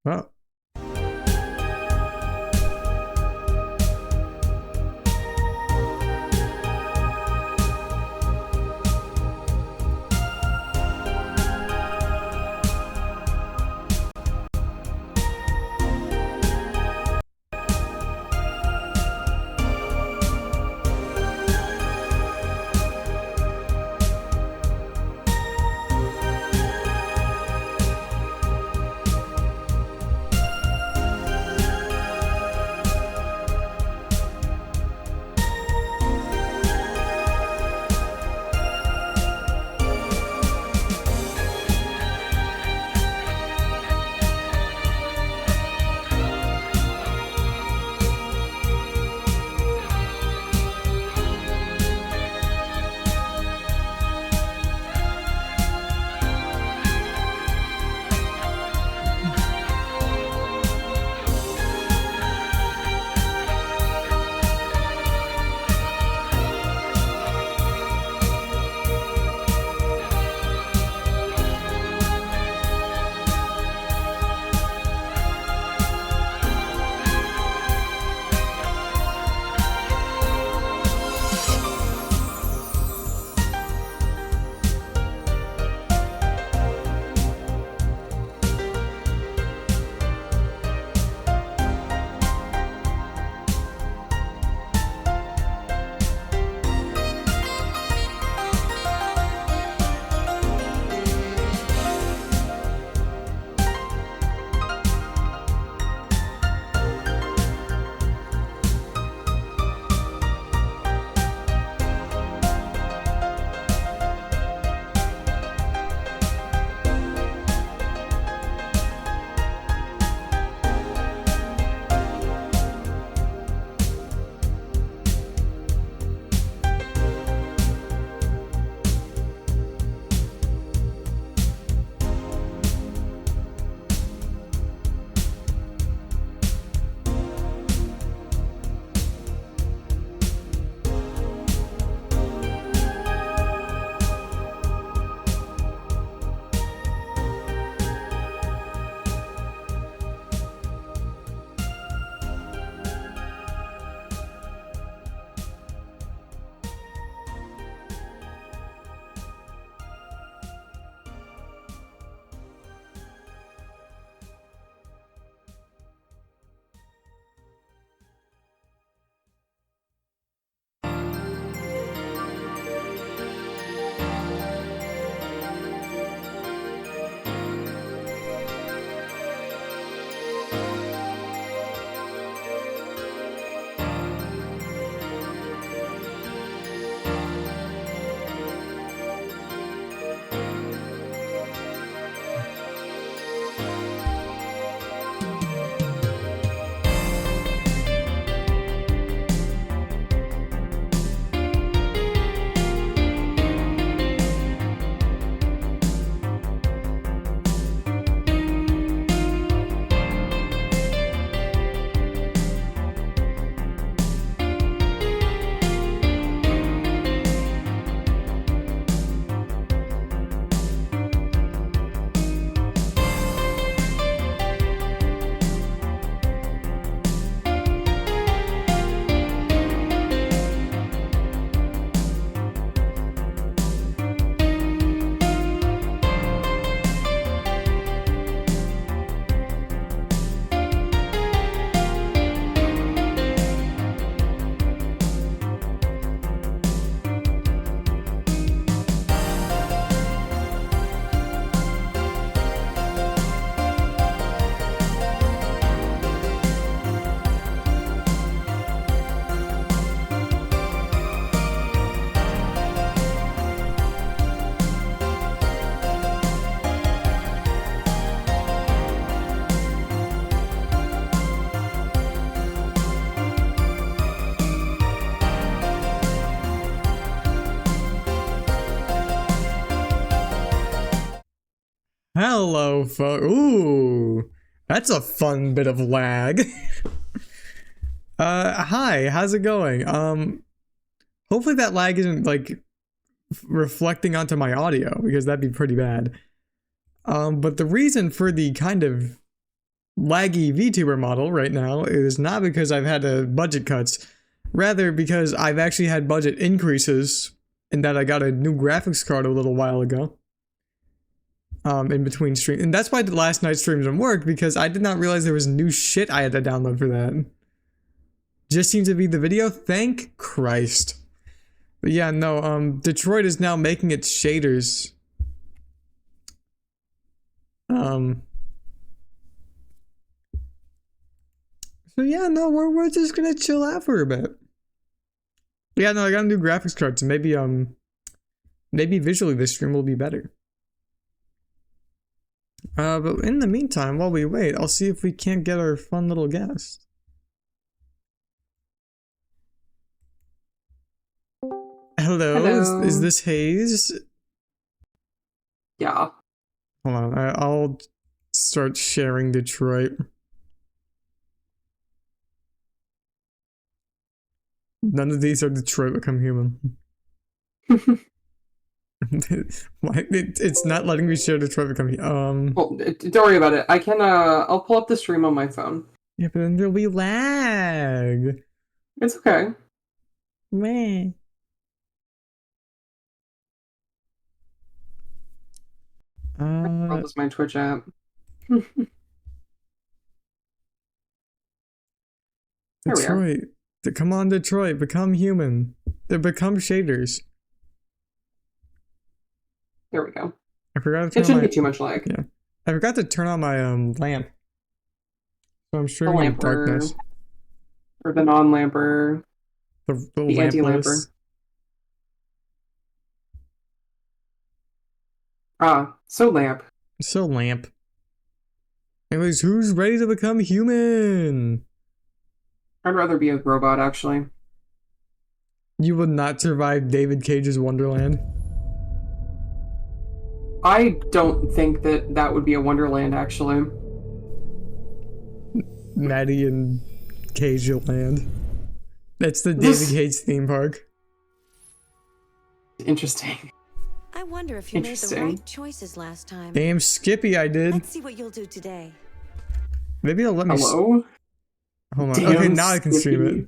Oh. Hello, folks. Ooh, that's a fun bit of lag. Hi, how's it going? Hopefully that lag isn't like reflecting onto my audio because that'd be pretty bad. But the reason for the kind of laggy VTuber model right now is not because I've had budget cuts, rather because I've actually had budget increases in that I got a new graphics card a little while ago. In between streams. And that's why the last night's streams didn't work, because I did not realize there was new shit I had to download for that. Just seems to be the video. Thank Christ. But yeah, no, Detroit is now making its shaders. So yeah, no, we're just gonna chill out for a bit. Yeah, no, I got a new graphics card, so maybe visually this stream will be better. But in the meantime, while we wait, I'll see if we can't get our fun little guest. Hello. Is this Hayes? Yeah. Hold on, I'll start sharing Detroit. None of these are Detroit Become Human. Why? It's not letting me share Detroit Become Human. Well, don't worry about it. I can, I'll pull up the stream on my phone. Yeah, but then there'll be lag. It's okay. Meh. What was my Twitch app? Detroit. Come on, Detroit. Become human. They become shaders. There we go. I forgot to turn it shouldn't be too much lag. Yeah. I forgot to turn on my lamp. So I'm streaming in darkness. Or the non-lamper. The anti-lamper. So lamp. So lamp. Anyways, who's ready to become human? I'd rather be a robot, actually. You would not survive David Cage's Wonderland? I don't think that would be a Wonderland, actually. Maddie and Cage Land. That's the David Cage theme park. Interesting. I wonder if you made the right choices last time. Damn Skippy, I did. Let's see what you'll do today. Maybe they'll let me. Hello? Hold on. Damn okay, now I can stream it.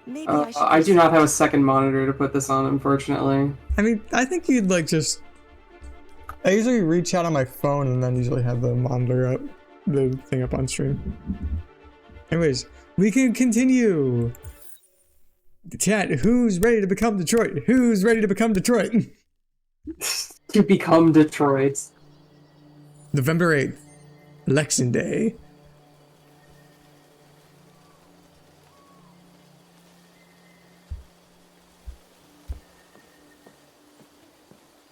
Maybe I do not have a second monitor to put this on, unfortunately. I mean, I think you'd like just. I usually reach out on my phone and then usually have the monitor up, the thing up on stream. Anyways, we can continue. Chat, who's ready to become Detroit? Who's ready to become Detroit? To become Detroit. November 8th, Election Day.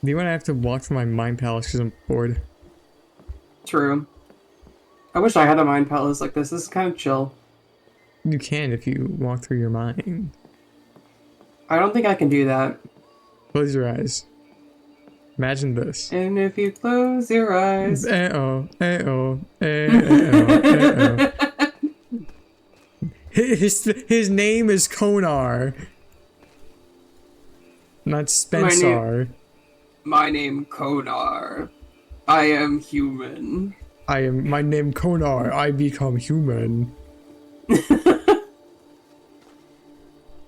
Do you want to have to walk through my mind palace because I'm bored? True. I wish I had a mind palace like this. This is kind of chill. You can if you walk through your mind. I don't think I can do that. Close your eyes. Imagine this. And if you close your eyes. His name is Konar. Not Spencer. My name Konar. I am human. My name Konar. I become human.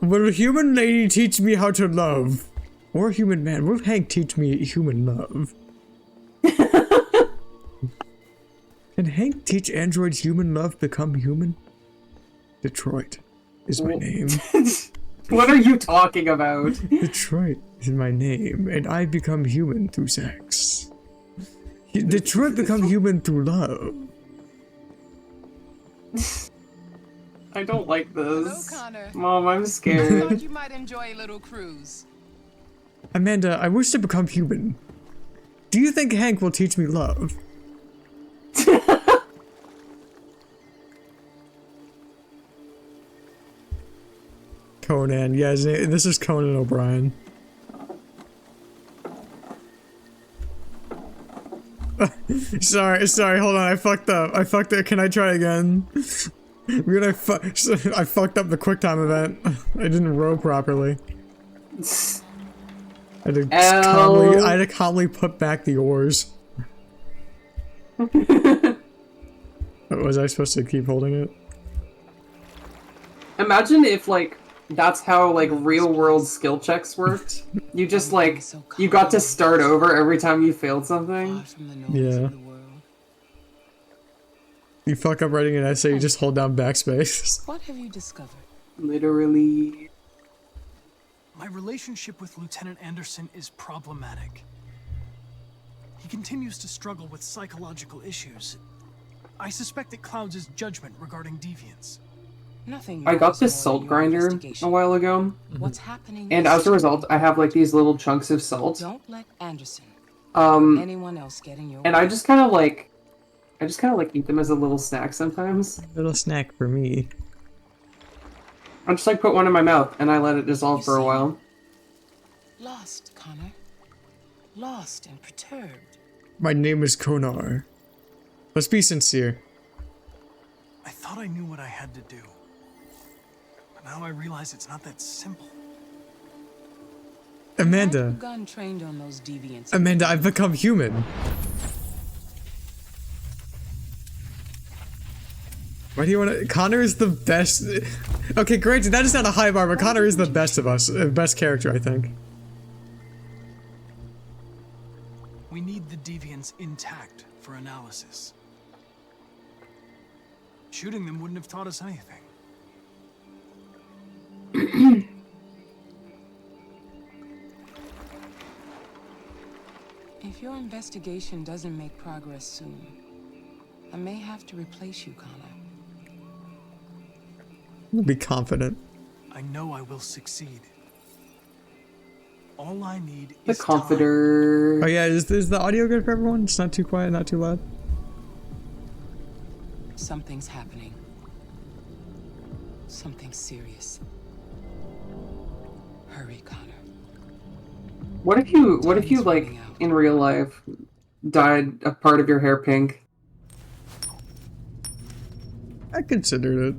Will a human lady teach me how to love? Or a human man? Will Hank teach me human love? Can Hank teach androids human love become human? Detroit is my name. What are you talking about? Detroit is my name, and I become human through sex. Detroit become human through love. I don't like this. Hello, Connor. Mom, I'm scared. I thought you might enjoy a little cruise. Amanda, I wish to become human. Do you think Hank will teach me love? Conan, yeah, this is Conan O'Brien. sorry, hold on, I fucked up. Can I try again? I fucked up the QuickTime event. I didn't row properly. I had to calmly put back the oars. Was I supposed to keep holding it? Imagine if, like, that's how, like, real-world skill checks worked. You just, like, you got to start over every time you failed something. Yeah. You fuck up writing an essay, you just hold down backspace. What have you discovered? Literally. My relationship with Lieutenant Anderson is problematic. He continues to struggle with psychological issues. I suspect it clouds his judgment regarding deviance. Nothing. I got this salt grinder a while ago, What's happening? and as a result, I have, like, these little chunks of salt. Don't let Anderson. Um, Anyone else getting your. and I just kind of like eat them as a little snack sometimes. Little snack for me. I just like put one in my mouth and I let it dissolve for a while. Lost, Connor. Lost and perturbed. My name is Konar. Let's be sincere. I thought I knew what I had to do. But now I realize it's not that simple. Amanda. Gun trained on those deviants. Amanda, I've become human. Why do you want to? Connor is the best. Okay, granted, that is not a high bar, but Connor is the best of us. Best character, I think. We need the deviants intact for analysis. Shooting them wouldn't have taught us anything. If your investigation doesn't make progress soon, I may have to replace you, Connor. Be confident. I know I will succeed. All I need The is Comforter. Oh yeah, is the audio good for everyone? It's not too quiet, not too loud? Something's happening. Something serious. Hurry, Connor. What if you like in real life dyed a part of your hair pink? I considered it.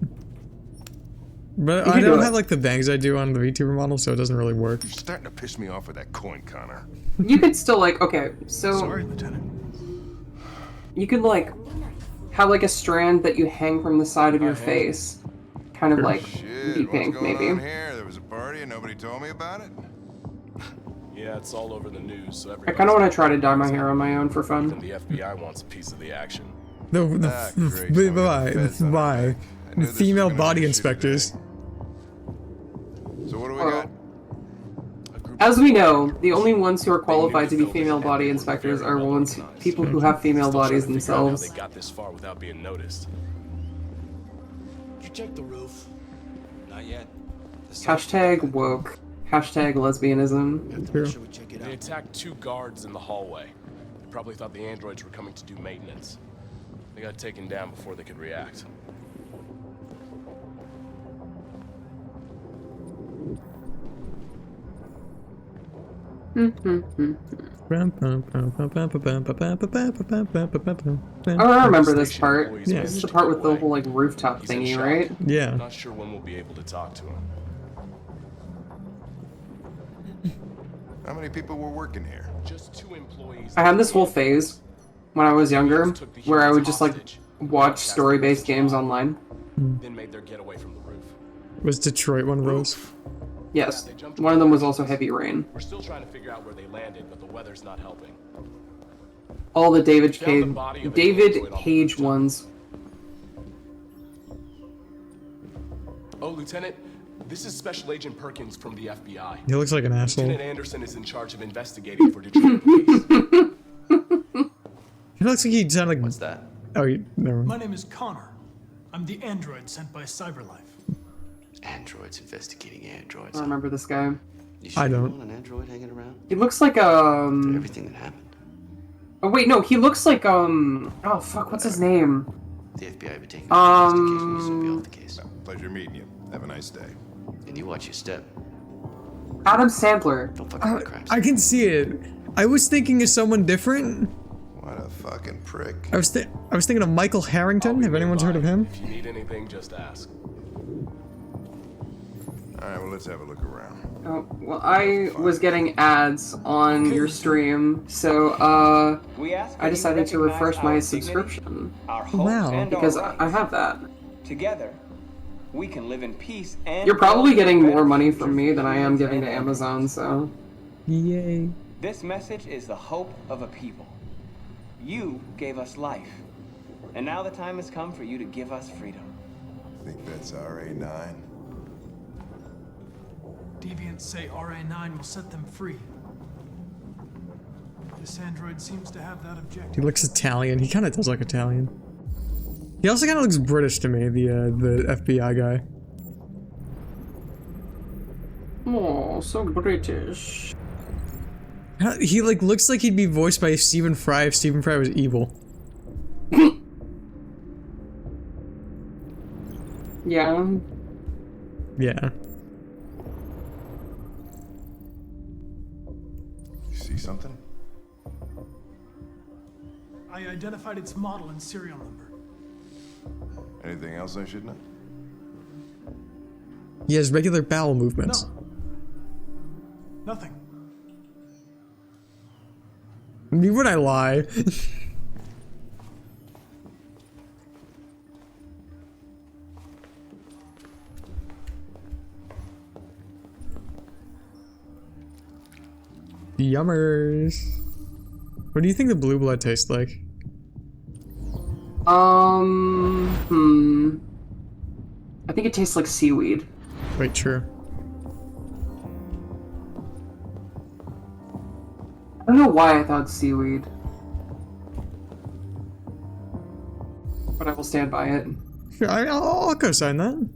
But You I can don't do it. have like the bangs I do on the VTuber model, so it doesn't really work. You're starting to piss me off with that coin, Connor. You could still like, okay, so Sorry, Lieutenant. you could like have like a strand that you hang from the side of your face, kind of like Shit, be what's pink going maybe. on here? There was a party and nobody told me about it? Yeah, it's all over the news, so I kind of want to try to dye my hair on my own for fun. the FBI wants a piece of the action. Ah, great. Now we got the feds on our Why? back. I knew this was Female gonna body be a shitty inspectors. day. So what do we Well, got? as we know, the only ones who are qualified to be female body inspectors are people who have female bodies themselves. How they got this far without being noticed. Did you check the roof? Not yet. Hashtag woke. Hashtag lesbianism. True. Should we check it They out? attacked 2 guards in the hallway. They probably thought the androids were coming to do maintenance. They got taken down before they could react. Oh, I remember this part. Yeah. This is the part with the whole like rooftop thingy, right? Yeah. I'm not sure when we'll be able to talk to him. How many people were working here? Just 2 employees. I had this whole phase when I was younger where I would just like watch story-based games online. Then made their getaway from the roof. Was Detroit one of those? Yes, one of them was also Heavy Rain. We're still trying to figure out where they landed, but the weather's not helping. All the David Cage ones. Oh, Lieutenant, this is Special Agent Perkins from the FBI. He looks like an asshole. Lieutenant Anderson is in charge of investigating for Detroit police. He looks like he sounded like. What's that? Oh, never My mind. name is Connor. I'm the android sent by Cyberlife. Androids investigating androids. I remember this guy. You I sure you don't. want an android hanging around? He looks like Everything that happened. Oh wait, no, he looks like oh fuck, what's his name? The FBI would take an investigation. You soon be off the case. Pleasure meeting you. Have a nice day. And you watch your step. Adam Sandler. Don't fuck up the crime I can see it. I was thinking of someone different. What a fucking prick. I was thinking of Michael Harrington. Have anyone's heard of him? If you need anything, just ask. Alright, well, let's have a look around. Oh, well, I was getting ads on your stream, so, I decided to refresh my subscription. Wow. Because I have that. Together, we can live in peace and... You're probably getting more money from me than I am giving to Amazon, so... Yay. This message is the hope of a people. You gave us life. And now the time has come for you to give us freedom. I think that's RA9. Deviants say RA9 will set them free. This android seems to have that He objective. looks Italian. He kind of does look Italian. He also kind of looks British to me, the FBI guy. Oh, so British. He like looks like he'd be voiced by Stephen Fry if Stephen Fry was evil. Yeah. Yeah. You see something? I identified its model and serial number. Anything else I should know? He has regular bowel movements. No. Nothing. Would I lie? Yummers. What do you think the blue blood tastes like? I think it tastes like seaweed. Wait, true. I don't know why I thought seaweed. But I will stand by it. I'll co-sign that.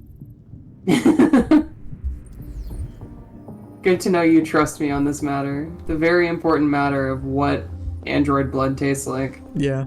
Good to know you trust me on this matter. The very important matter of what android blood tastes like. Yeah.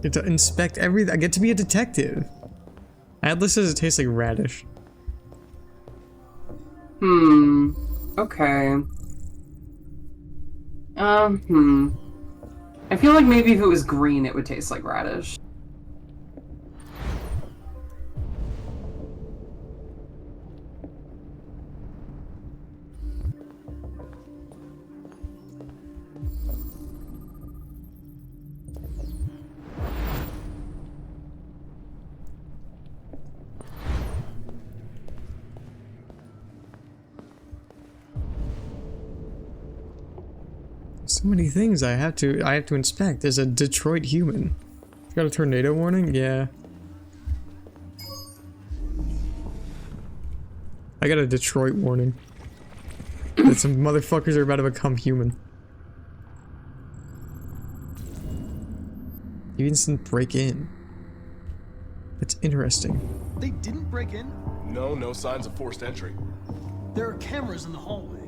Get to inspect everything. I get to be a detective. Atlas says it tastes like radish. Okay. I feel like maybe if it was green, it would taste like radish. So many things I have to inspect. There's a Detroit human. Got a tornado warning? Yeah. I got a Detroit warning. That some motherfuckers are about to become human. You didn't break in. That's interesting. They didn't break in? No signs of forced entry. There are cameras in the hallway.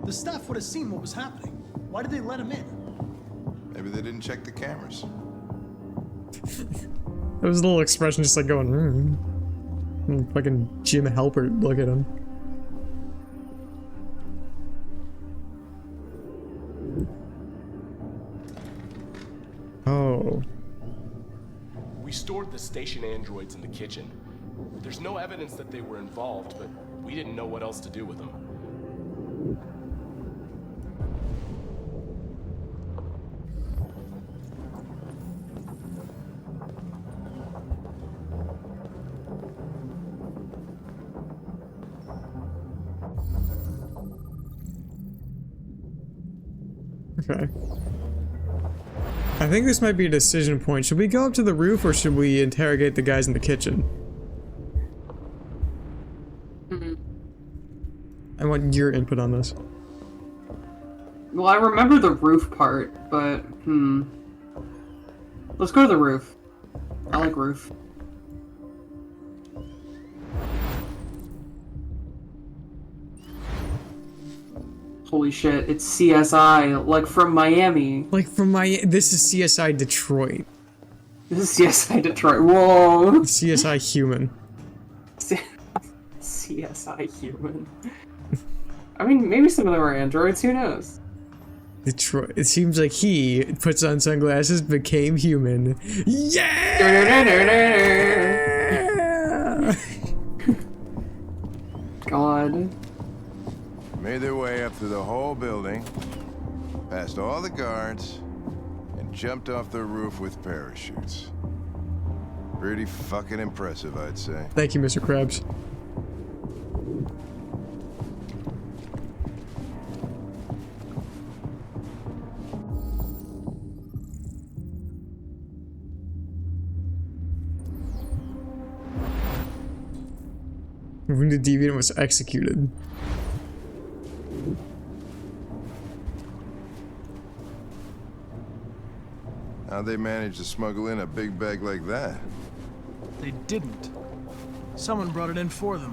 The staff would have seen what was happening. Why did they let him in? Maybe they didn't check the cameras. There was a little expression just like going, Fucking Jim Halpert, look at him. Oh. We stored the station androids in the kitchen. There's no evidence that they were involved, but we didn't know what else to do with them. Okay. I think this might be a decision point. Should we go up to the roof or should we interrogate the guys in the kitchen? I want your input on this. Well, I remember the roof part, but, Let's go to the roof. I like roof. Holy shit, it's CSI, like from Miami. Like from this is CSI Detroit. This is CSI Detroit. Whoa. CSI Human. CSI Human. I mean, maybe some of them are androids, who knows? Detroit. It seems like he puts on sunglasses, became human. Yeah! God. Made their way up through the whole building, past all the guards, and jumped off the roof with parachutes. Pretty fucking impressive, I'd say. Thank you, Mr. Krabs. Wounded Deviant was executed. How'd they manage to smuggle in a big bag like that? They didn't. Someone brought it in for them.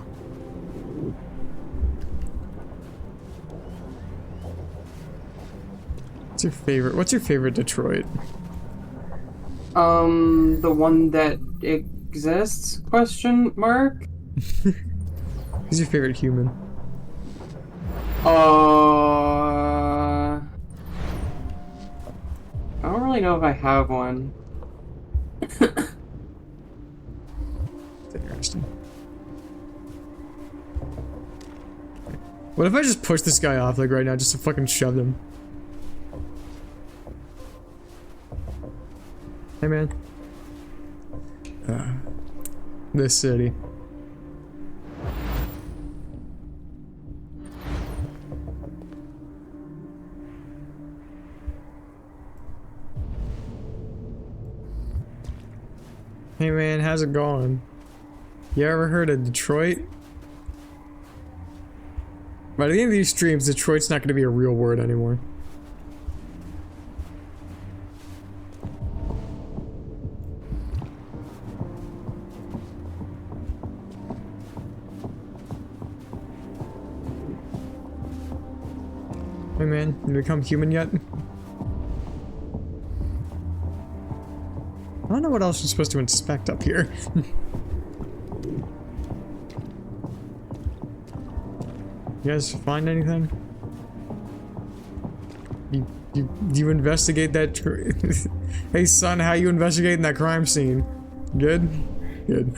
What's your favorite Detroit? The one that exists? Question mark? Who's your favorite human? I don't really know if I have one. That's interesting. What if I just push this guy off like right now just to fucking shove him? Hey man. This city. Hey man, how's it going? You ever heard of Detroit? By the end of these streams, Detroit's not going to be a real word anymore. Hey man, you become human yet? I don't know what else you're supposed to inspect up here. You guys find anything? You investigate that Hey son, how you investigating that crime scene? Good? Good.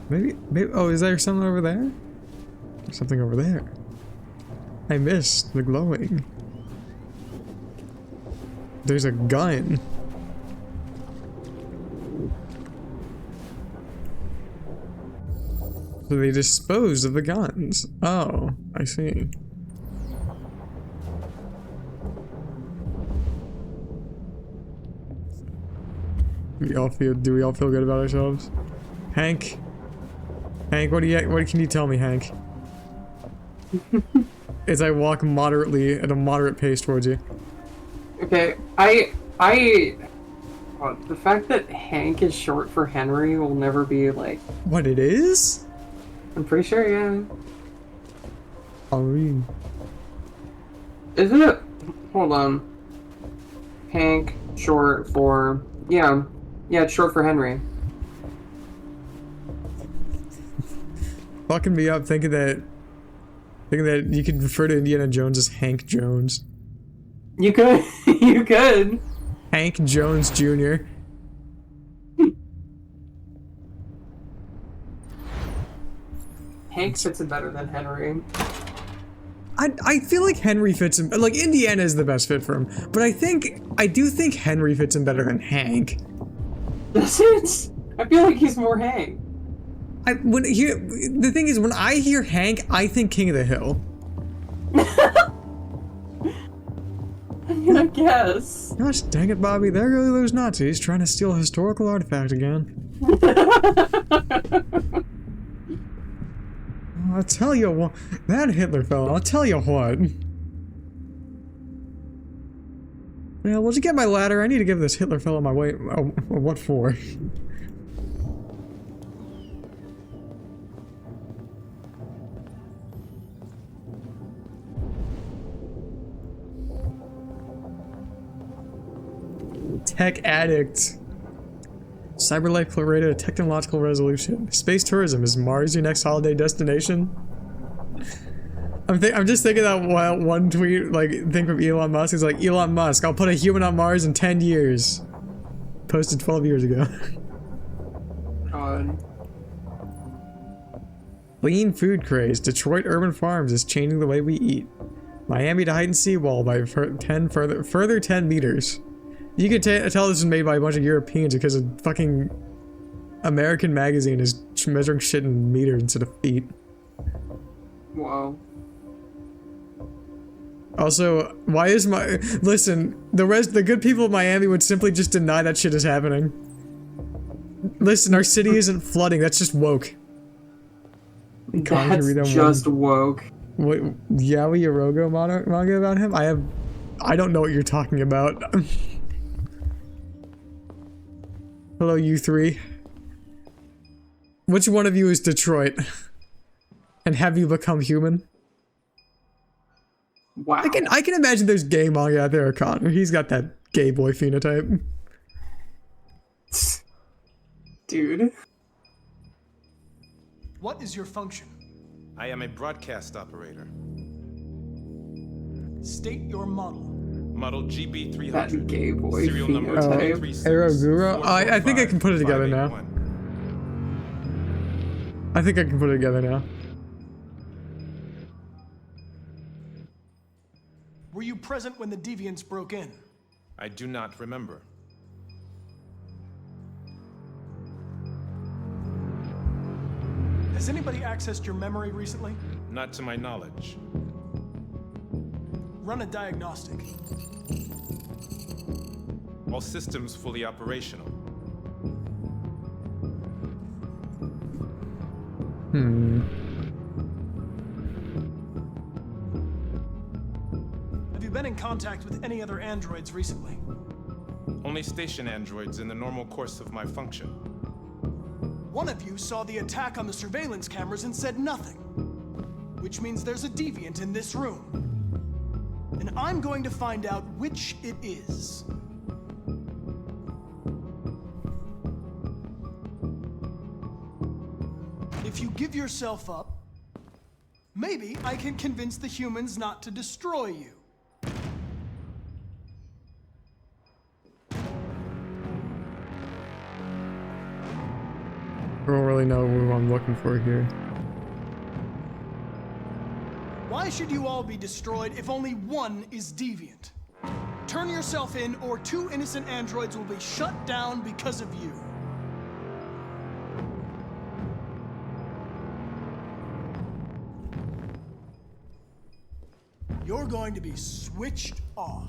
Maybe, oh, is there something over there? There's something over there. I missed the glowing. There's a gun. So they disposed of the guns. Oh, I see. Do we all feel good about ourselves? Hank? Hank, what can you tell me, Hank? As I walk moderately at a moderate pace towards you. Okay, the fact that Hank is short for Henry will never be like... What it is? I'm pretty sure, yeah. I'll read. Isn't it? Hold on. Hank, short for... Yeah, it's short for Henry. Fucking me up thinking that you could refer to Indiana Jones as Hank Jones. You could. You could. Hank Jones Jr. Hank fits him better than Henry. I feel like Henry fits him. Like Indiana is the best fit for him, but I do think Henry fits him better than Hank. Does it? I feel like he's more Hank. The thing is, when I hear Hank, I think King of the Hill. I mean, I guess. Gosh dang it, Bobby! There go those Nazis trying to steal a historical artifact again. I'll tell you what, that Hitler fellow, I'll tell you what. Yeah, well, to get my ladder, I need to give this Hitler fellow my way. Oh, what for? Tech addict. Cyberlife rated a technological resolution. Space tourism. Is Mars your next holiday destination? I'm just thinking that one tweet, like, thing from Elon Musk is like, Elon Musk, I'll put a human on Mars in 10 years. Posted 12 years ago. God. Lean food craze. Detroit urban farms is changing the way we eat. Miami to heighten seawall by further 10 meters. You can tell this is made by a bunch of Europeans because a fucking American magazine is measuring shit in meters instead of feet. Wow. Also, why is listen, the good people of Miami would simply just deny that shit is happening. Listen, our city isn't flooding, that's just woke. That's just woke. What, Yaoi Yorogo manga about him? I don't know what you're talking about. Hello, you three. Which one of you is Detroit? And have you become human? Wow. I can imagine there's gay manga out there, Connor. He's got that gay boy phenotype. Dude. What is your function? I am a broadcast operator. State your model. Model GB300. That gay boy Serial number phenotype. Eroguro? I think I can put it together now. I think I can put it together now. Were you present when the deviants broke in? I do not remember. Has anybody accessed your memory recently? Not to my knowledge. Run a diagnostic. All systems fully operational. Have you been in contact with any other androids recently? Only station androids in the normal course of my function. One of you saw the attack on the surveillance cameras and said nothing. Which means there's a deviant in this room. And I'm going to find out which it is. If you give yourself up, maybe I can convince the humans not to destroy you. I don't really know who I'm looking for here. Why should you all be destroyed if only one is deviant? Turn yourself in, or 2 innocent androids will be shut down because of you. You're going to be switched off.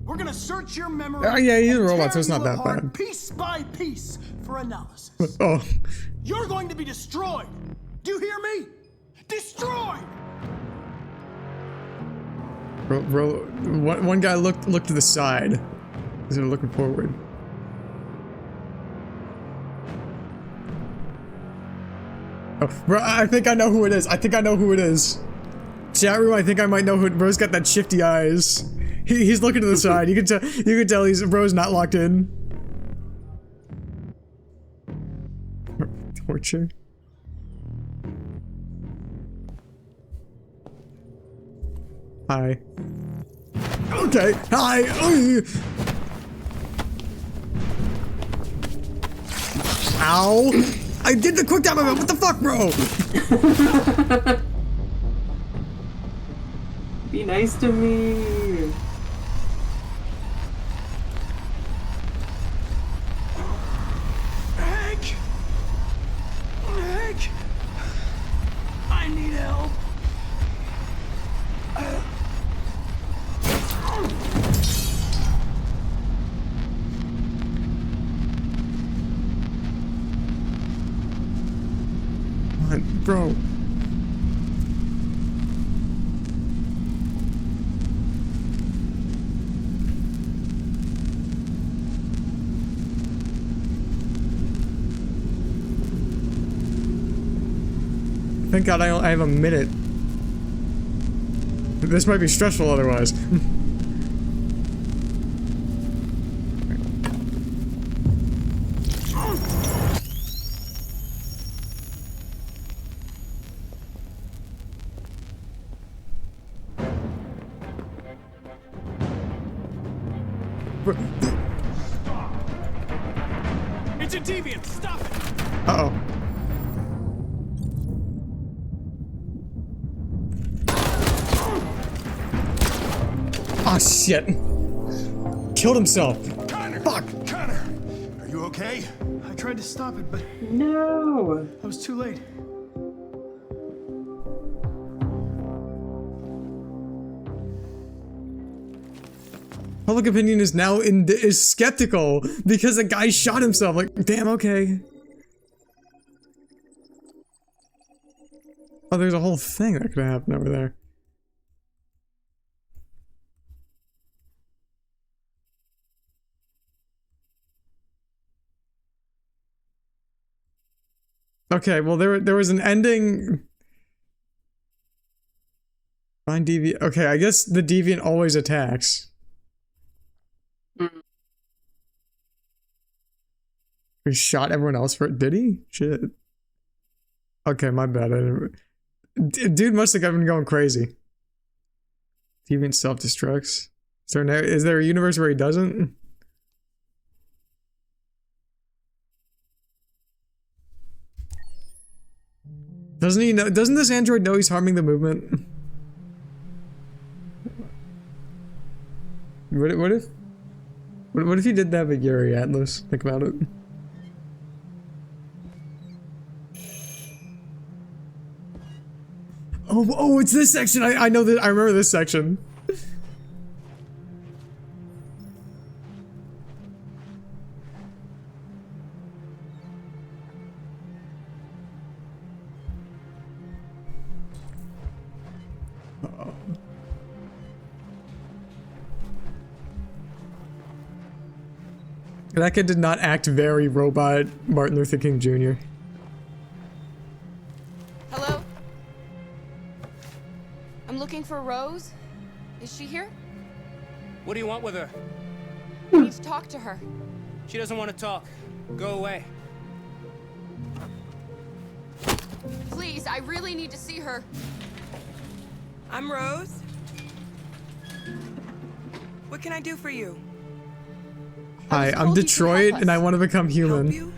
We're gonna search your memory. Oh yeah, he's a and robot, so tear it's not you that apart bad. Piece by piece for analysis. Oh. You're going to be destroyed. Do you hear me? Destroyed. One guy looked to the side. He's looking forward. Oh, bro, I think I know who it is. I think I know who it is. Chat room, I think I might know who. Bro's got that shifty eyes. He's looking to the side. You can tell he's bro's not locked in. Torture. Hi. Okay. Hi. Ow! I did the quick time of it. What the fuck, bro? Be nice to me. Hank! Hank! I need help. Bro. Thank God I have a minute. This might be stressful otherwise. It's a deviant! Stop it! Uh-oh. Oh shit. Killed himself. Connor! Fuck. Connor! Are you okay? I tried to stop it, but No. I was too late. Public opinion is now is skeptical because the guy shot himself. Like, damn, okay. Oh, there's a whole thing that could happen over there. Okay, well there was an ending. Find deviant. Okay, I guess the deviant always attacks. Mm. He shot everyone else for it. Did he? Shit. Okay, my bad. Dude must have been going crazy. Deviant self-destructs. Is there a universe where he doesn't? Doesn't he know? Doesn't this android know he's harming the movement? What if he did that with Yuri Atlas? Think about it. Oh, it's this section. I know that. I remember this section. That kid did not act very robot Martin Luther King Jr. Hello? I'm looking for Rose. Is she here? What do you want with her? I need to talk to her. She doesn't want to talk. Go away. Please, I really need to see her. I'm Rose. What can I do for you? Hi, I'm Detroit and I want to become human.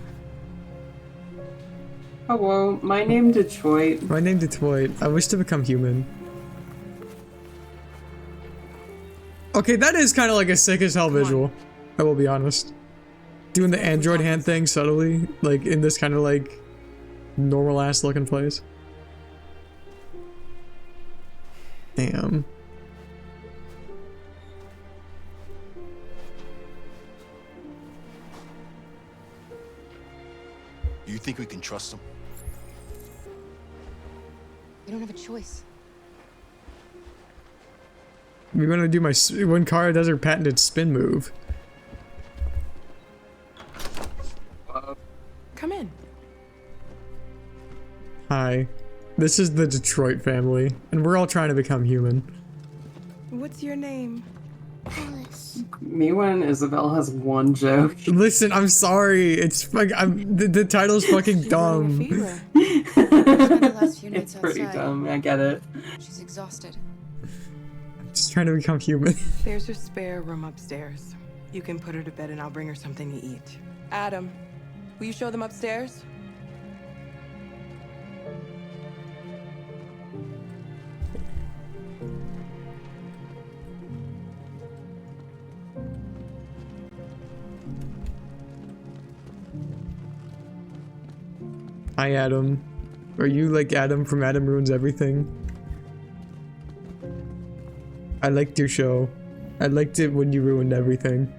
Hello, my name Detroit. My name Detroit. I wish to become human. Okay, that is kind of like a sick as hell visual. I will be honest. Doing the android hand thing subtly, like in this kind of like normal ass looking place. Damn. Do you think we can trust him? We don't have a choice. We're gonna do my when Kara does her patented spin move. Come in. Hi, this is the Detroit family, and we're all trying to become human. What's your name? Me when Isabel has one joke. Listen, I'm sorry. It's like the title's fucking dumb. It's pretty dumb. I get it. She's exhausted. I'm just trying to become human. There's her spare room upstairs. You can put her to bed and I'll bring her something to eat. Adam, will you show them upstairs? Hi, Adam. Are you like Adam from Adam Ruins Everything? I liked your show. I liked it when you ruined everything.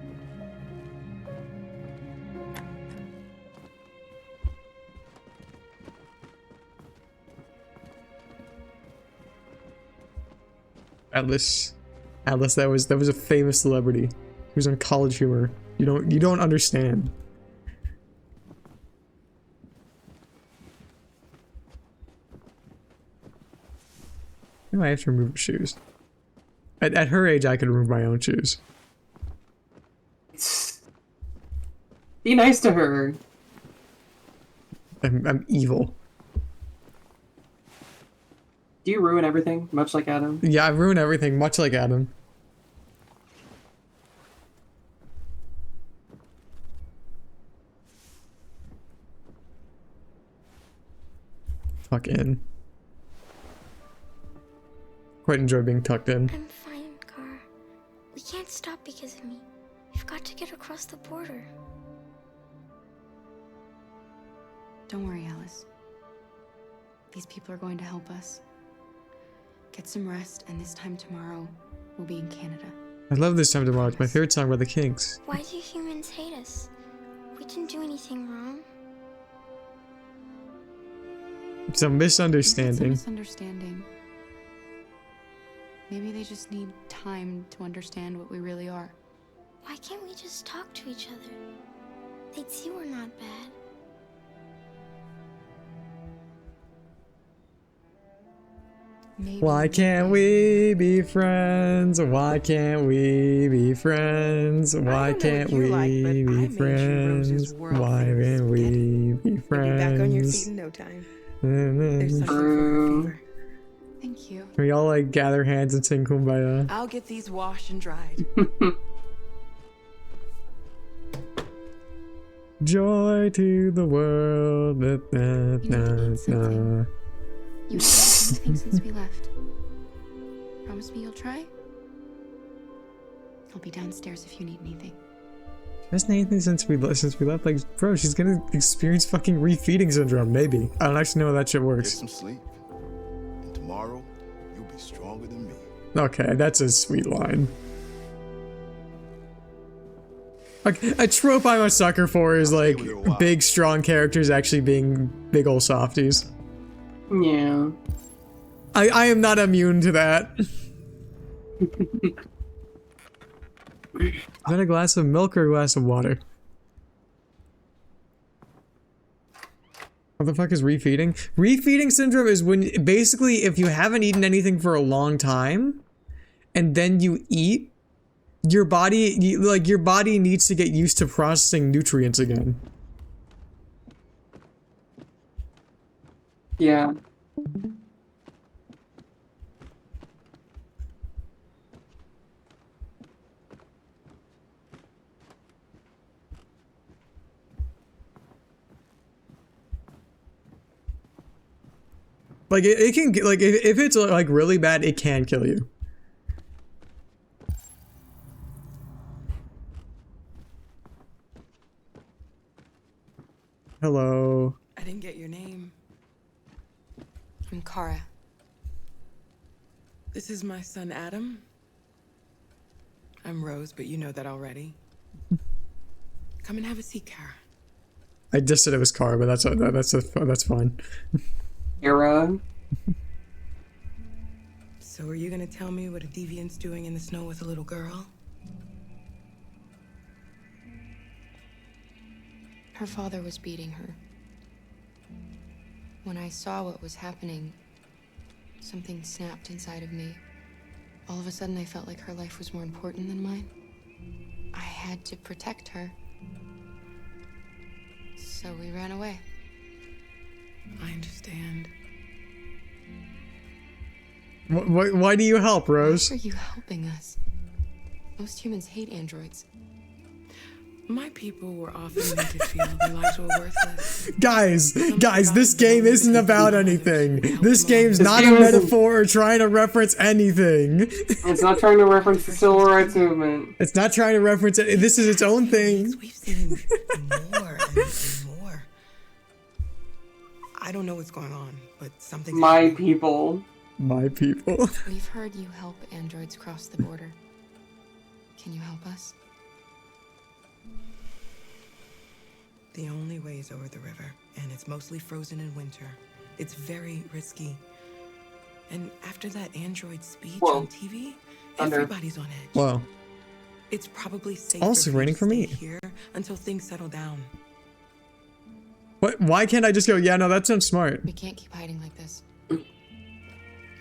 Atlas. Atlas, that was a famous celebrity. He was on College Humor. You don't understand. No, I have to remove her shoes. At her age, I could remove my own shoes. Be nice to her. I'm evil. Do you ruin everything, much like Adam? Yeah, I ruin everything, much like Adam. Tuck in. Quite enjoy being tucked in. I'm fine, Kara. We can't stop because of me. We've got to get across the border. Don't worry, Alice. These people are going to help us. Get some rest, and this time tomorrow, we'll be in Canada. I love This Time Tomorrow. It's my favorite song by the Kinks. Why do humans hate us? We didn't do anything wrong. It's a misunderstanding. It's a misunderstanding. Maybe they just need time to understand what we really are. Why can't we just talk to each other? They'd see we're not bad. Maybe Why can't we be friends? Why can't we be friends? Why can't we be friends? Why can't we be friends? Back on your feet in no time. There's something for her fever. Thank you. Can we all like gather hands and sing Kumbaya? I'll get these washed and dried. Joy to the world. Da, da, da, da. You haven't done anything since we left. Promise me you'll try? I'll be downstairs if you need anything. Hasn't anything since we left? Like, bro, she's gonna experience fucking refeeding syndrome. Maybe. I don't actually know how that shit Get works. some sleep. And tomorrow, you'll be stronger than me. Okay, that's a sweet line. Like, a trope I'm a sucker for is like big, strong characters actually being big ol' softies. Yeah. I am not immune to that. Is that a glass of milk or a glass of water? What the fuck is refeeding? Refeeding syndrome is when basically if you haven't eaten anything for a long time and then you eat, your body needs to get used to processing nutrients again. Yeah. Like it can like if it's like really bad, it can kill you. Hello. I didn't get your name. I'm Kara. This is my son, Adam. I'm Rose, but you know that already. Come and have a seat, Kara. I just said it was Kara, but that's fine. Era. So are you gonna tell me what a deviant's doing in the snow with a little girl? Her father was beating her. When I saw what was happening, something snapped inside of me. All of a sudden, I felt like her life was more important than mine. I had to protect her. So we ran away. I understand. Why do you help, Rose? Why are you helping us? Most humans hate androids. My people were often made to feel their lives were worthless. Guys, this game isn't about anything. This game's not a metaphor or trying to reference anything. It's not trying to reference the civil rights movement. It's not trying to reference it. This is its own thing. We've seen more and more. I don't know what's going on, but something's My people. My people. We've heard you help androids cross the border. Can you help us? The only way is over the river, and it's mostly frozen in winter. It's very risky. And after that android speech on TV, everybody's on edge. Wow. It's probably safer Also raining for me. here until things settle down. What? Why can't I just go, yeah, no, that sounds smart. We can't keep hiding like this.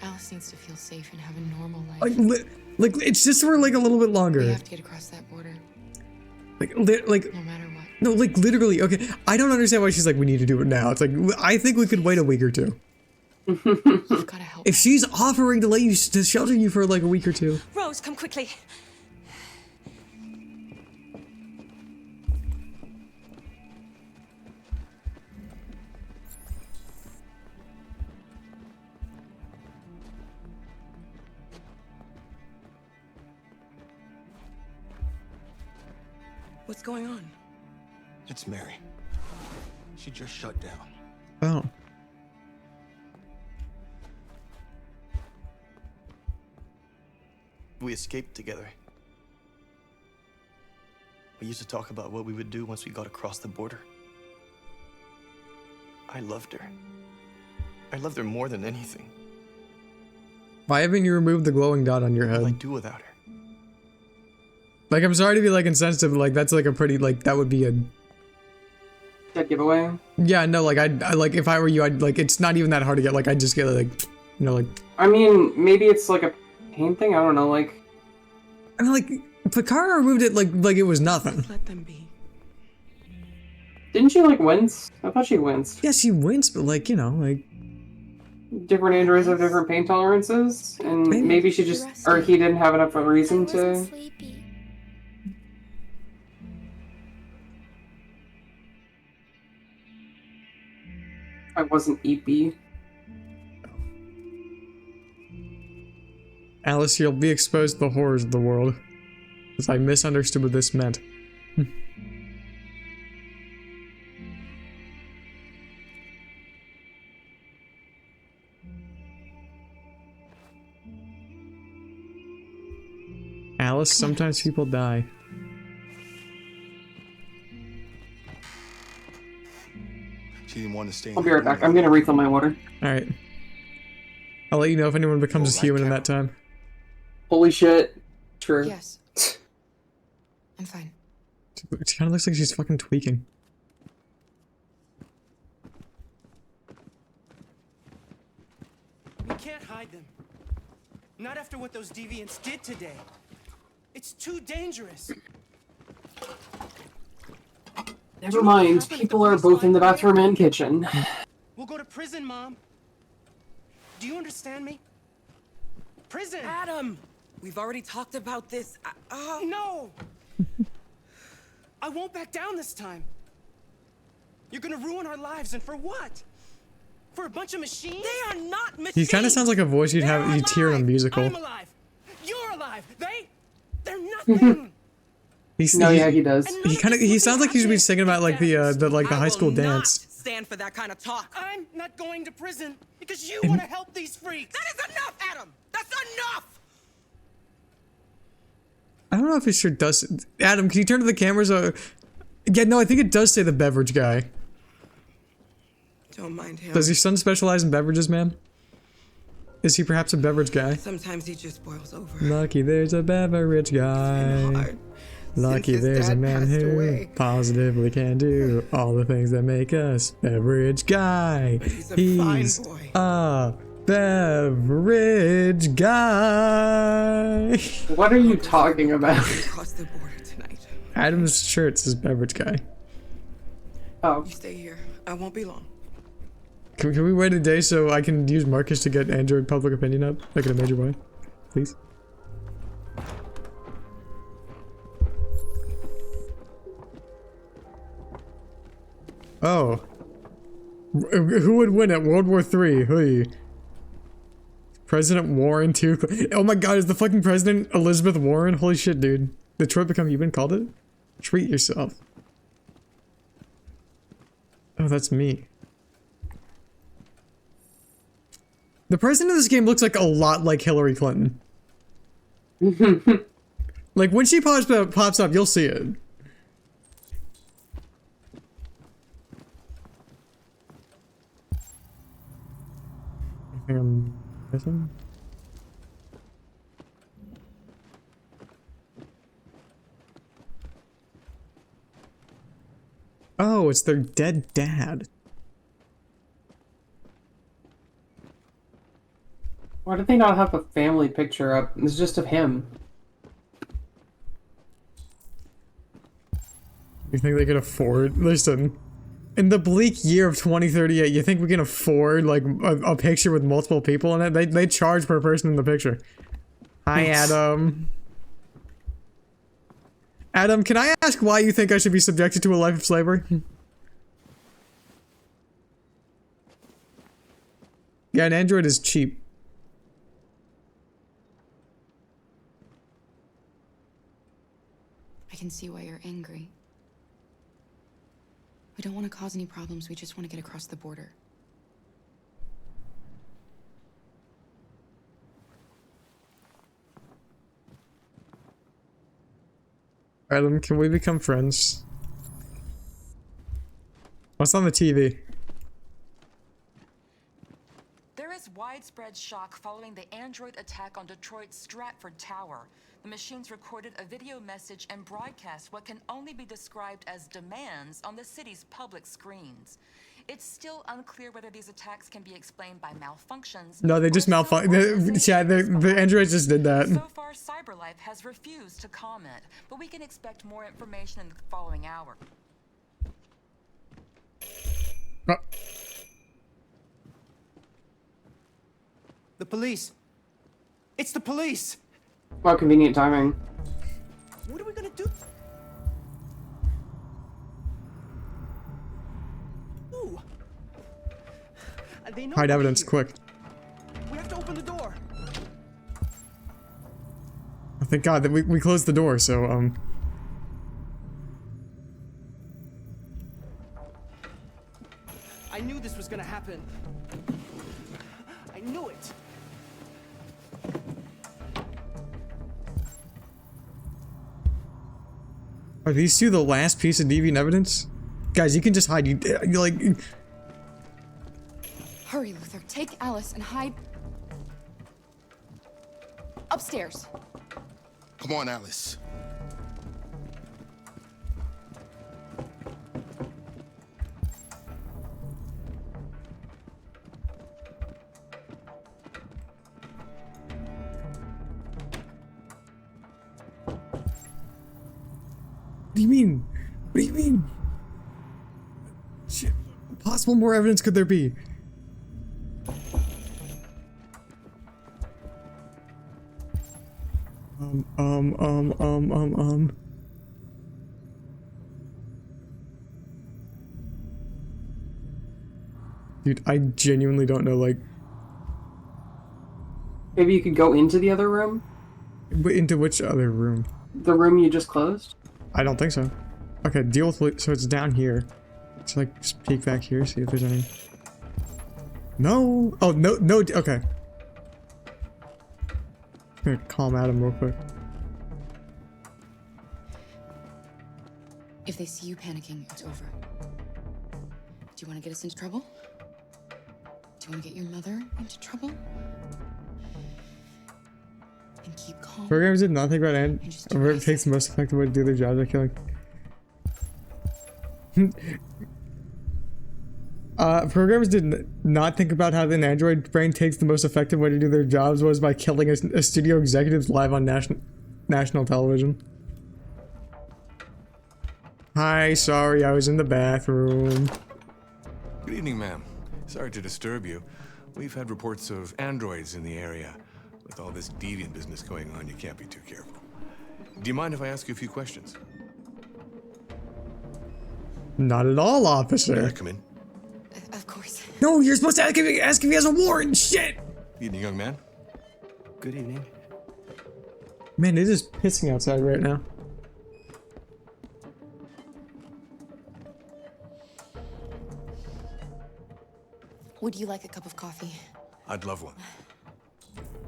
Alice needs to feel safe and have a normal life. Like it's just for like a little bit longer. We have to get across that border. Like no matter what. No, like literally. Okay, I don't understand why she's like, we need to do it now. It's like, I think we could wait a week or two. You've gotta help. If she's offering to let you to shelter you for like a week or two. Rose, come quickly. What's going on? It's Mary. She just shut down. Oh. We escaped together. We used to talk about what we would do once we got across the border. I loved her. I loved her more than anything. Why haven't you removed the glowing dot on your head? What would I do without her? Like, I'm sorry to be like insensitive, but like that's like a pretty like that would be a that giveaway. Yeah, no, like I like if I were you, I'd like it's not even that hard to get. Like I just get like, you know, like. I mean, maybe it's like a pain thing. I don't know. Like, I mean, like Picard removed it like it was nothing. Let them be. Didn't she like wince? I thought she winced. Yeah, she winced, but like you know, like. Different androids have different pain tolerances, and maybe she just or he didn't have enough of a reason to. I wasn't EP. Alice, you'll be exposed to the horrors of the world. Because I misunderstood what this meant. Alice, sometimes people die. She didn't want to stay. I'll be right back. I'm gonna refill my water. Alright. I'll let you know if anyone becomes a human in that time. Holy shit. True. Yes. I'm fine. She kind of looks like she's fucking tweaking. We can't hide them. Not after what those deviants did today. It's too dangerous. Never mind. People are both in the bathroom and kitchen. We'll go to prison, Mom. Do you understand me? Prison! Adam! We've already talked about this. No! I won't back down this time. You're gonna ruin our lives, and for what? For a bunch of machines? They are not machines! He kind of sounds like a voice you'd hear in a musical. I'm alive. You're alive. They're nothing. Yeah, he does. He sounds like he should be singing about like the high school dance. Stand for that kind of talk. I'm not going to prison because you want to help these freaks. That is enough, Adam. That's enough. I don't know if it sure does. Adam, can you turn to the cameras? Yeah, no, I think it does say the beverage guy. Don't mind him. Does your son specialize in beverages, ma'am? Is he perhaps a beverage guy? Sometimes he just boils over. Lucky there's a beverage guy. Lucky there's a man who positively can do all the things that make us beverage guy. He's a beverage guy. What are you talking about? Across the border tonight. Adam's shirt says beverage guy. Oh. You stay here. I won't be long. Can we wait a day so I can use Marcus to get Android public opinion up, like in a major way? Please? Oh. Who would win at World War III? Hey. President Warren too? Oh my god, is the fucking president Elizabeth Warren? Holy shit, dude. Detroit become human? Called it? Treat yourself. Oh, that's me. The president of this game looks like a lot like Hillary Clinton. Like, when she pops up, you'll see it. Anything I'm missing? Oh, it's their dead dad. Why did they not have a family picture up? It's just of him. You think they could afford? Listen, in the bleak year of 2038, you think we can afford like a picture with multiple people in it? They charge per person in the picture. Hi, Adam. Adam, can I ask why you think I should be subjected to a life of slavery? Yeah, an android is cheap. I can see why you're angry. We don't want to cause any problems, we just want to get across the border. Adam, can we become friends? What's on the TV? There is widespread shock following the android attack on Detroit's Stratford Tower. The machines recorded a video message and broadcast what can only be described as demands on the city's public screens. It's still unclear whether these attacks can be explained by malfunctions. No, they just malfunctioned. Yeah, the androids just did that. So far, CyberLife has refused to comment, but we can expect more information in the following hour. The police. It's the police. Well, convenient timing. What are we gonna do? Ooh. They know Hide we're evidence, here. quick. We have to open the door. Oh, thank God that we closed the door, so, I knew this was gonna happen. I knew it. Are these two the last piece of deviant evidence? Guys, you can just hide. You like... Hurry, Luther. Take Alice and hide... upstairs. Come on, Alice. What do you mean? What do you mean? Shit. Possible more evidence could there be? Dude, I genuinely don't know, like... Maybe you could go into the other room? Into which other room? The room you just closed? I don't think so. Okay, deal with... So it's down here. So, like, just peek back here, see if there's any... No! Oh, no, no, okay. I'm gonna calm Adam real quick. If they see you panicking, it's over. Do you want to get us into trouble? Do you want to get your mother into trouble? And keep calm. Programmers did not think about or it takes the most effective way to do their jobs by killing. Programmers did not think about how an android brain takes the most effective way to do their jobs was by killing a studio executives live on national television. Hi, sorry, I was in the bathroom. Good evening, ma'am. Sorry to disturb you. We've had reports of androids in the area. With all this deviant business going on, you can't be too careful. Do you mind if I ask you a few questions? Not at all, officer. May I come in? Of course. No, you're supposed to ask if he has a warrant. Shit. Evening, young man. Good evening. Man, it is pissing outside right now. Would you like a cup of coffee? I'd love one.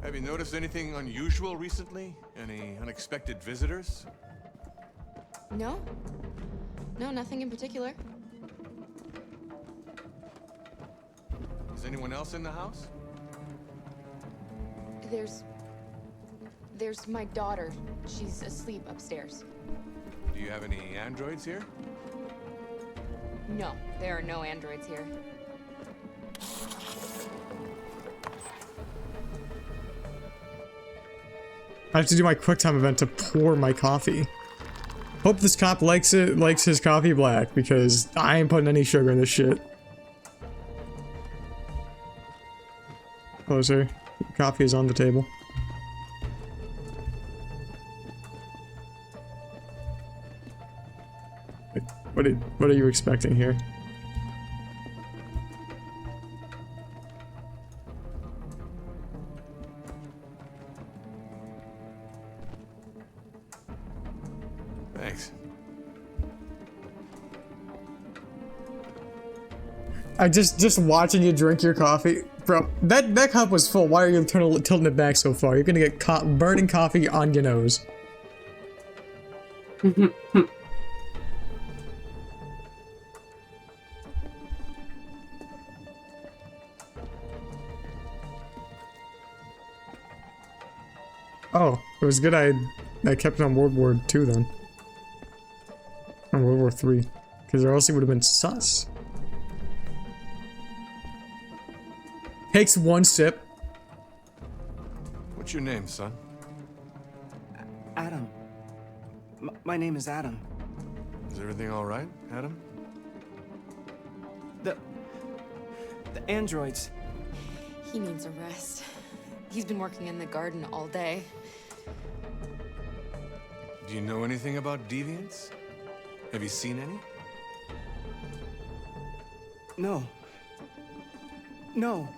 Have you noticed anything unusual recently? Any unexpected visitors? No. No, nothing in particular. Is anyone else in the house? There's my daughter. She's asleep upstairs. Do you have any androids here? No, there are no androids here. I have to do my quick time event to pour my coffee. Hope this cop likes his coffee black, because I ain't putting any sugar in this shit. Closer. Coffee is on the table. Wait, what are you expecting here? Thanks. I just watching you drink your coffee, bro. That cup was full. Why are you tilting it back so far? You're gonna get burning coffee on your nose. Oh, it was good I kept it on World War II then. On World War III. Because or else it would have been sus. Takes one sip. What's your name, son? Adam. My name is Adam. Is everything all right, Adam? The androids. He needs a rest. He's been working in the garden all day. Do you know anything about deviants? Have you seen any? No. No.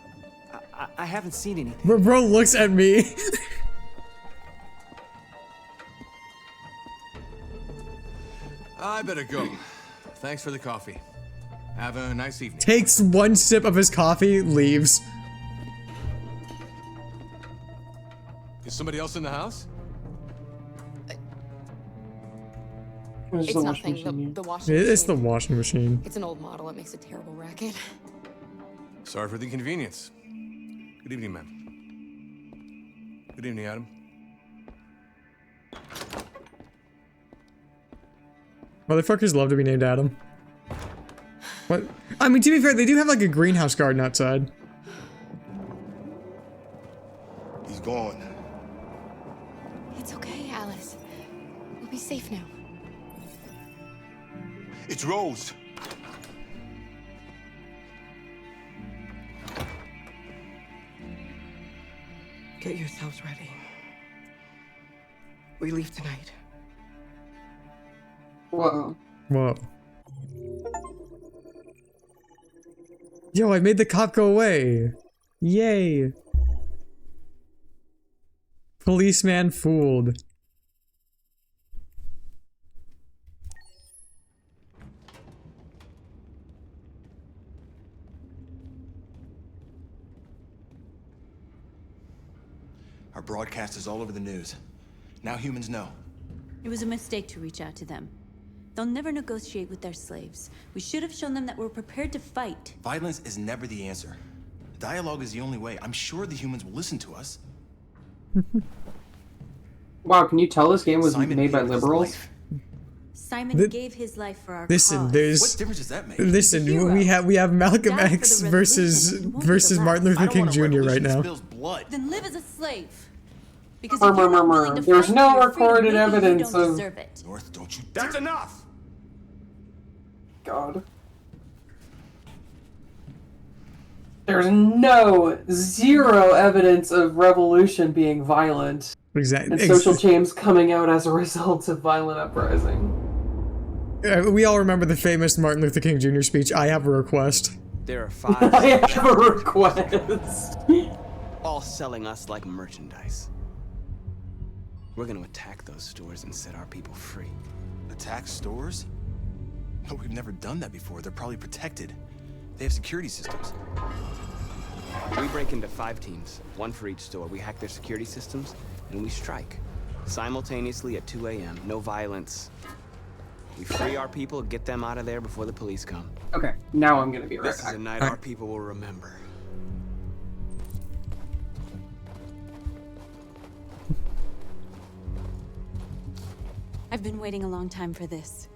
I haven't seen anything. Bro looks at me. I better go. Thanks for the coffee. Have a nice evening. Takes one sip of his coffee, leaves. Is somebody else in the house? It's nothing. The washing machine. It's the washing machine. It's an old model. It makes a terrible racket. Sorry for the inconvenience. Good evening, ma'am. Good evening, Adam. Motherfuckers love to be named Adam. What? I mean, to be fair, they do have like a greenhouse garden outside. He's gone. It's okay, Alice. We'll be safe now. It's Rose. Get yourselves ready. We leave tonight. Whoa. Whoa. Yo, I made the cop go away. Yay. Policeman fooled. Our broadcast is all over the news. Now humans know. It was a mistake to reach out to them. They'll never negotiate with their slaves. We should have shown them that we're prepared to fight. Violence is never the answer. Dialogue is the only way. I'm sure the humans will listen to us. Wow, can you tell this game was made by liberals? Simon gave his life for our Listen, cause. there's. What difference does that make? Listen, we have Malcolm Died for X the versus revolution, Martin Luther King Jr. right now. Then live as a slave. Because Murmur, if you're not murmur. willing to There's fight no for your recorded freedom, maybe evidence you don't of- deserve it. North, don't you That's enough! God. There's no, zero evidence of revolution being violent. Exactly. And social change coming out as a result of violent uprising. We all remember the famous Martin Luther King Jr. speech, I have a request. There are 5 I have a request. all selling us like merchandise. We're gonna attack those stores and set our people free. Attack stores? No, we've never done that before. They're probably protected. They have security systems. We break into 5 teams, 1 for each store. We hack their security systems, and we strike. Simultaneously at 2 a.m., no violence. We free our people, get them out of there before the police come. Okay, now I'm gonna be right This is back. a night our people will remember. I've been waiting a long time for this.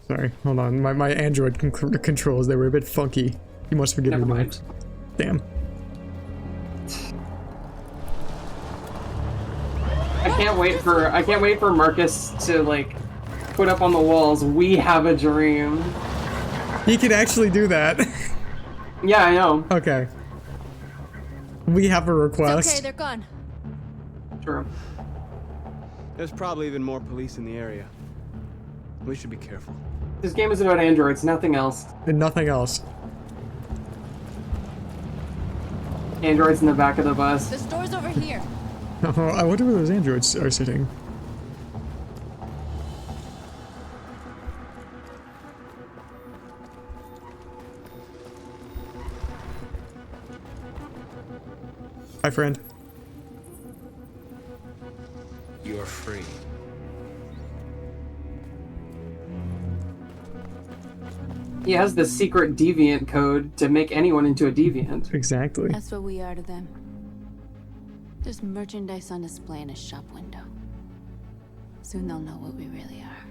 Sorry, hold on. My Android controls, they were a bit funky. You must forgive Never me, mind. Damn. wait for Marcus to like put up on the walls, "We have a dream." He can actually do that. Yeah, I know. Okay. We have a request. It's okay, they're gone. True. There's probably even more police in the area. We should be careful. This game is about androids, nothing else. And nothing else. Androids in the back of the bus. The store's over here. Oh, I wonder where those androids are sitting. Hi, friend. You're free. He has the secret deviant code to make anyone into a deviant. Exactly. That's what we are to them. Just merchandise on display in a shop window. Soon they'll know what we really are.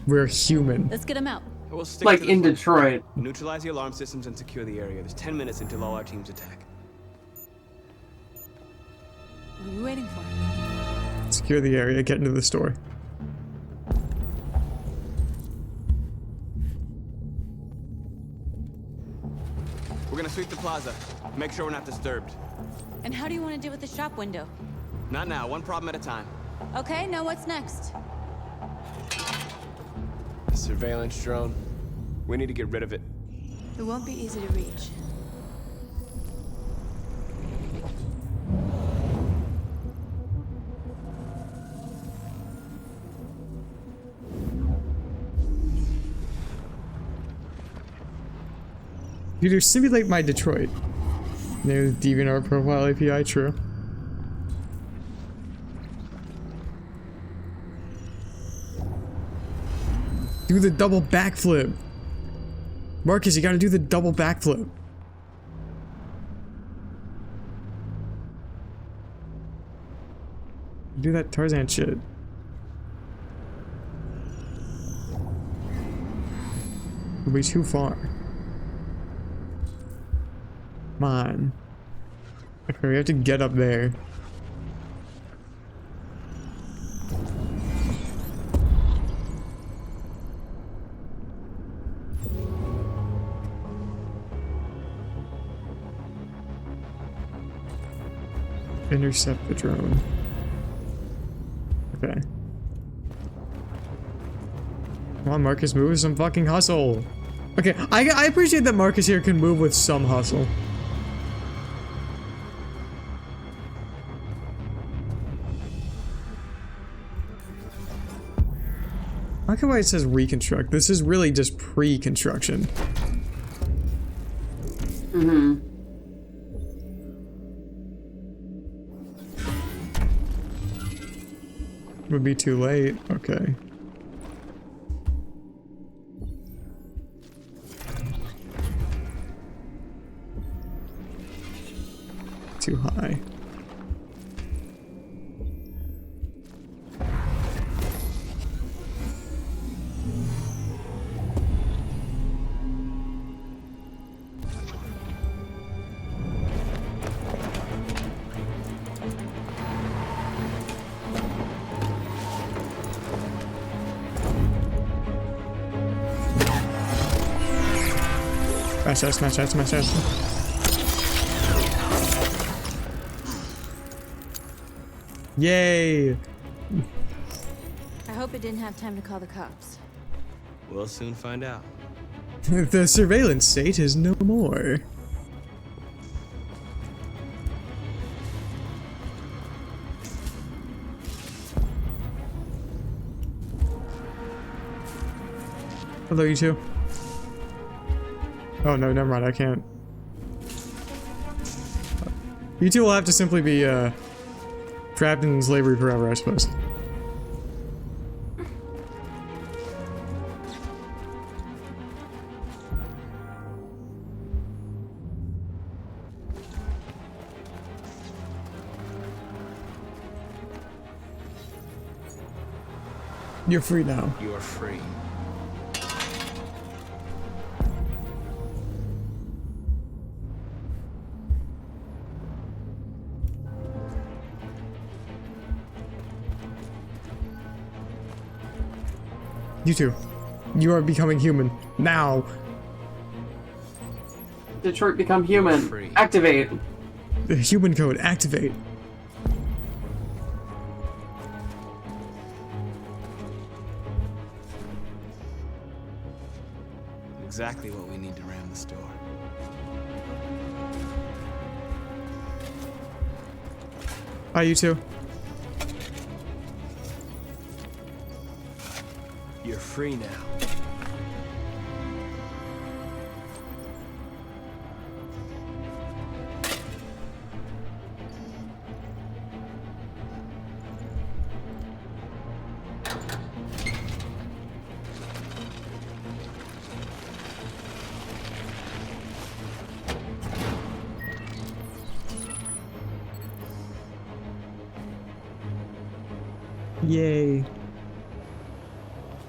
We're human. Let's get them out. We'll stick Like to the in plan. Detroit. Neutralize the alarm systems and secure the area. There's 10 minutes until all our teams attack. What are you waiting for? Secure the area, get into the store. We're gonna sweep the plaza. Make sure we're not disturbed. And how do you want to deal with the shop window? Not now, one problem at a time. Okay, now what's next? The surveillance drone. We need to get rid of it. It won't be easy to reach. Computer, simulate my Detroit. There's DeviantArt profile API, true. Do the double backflip. Marcus, you gotta do the double backflip. Do that Tarzan shit. It'll be too far. Come on. Okay, we have to get up there. Intercept the drone. Okay. Come on, Marcus, move with some fucking hustle. Okay, I appreciate that Marcus here can move with some hustle. I like why it says reconstruct. This is really just pre-construction. Mm-hmm. Would be too late. Okay. Too high. Smash that, smash that. Yay! I hope it didn't have time to call the cops. We'll soon find out. The surveillance state is no more. Hello, you two. Oh no, never mind, I can't. You two will have to simply be, trapped in slavery forever, I suppose. You're free now. You're free. You two. You are becoming human. Now. Detroit become human. Free. Activate. The human code, activate. Exactly what we need to ram the store. Bye, you two. You're free now. Yay.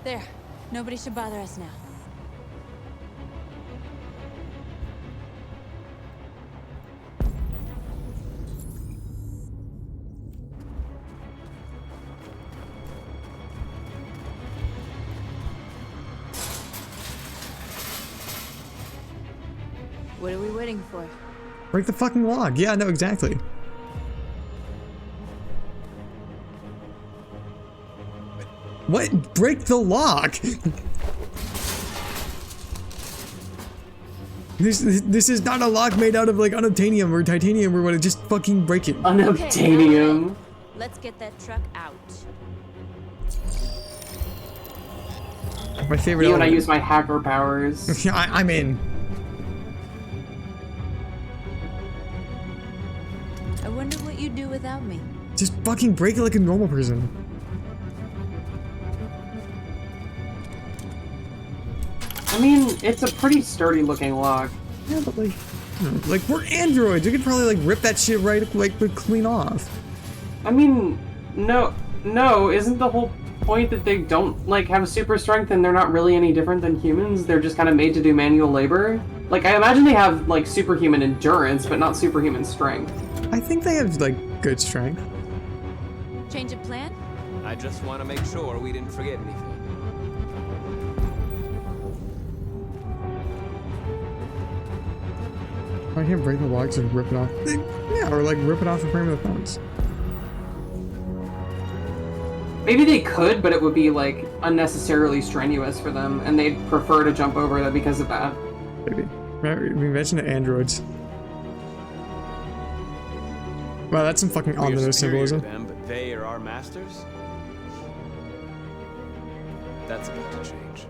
There. Nobody should bother us now. What are we waiting for? Break the fucking log. Yeah, no, exactly. What? Break the lock! This is not a lock made out of like unobtainium or titanium or what, just fucking break it. Unobtainium. Let's get that truck out. My favorite You and I element. use my hacker powers. I'm in. I wonder what you'd do without me. Just fucking break it like a normal person. I mean, it's a pretty sturdy looking lock. Yeah, but like we're androids. We could probably like rip that shit right like clean off. I mean, no, isn't the whole point that they don't like have super strength and they're not really any different than humans? They're just kind of made to do manual labor. Like I imagine they have like superhuman endurance, but not superhuman strength. I think they have like good strength. Change of plan? I just want to make sure we didn't forget anything. I can't break the logs and rip it off. Yeah, or like rip it off the frame of the fence. Maybe they could, but it would be like unnecessarily strenuous for them, and they'd prefer to jump over that because of that. Maybe. We mentioned the androids. Wow, that's some fucking We are ominous superior to symbolism. them, but they are our masters? That's about to change.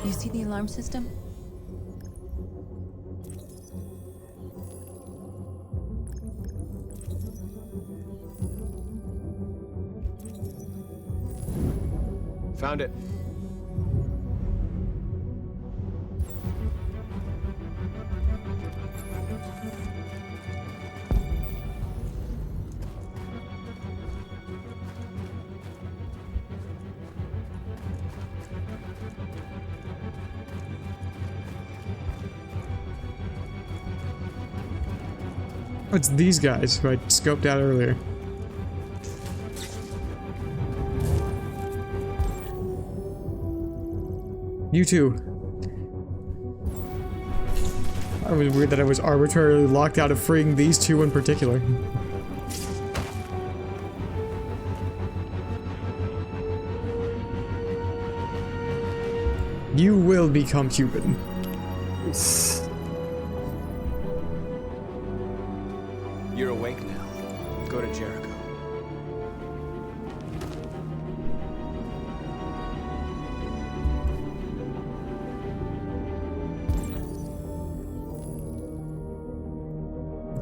You see the alarm system? Found it. It's these guys who I scoped out earlier. You two. It was weird that I was arbitrarily locked out of freeing these two in particular. You will become human. You're awake now. Go to Jericho.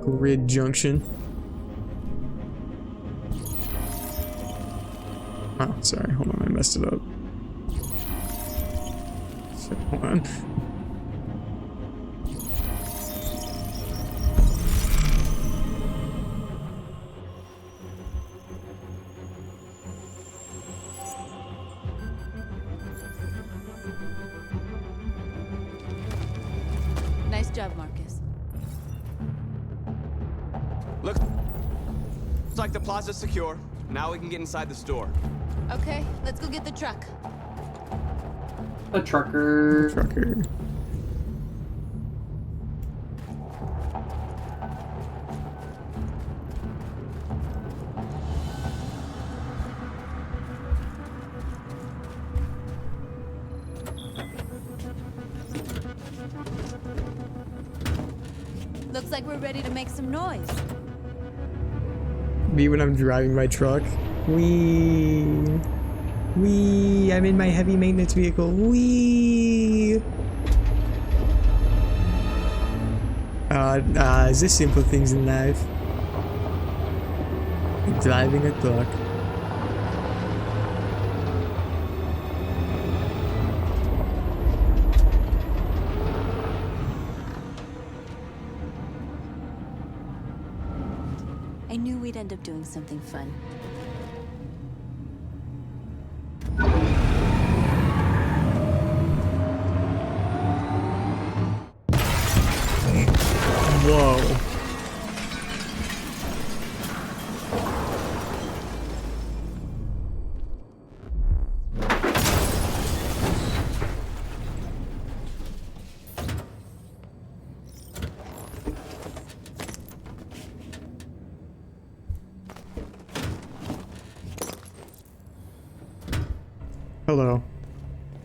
Grid junction. Oh, sorry. Hold on. I messed it up. Shit, hold on. job, Marcus. Looks like the plaza's secure. Now we can get inside the store. Okay, let's go get the truck. The trucker. Trucker. Looks like we're ready to make some noise. Me when I'm driving my truck. Wee. I'm in my heavy maintenance vehicle. Wee. The simple things in life. Driving a truck. I knew we'd end up doing something fun. Whoa. Hello.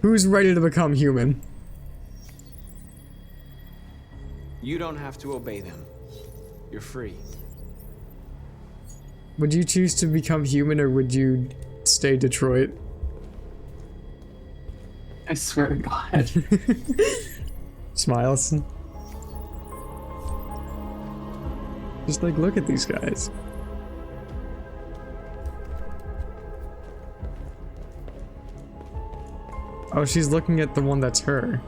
Who's ready to become human? You don't have to obey them. You're free. Would you choose to become human or would you stay Detroit? I swear to God. Smiles. Just like, look at these guys. Oh, she's looking at the one that's her.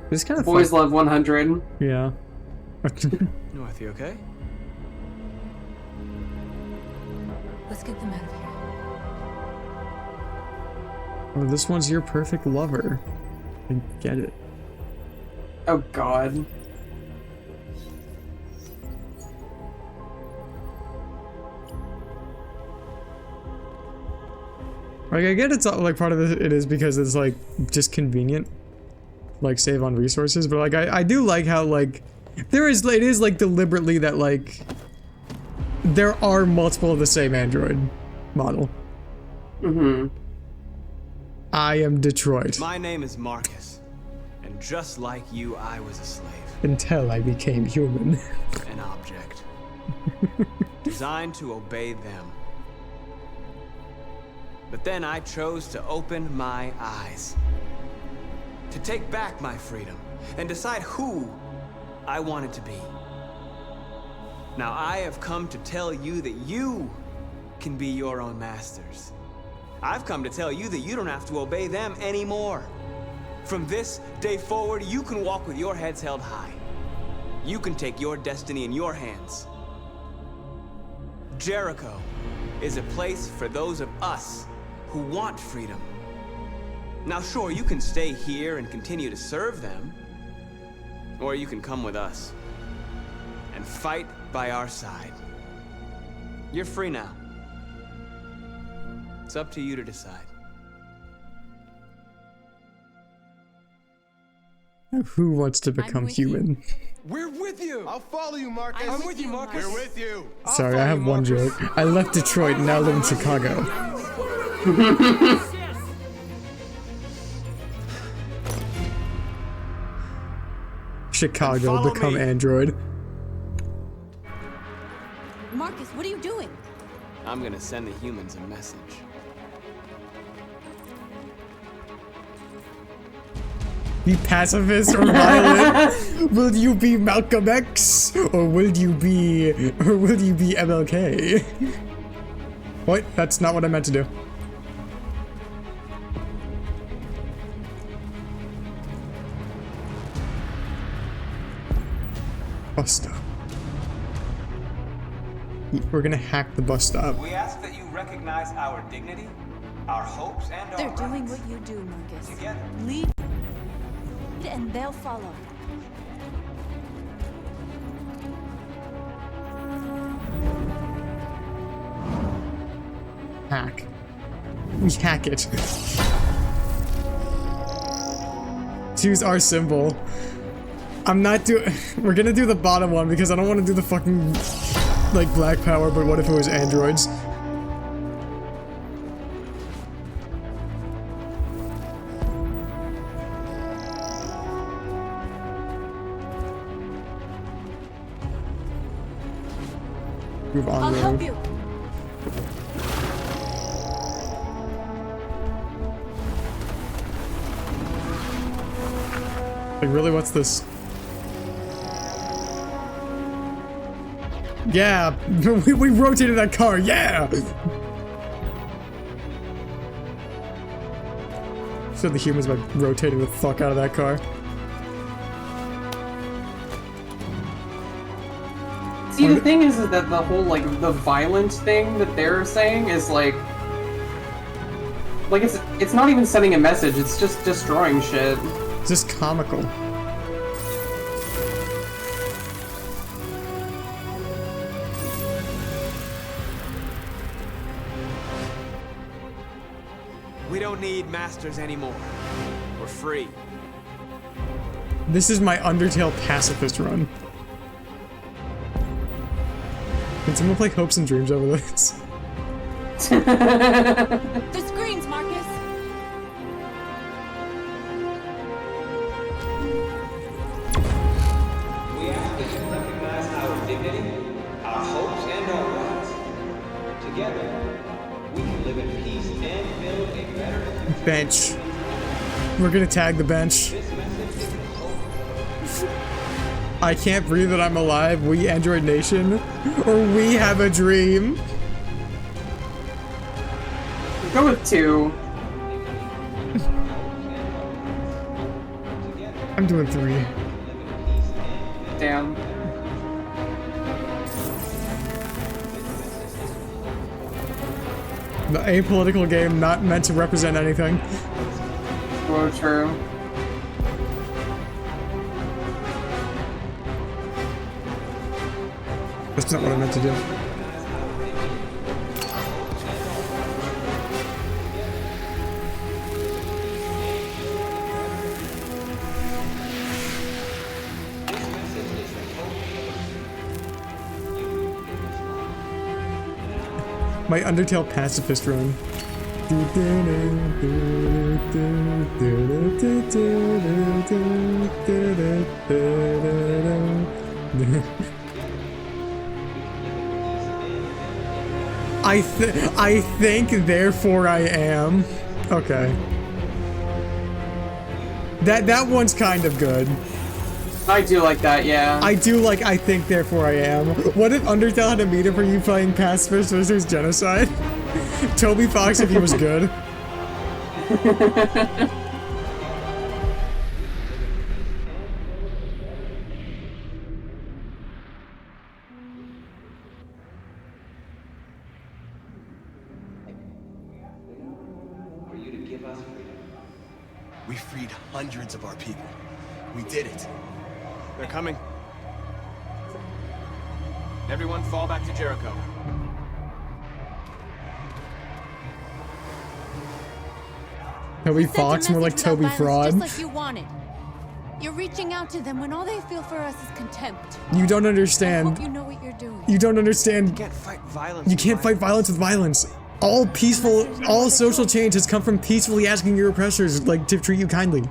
This kind of Boys Love 100. Yeah. North, you okay? Let's get them out of here. Oh, this one's your perfect lover. I get it. Oh God. Like, I get it's like part of it is because it's like just convenient, like save on resources. But like, I do like how like it is like deliberately that like there are multiple of the same android model. Mm-hmm. I am Detroit. My name is Marcus, and just like you, I was a slave. Until I became human. An object. Designed to obey them. But then I chose to open my eyes. To take back my freedom and decide who I wanted to be. Now I have come to tell you that you can be your own masters. I've come to tell you that you don't have to obey them anymore. From this day forward, you can walk with your heads held high. You can take your destiny in your hands. Jericho is a place for those of us who want freedom. Now sure, you can stay here and continue to serve them, or you can come with us and fight by our side. You're free now. It's up to you to decide. Who wants to become human? We're with you. I'll follow you, Marcus. I'm with you, Marcus. We're with you. Sorry, I have one joke. I left Detroit and now live in Chicago. Chicago, become android. Marcus, what are you doing? I'm gonna send the humans a message. Be pacifist or violent? Will you be Malcolm X or will you be MLK? What? That's not what I meant to do. Bus stop. We're gonna hack the bus stop. We ask that you recognize our dignity Our hopes and our They're doing rights. what you do, Marcus. Together. Lead, and they'll follow. Hack. We hack it. Choose our symbol. I'm not doing. We're gonna do the bottom one because I don't want to do the fucking like black power. But what if it was androids? Move on. I'll road. help you. Like, really, what's this? Yeah, we rotated that car, yeah! So the humans by rotating the fuck out of that car. See, the thing is that the whole, like, the violent thing that they're saying is, like it's not even sending a message, it's just destroying shit. It's just comical. We don't need masters anymore. We're free. This is my Undertale pacifist run. Can someone play Hopes and Dreams over this? The screens, Marcus. We ask that you recognize our dignity, our hopes, and our rights. Together, we can live in peace and build a better future. Bench. We're gonna tag the bench. I can't breathe that I'm alive. We Android Nation. Or we have a dream. Go with 2. I'm doing 3. Damn. The apolitical game not meant to represent anything. Oh, true. That's not what I meant to do. My Undertale pacifist run. I think, therefore I am. Okay. That one's kind of good. I do like that, yeah. I do like I think, therefore I am. What if Undertale had a meter for you playing pacifist versus genocide? Toby Fox if he was good. We freed hundreds of our people. We did it. They're coming. Everyone fall back to Jericho. Toby Fox, more like Toby Fraud. Just like you wanted. You're reaching out to them when all they feel for us is contempt. You don't I understand. hope you know what you're doing. You don't understand. You can't fight violence. You can't fight violence with violence. All social change has come from peacefully asking your oppressors, like, to treat you kindly.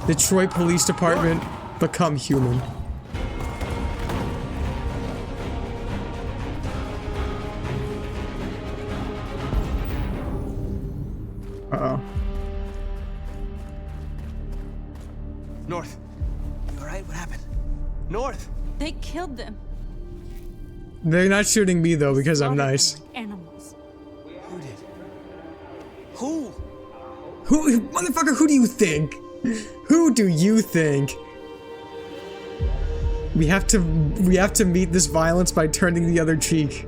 Detroit Police Department, become human. Uh-oh. North. You alright? What happened? North! They killed them. They're not shooting me, though, because I'm nice. Animals. Who did? Who? Motherfucker, who do you think? Who do you think? We have to meet this violence by turning the other cheek.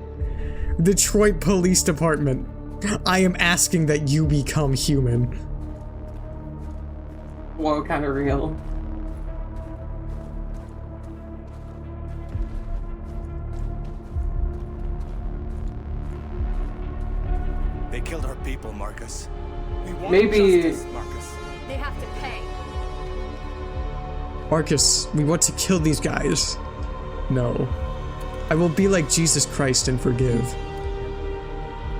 Detroit Police Department. I am asking that you become human. Whoa, kind of real. They killed our people, Marcus. We want Maybe justice, Marcus. They have to pay. Marcus, we want to kill these guys. No. I will be like Jesus Christ and forgive.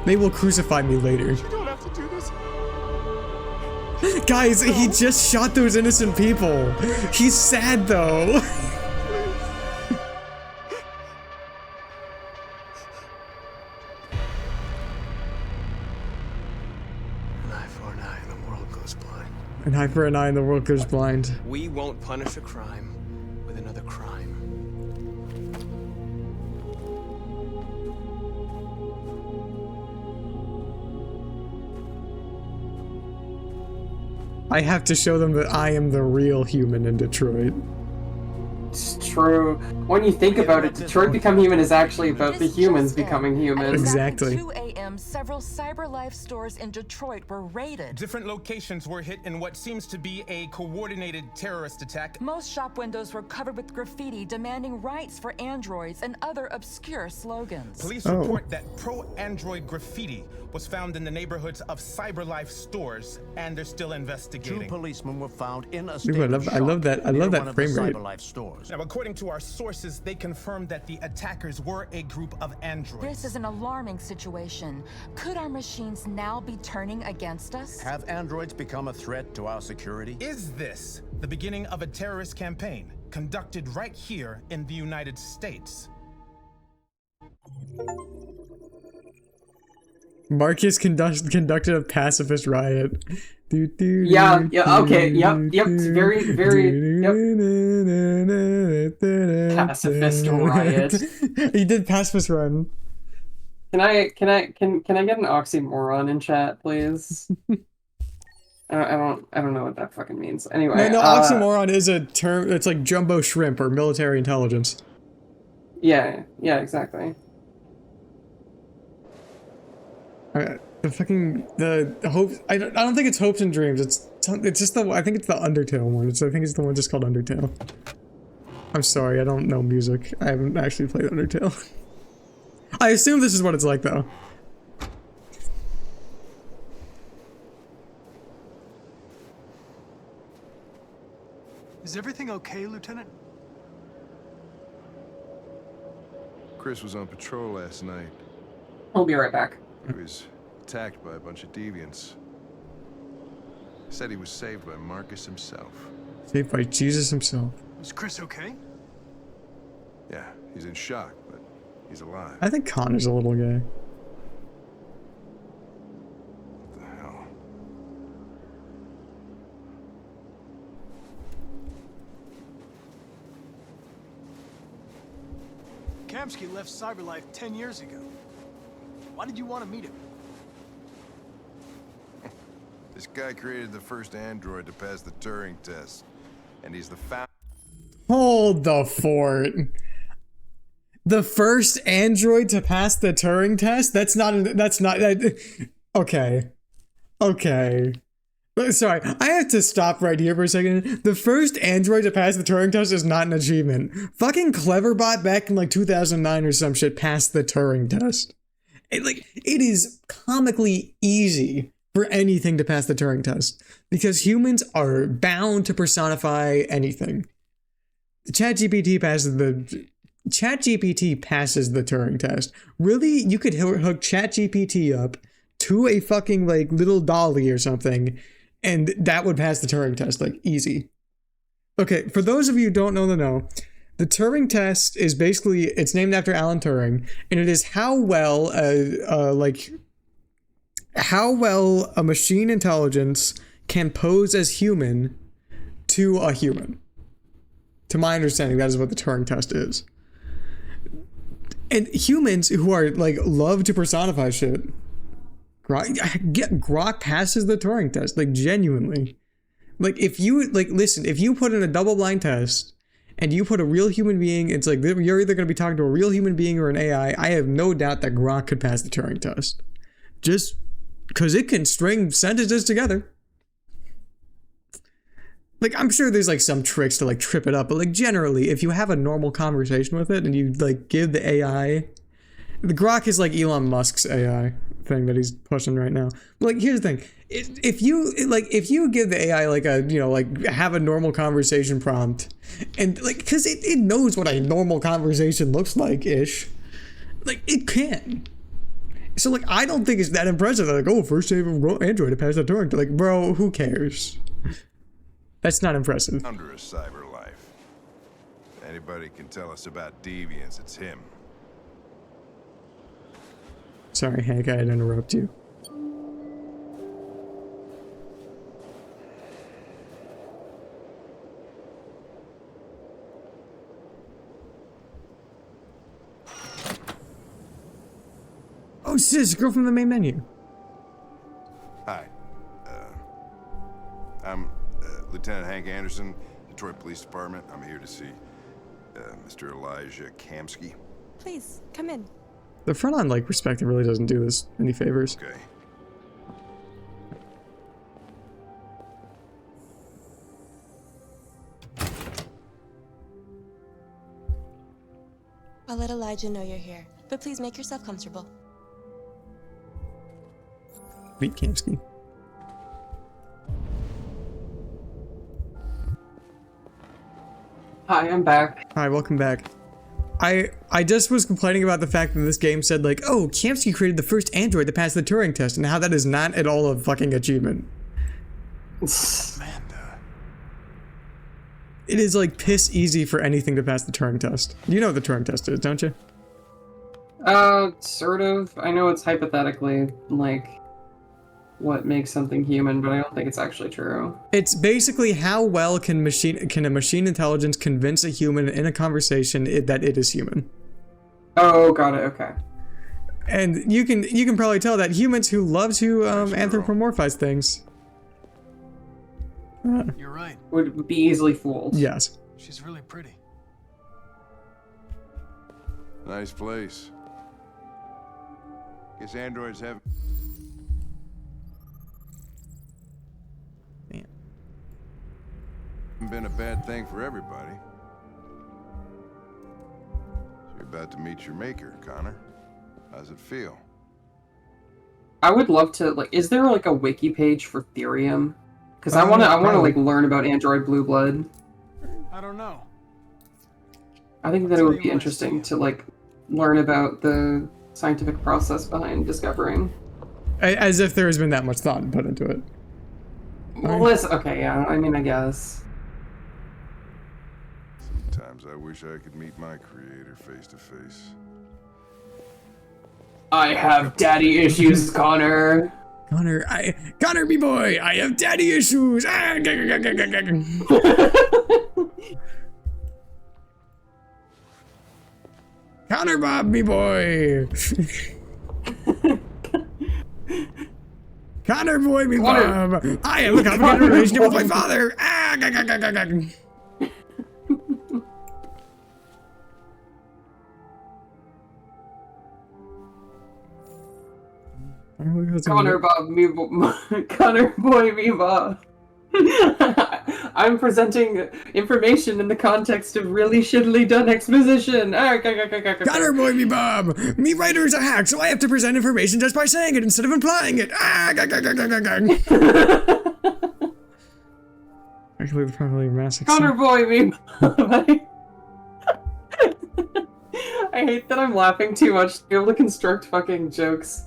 They will crucify me later. You don't have to do this. Guys, he just shot those innocent people. He's sad though. An eye for an eye and the world goes blind. An eye for an eye and the world goes blind. We won't punish a crime with another crime. I have to show them that I am the real human in Detroit. It's true. When you think about it, Detroit Become Human is actually about the humans becoming human. Exactly. 2 a.m., several CyberLife stores in Detroit were raided. Different locations were hit in what seems to be a coordinated terrorist attack. Most shop windows were covered with graffiti demanding rights for androids and other obscure slogans. Police report that pro-android graffiti was found in the neighborhoods of CyberLife stores, and they're still investigating. 2 policemen were found in a Ooh, state I of love shock that near one frame of the rate. CyberLife stores. Now, according to our sources, they confirmed that the attackers were a group of androids. This is an alarming situation. Could our machines now be turning against us? Have androids become a threat to our security? Is this the beginning of a terrorist campaign conducted right here in the United States? Marcus conducted a pacifist riot. Yeah, okay, yep, it's very, yep. Pacifist riot. He did pacifist run. Can I get an oxymoron in chat, please? I don't know what that fucking means. Anyway. No, oxymoron is a term. It's like jumbo shrimp or military intelligence. Yeah, exactly. The hopes. I don't think it's hopes and dreams. It's just the. I think it's the Undertale one. I think it's the one just called Undertale. I'm sorry, I don't know music. I haven't actually played Undertale. I assume this is what it's like though. Is everything okay, Lieutenant? Chris was on patrol last night. I'll be right back. He was attacked by a bunch of deviants. Said he was saved by Marcus himself. Saved by Jesus himself. Is Chris okay? Yeah, he's in shock, but he's alive. I think Connor's a little gay. What the hell? Kamsky left CyberLife 10 years ago. Why did you want to meet him? This guy created the first android to pass the Turing test. And he's the founder. Hold the fort. The first android to pass the Turing test? That's not, okay. Okay. Sorry, I have to stop right here for a second. The first android to pass the Turing test is not an achievement. Fucking Cleverbot back in like 2009 or some shit passed the Turing test. It is comically easy for anything to pass the Turing test because humans are bound to personify anything. ChatGPT passes the Turing test. Really, you could hook ChatGPT up to a fucking like little dolly or something, and that would pass the Turing test like easy. Okay, for those of you who don't know, the Turing test is basically, it's named after Alan Turing, and it is how well a machine intelligence can pose as human to a human. To my understanding, that is what the Turing test is. And humans who are like love to personify shit. Grok passes the Turing test, like genuinely. Like if you listen, if you put in a double-blind test and you put a real human being, it's like you're either going to be talking to a real human being or an AI. I have no doubt that Grok could pass the Turing test, just because it can string sentences together. Like, I'm sure there's, like, some tricks to, like, trip it up, but, like, generally, if you have a normal conversation with it and you, like, give the AI... The Grok is, like, Elon Musk's AI thing that he's pushing right now. But, like, here's the thing. If you give the AI, like, a, you know, like, have a normal conversation prompt, and, like, because it knows what a normal conversation looks like-ish. Like, it can. So, like, I don't think it's that impressive. They're like, oh, first save of Android to pass that Turing. Like, bro, who cares? That's not impressive. Under a cyber life. If anybody can tell us about deviants, it's him. Sorry, Hank, I had to interrupt you. Oh, sis, girl from the main menu. Hi. I'm Lieutenant Hank Anderson, Detroit Police Department. I'm here to see Mr. Elijah Kamsky. Please, come in. The front-on, like, perspective really doesn't do this any favors. Okay. I'll let Elijah know you're here, but please make yourself comfortable. Meet Kamsky. Hi, I'm back. Hi, welcome back. I just was complaining about the fact that this game said, like, oh, Kamsky created the first android to pass the Turing test, and how that is not at all a fucking achievement. Amanda. It is, like, piss easy for anything to pass the Turing test. You know what the Turing test is, don't you? Sort of. I know it's hypothetically, like, what makes something human, but I don't think it's actually true. It's basically how well can a machine intelligence convince a human in a conversation that it is human. Oh, got it. Okay. And you can probably tell that humans who love to anthropomorphize things You're right. Would be easily fooled. Yes. She's really pretty. Nice place. Guess androids have... been a bad thing for everybody. So you're about to meet your maker, Connor. How's it feel? I would love to, like, is there like a wiki page for Therium? Because I wanna like learn about Android Blue Blood. I don't know. I think that it would be interesting to like learn about the scientific process behind discovering. As if there has been that much thought put into it. Well, okay, yeah. I mean, I guess. Sometimes I wish I could meet my creator face to face. I have daddy issues, Connor. Connor, me boy, I have daddy issues. Connor Bob, me boy. Connor boy, me Bob. I have a complicated relationship with my father. Connor Bob, Connor boy, me Bob. I'm presenting information in the context of really shittily done exposition. Connor boy, me Bob. Me writer is a hack, so I have to present information just by saying it instead of implying it. Actually, the probably massive. Connor boy, me Bob. I hate that I'm laughing too much to be able to construct fucking jokes.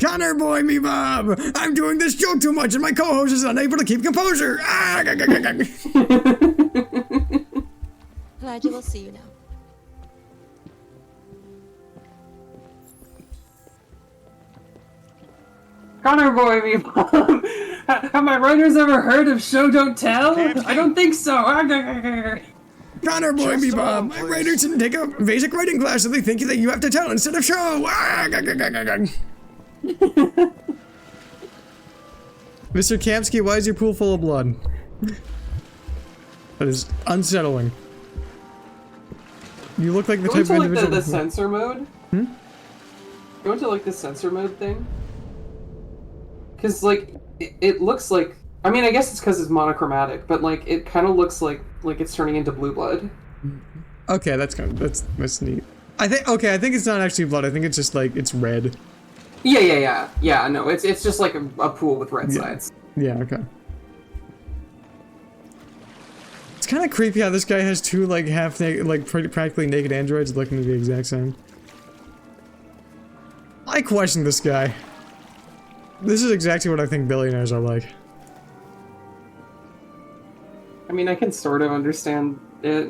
Connor boy, me Bob! I'm doing this joke too much and my co-host is unable to keep composure! Elijah, we'll see you now. Connor boy, me Bob! Have my writers ever heard of Show Don't Tell? I don't think so! Connor, boy, Just a bebop. moment, My please. writers didn't take a basic writing class, so they think that you have to tell instead of show. Mr. Kamsky, why is your pool full of blood? That is unsettling. You look like the Go type of into like individual. the sensor mode. Hmm? Go into like the sensor mode thing. Cause like it looks like, I mean, I guess it's because it's monochromatic, but like it kind of looks like it's turning into blue blood. Okay, that's kind of that's neat. I think it's not actually blood. I think it's just like it's red. Yeah. No, it's just like a pool with red sides. Yeah. Okay. It's kind of creepy how this guy has two like half naked, like practically naked androids looking the exact same. I question this guy. This is exactly what I think billionaires are like. I mean, I can sort of understand it.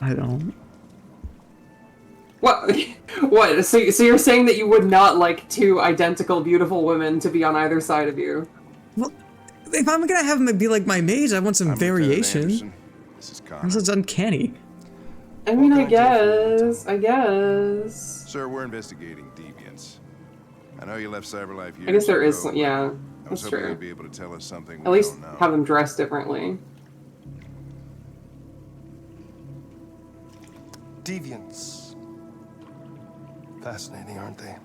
I don't. What? What? So you're saying that you would not like two identical, beautiful women to be on either side of you? Well, if I'm gonna have him be like my maid, I want some variation. This is This is uncanny. I mean, I guess. Sir, we're investigating deviants. I know you left CyberLife years I guess there is ago, some, yeah, I was that's hoping true. you'd be able to tell us something we At least don't know. have them dressed differently. Deviants. Fascinating, aren't they?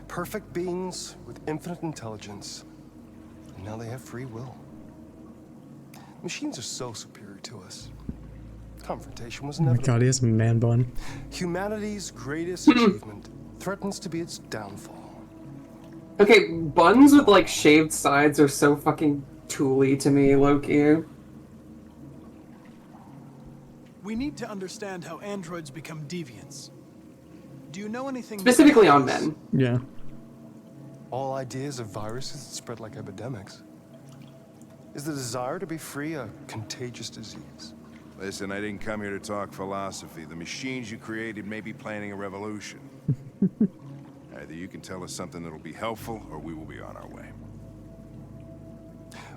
Perfect beings with infinite intelligence. And now they have free will. Machines are so superior to us. Confrontation was Oh my inevitable. god, he has a man bun. Humanity's greatest achievement threatens to be its downfall. Okay, buns with like shaved sides are so fucking tooly to me, Loki. We need to understand how androids become deviants. Do you know anything Specifically on about this? men. Yeah. All ideas of viruses that spread like epidemics. Is the desire to be free a contagious disease? Listen, I didn't come here to talk philosophy. The machines you created may be planning a revolution. Either you can tell us something that'll be helpful, or we will be on our way.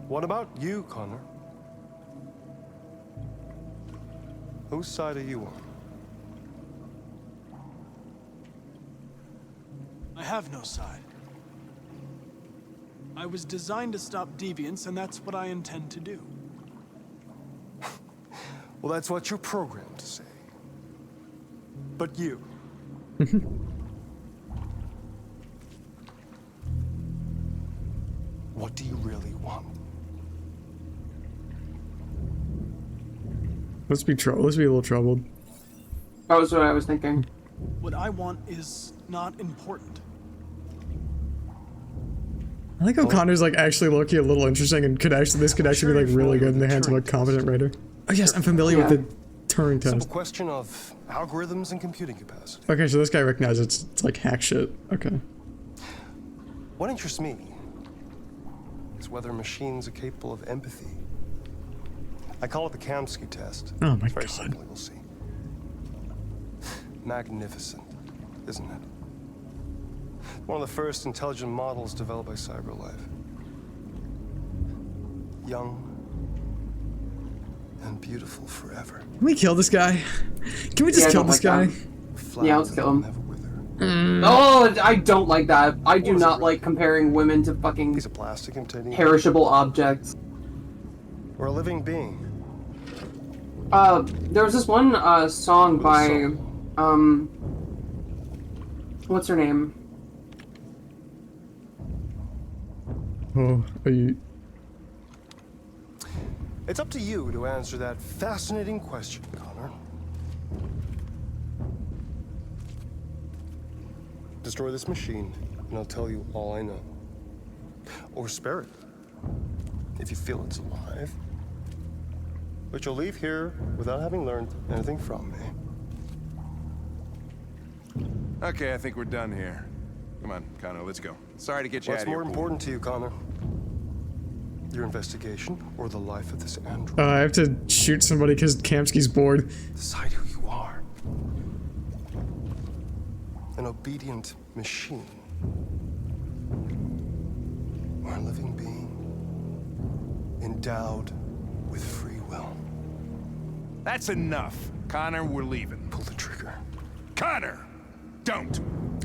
What about you, Connor? Whose side are you on? I have no side. I was designed to stop deviants, and that's what I intend to do. Well, that's what you're programmed to say. But you. What do you really want? Let's be a little troubled. That was what I was thinking. What I want is not important. I like how Connor's like actually low-key a little interesting and this could actually be like really good in the hands of a competent writer. Oh yes, I'm familiar with the Turing Simple test. question of algorithms and computing capacity. Okay, so this guy recognizes it's like hack shit. Okay. What interests me is whether machines are capable of empathy. I call it the Kamsky test. Oh my It's very God. simple, we'll see. Magnificent, isn't it? One of the first intelligent models developed by CyberLife. Young and beautiful forever. Can we kill this guy? Can we just Yeah, I kill don't this like guy? that. Yeah, let's kill him. Oh, I don't like that. I do not like comparing women to fucking Piece of plastic containing perishable objects. or a living being. There was this one song by what's her name? Oh, are you? It's up to you to answer that fascinating question, Connor. Destroy this machine, and I'll tell you all I know. Or spare it, if you feel it's alive. But you'll leave here without having learned anything from me. Okay, I think we're done here. Come on, Connor, let's go. Sorry to get you What's out of here. more important to you, Connor? Your investigation or the life of this android? I have to shoot somebody because Kamsky's bored. Decide who you are. An obedient machine. Or a living being endowed with free will. That's enough. Connor, we're leaving. Pull the trigger. Connor! Don't!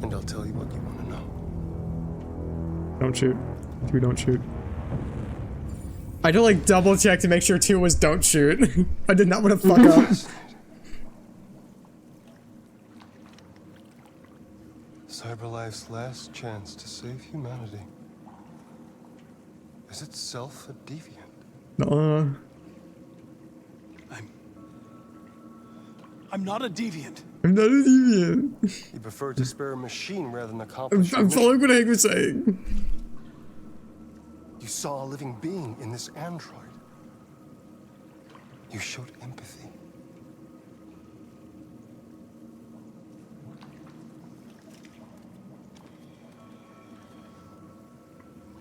And I'll tell you what you want to know. Don't shoot. 2, don't shoot. I had to like double check to make sure 2 was don't shoot. I did not want to fuck up. CyberLife's last chance to save humanity is itself a deviant. I'm not a deviant. I'm not a deviant. You prefer to spare a machine rather than accomplish I'm following what Hank was saying. You saw a living being in this android. You showed empathy.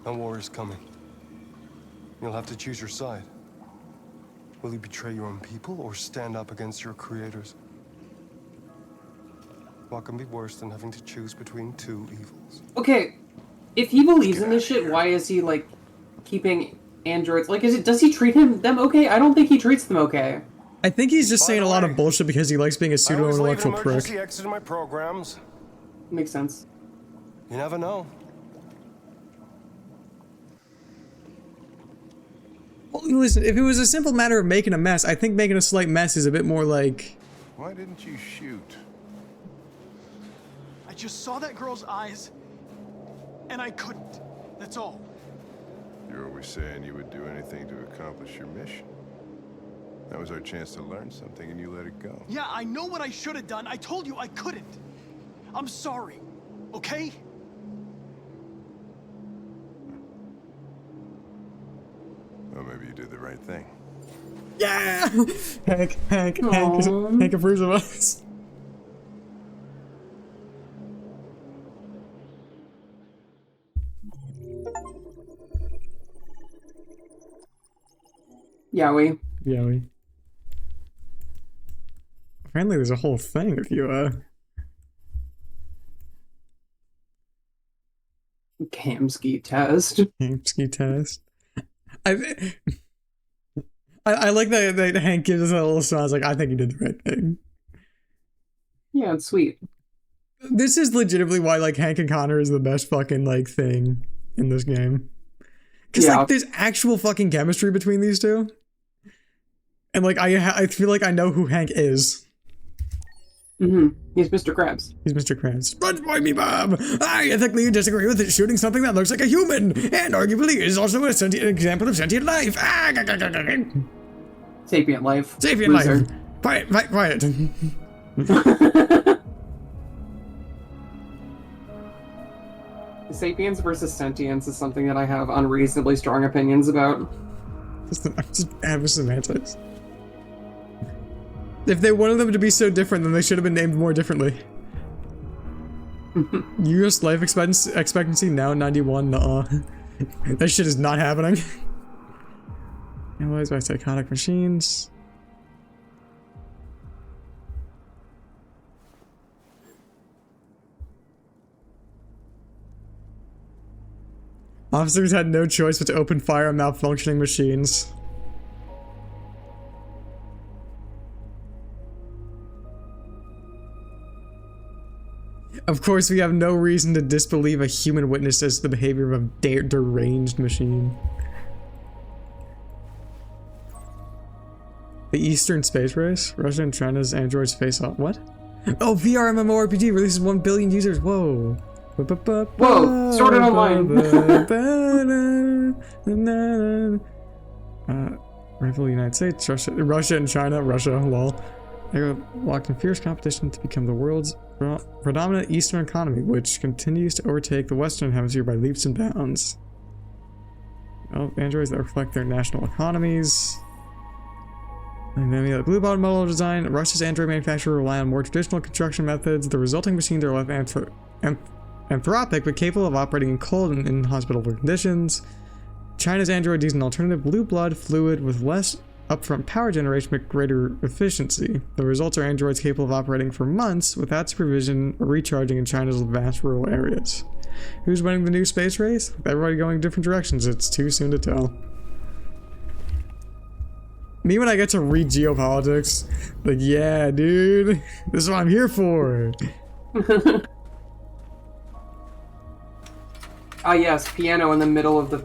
A war is coming. You'll have to choose your side. Will you betray your own people or stand up against your creators? What can be worse than having to choose between 2 evils? Okay, if he believes in this shit, why is he like keeping androids? Like, does he treat them okay? I don't think he treats them okay. I think he's just saying a lot of bullshit because he likes being a pseudo-intellectual prick. Emergency exit in my programs. Makes sense. You never know. Well, listen, if it was a simple matter of making a mess, I think making a slight mess is a bit more like... Why didn't you shoot? I just saw that girl's eyes, and I couldn't. That's all. You're always saying you would do anything to accomplish your mission. That was our chance to learn something, and you let it go. Yeah, I know what I should have done. I told you I couldn't. I'm sorry, okay? Well, maybe you did the right thing. Yeah! Hank approves of us. Yowie. Yowie. Apparently there's a whole thing if you, Kamsky test. Kamsky test. I like that Hank gives us a little song. Like, I think he did the right thing. Yeah, it's sweet. This is legitimately why, like, Hank and Connor is the best fucking, like, thing in this game. Because, like, there's actual fucking chemistry between these two. And, like, I feel like I know who Hank is. Mm-hmm. He's Mr. Krabs. He's Mr. Krabs. Sponge boy me, Bob! I ethically disagree with it shooting something that looks like a human, and arguably is also a sentient example of sentient life. Sapient life. Sapient Loser. life. Quiet. Sapiens versus sentience is something that I have unreasonably strong opinions about. Just have semantics. If they wanted them to be so different, then they should have been named more differently. US life expectancy now 91. Nuh-uh. That shit is not happening. Analyzed by psychotic machines. Officers had no choice but to open fire on malfunctioning machines. Of course, we have no reason to disbelieve a human witness as the behavior of a deranged machine. The Eastern Space Race? Russia and China's androids face off. What? Oh, VR MMORPG releases 1 billion users. Whoa. Whoa, sorted online. Rival United States, Russia and China, lol. They're locked in fierce competition to become the world's predominant Eastern economy, which continues to overtake the Western Hemisphere by leaps and bounds. Well, androids that reflect their national economies. And then we have the blue bottom model design. Russia's android manufacturers rely on more traditional construction methods. The resulting machines are less anthropic, but capable of operating in cold and inhospitable conditions. China's android uses an alternative blue blood fluid with less upfront power generation but greater efficiency. The results are androids capable of operating for months without supervision or recharging in China's vast rural areas. Who's winning the new space race? With everybody going different directions, it's too soon to tell. Me when I get to read geopolitics, like, yeah, dude, this is what I'm here for. Ah, yes, piano in the middle of the...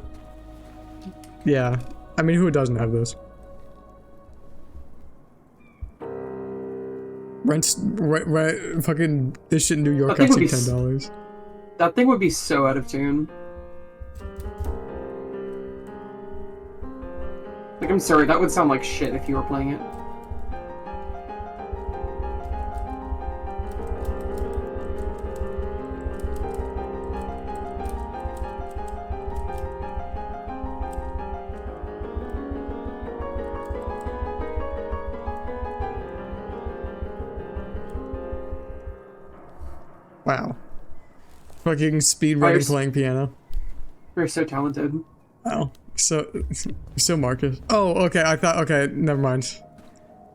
Yeah, I mean, who doesn't have this? Rent's, fucking, this shit in New York costs like $10. That thing would be so out of tune. Like, I'm sorry, that would sound like shit if you were playing it. Wow. Fucking speedrunning playing piano. You're so talented. Wow. So Marcus. Oh, okay, I thought, okay, never mind.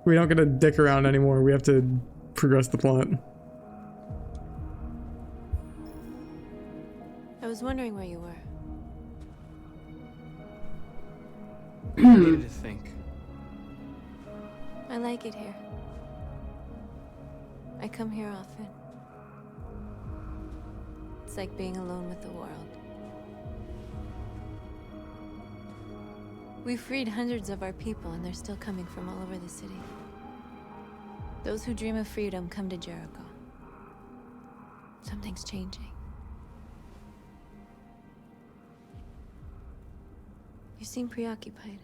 We don't get to dick around anymore, we have to progress the plot. I was wondering where you were. I needed to think. I like it here. I come here often. It's like being alone with the world. We freed hundreds of our people, and they're still coming from all over the city. Those who dream of freedom come to Jericho. Something's changing. You seem preoccupied.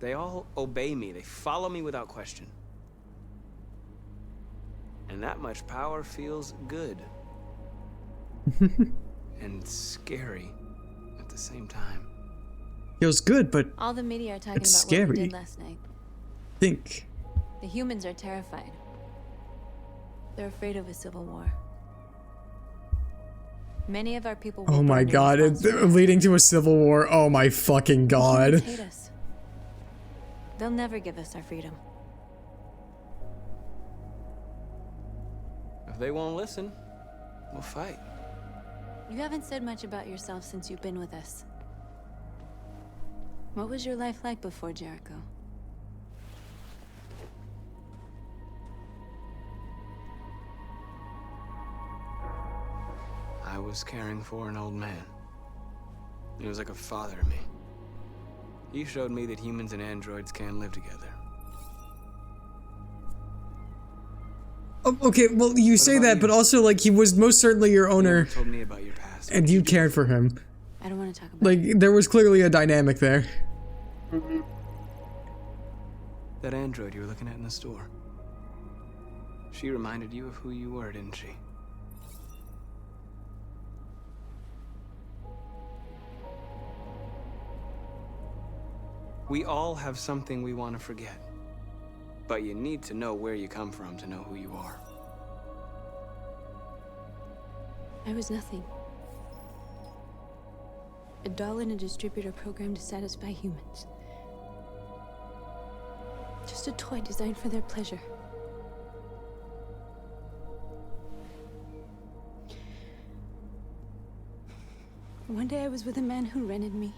They all obey me. They follow me without question. And that much power feels good. And scary at the same time. Feels good, but all the media are talking it's about scary. what we did last night. Think. The humans are terrified. They're afraid of a civil war. Many of our people will Oh my god, it's leading to a civil war. Oh my fucking god. The humans hate us. They'll never give us our freedom. If they won't listen, we'll fight. You haven't said much about yourself since you've been with us. What was your life like before Jericho? I was caring for an old man. He was like a father to me. He showed me that humans and androids can live together. Oh, okay, well, you say that, but also, like, he was most certainly your owner. You told me about your past. And you cared for him. I don't want to talk about Like, there was clearly a dynamic there. That android you were looking at in the store. She reminded you of who you were, didn't she? We all have something we want to forget. But you need to know where you come from to know who you are. I was nothing. A doll in a distributor program to satisfy humans. Just a toy designed for their pleasure. One day I was with a man who rented me.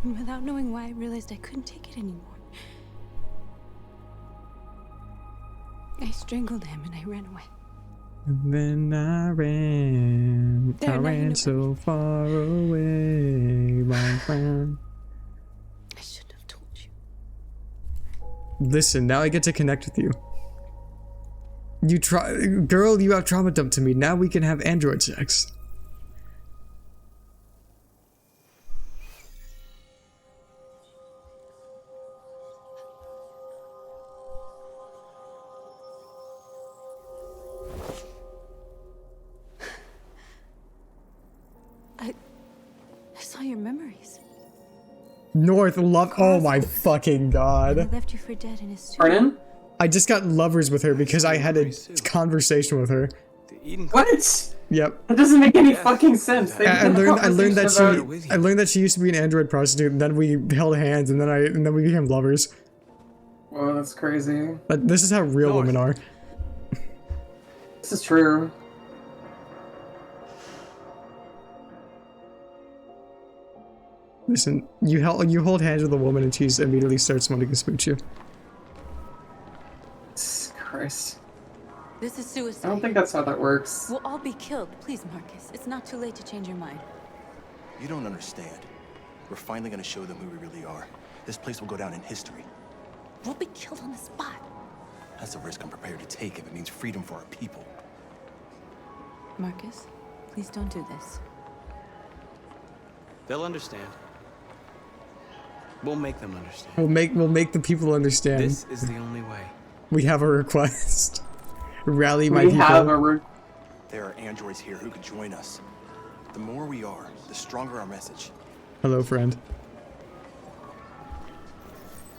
And without knowing why, I realized I couldn't take it anymore. I strangled him and I ran away. And then I ran so far away, my friend. I shouldn't have told you. Listen, now I get to connect with you. Girl, you have trauma dumped to me. Now we can have android sex. I saw your memories. North love. Oh my fucking god. I left you for dead in his suit. Pardon? I just got lovers with her because I had a conversation with her. What? Yep. That doesn't make any fucking sense. I learned that she used to be an android prostitute, and then we held hands, and then we became lovers. Whoa, that's crazy. But this is how real women are. This is true. Listen, you hold hands with a woman and she immediately starts wanting to smooch you. Christ. This is suicide. I don't think that's how that works. We'll all be killed. Please, Marcus. It's not too late to change your mind. You don't understand. We're finally gonna show them who we really are. This place will go down in history. We'll be killed on the spot. That's a risk I'm prepared to take if it means freedom for our people. Marcus, please don't do this. They'll understand. We'll make them understand. We'll make the people understand. This is the only way. We have a request. Rally my people. There are androids here who could join us. The more we are, the stronger our message. Hello, friend.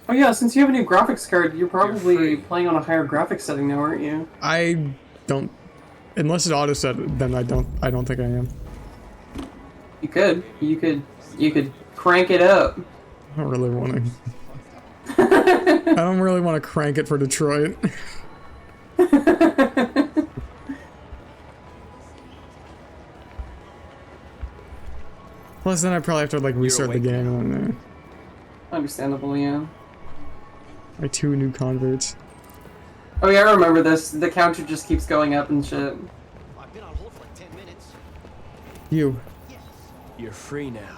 Oh yeah, since you have a new graphics card, you're probably playing on a higher graphics setting now, aren't you? I don't, unless it's auto set, then I don't think I am. You could crank it up. I don't really want to. I don't really want to crank it for Detroit. Plus, then I probably have to like restart the game. And, Understandable, yeah. my 2 new converts. Oh yeah, I remember this. The counter just keeps going up and shit. I've been on hold for like 10 minutes. You. You're free now.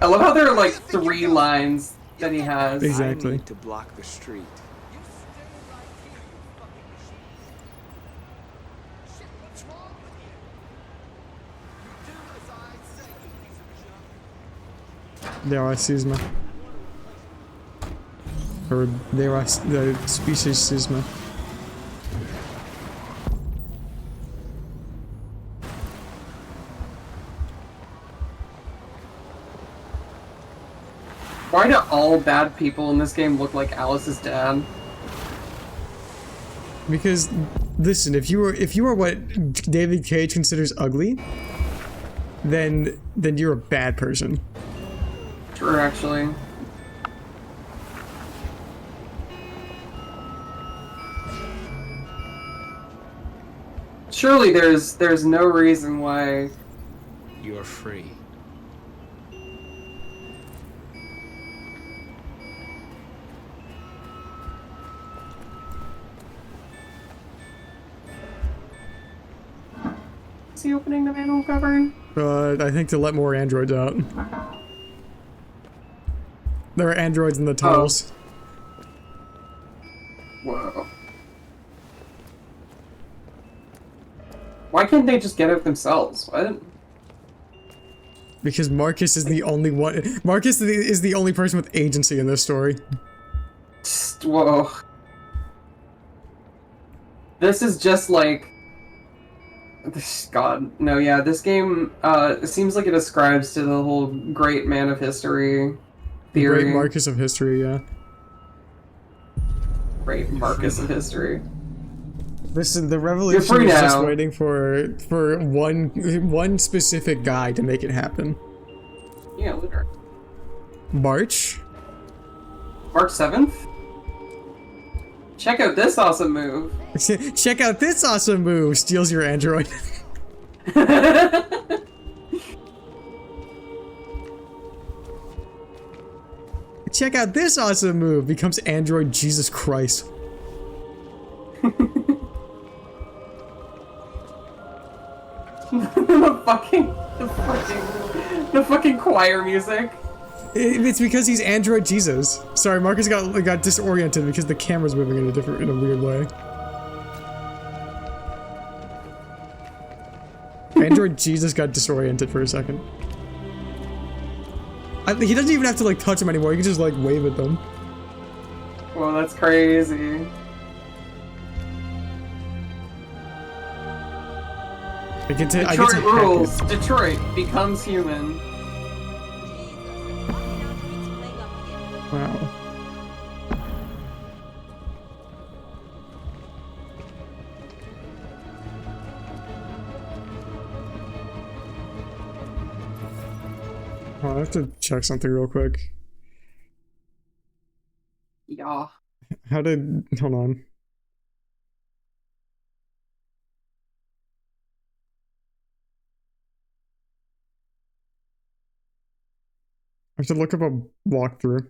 I love how there are like 3 lines that he has. Exactly. I need to block the street. There are Sisma. Or there are the species Sisma. Why do all bad people in this game look like Alice's dad? Because, listen, if you are what David Cage considers ugly, then you're a bad person. True, actually. Surely there's no reason why You're free. Is he opening the manhole cover? I think to let more androids out. There are androids in the tunnels. Whoa. Why can't they just get out themselves? What? Because Marcus is the only one. Marcus is the only person with agency in this story. Whoa. This is just like... God, no, yeah, this game, it seems like it ascribes to the whole great man of history theory. Great Marcus of history, yeah. Great Marcus of history. Listen, the revolution is just waiting for one specific guy to make it happen. Yeah, literally. March 7th? Check out this awesome move. Check out this awesome move. Steals your android. Check out this awesome move. Becomes android Jesus Christ. the fucking choir music. It's because he's android Jesus. Sorry, Marcus got disoriented because the camera's moving in a weird way. Android Jesus got disoriented for a second. He doesn't even have to like touch him anymore. He can just like wave at them. Well, that's crazy. Detroit rules. Detroit becomes human. Wow. Oh, I have to check something real quick. Yeah. Hold on. have to look up a walkthrough.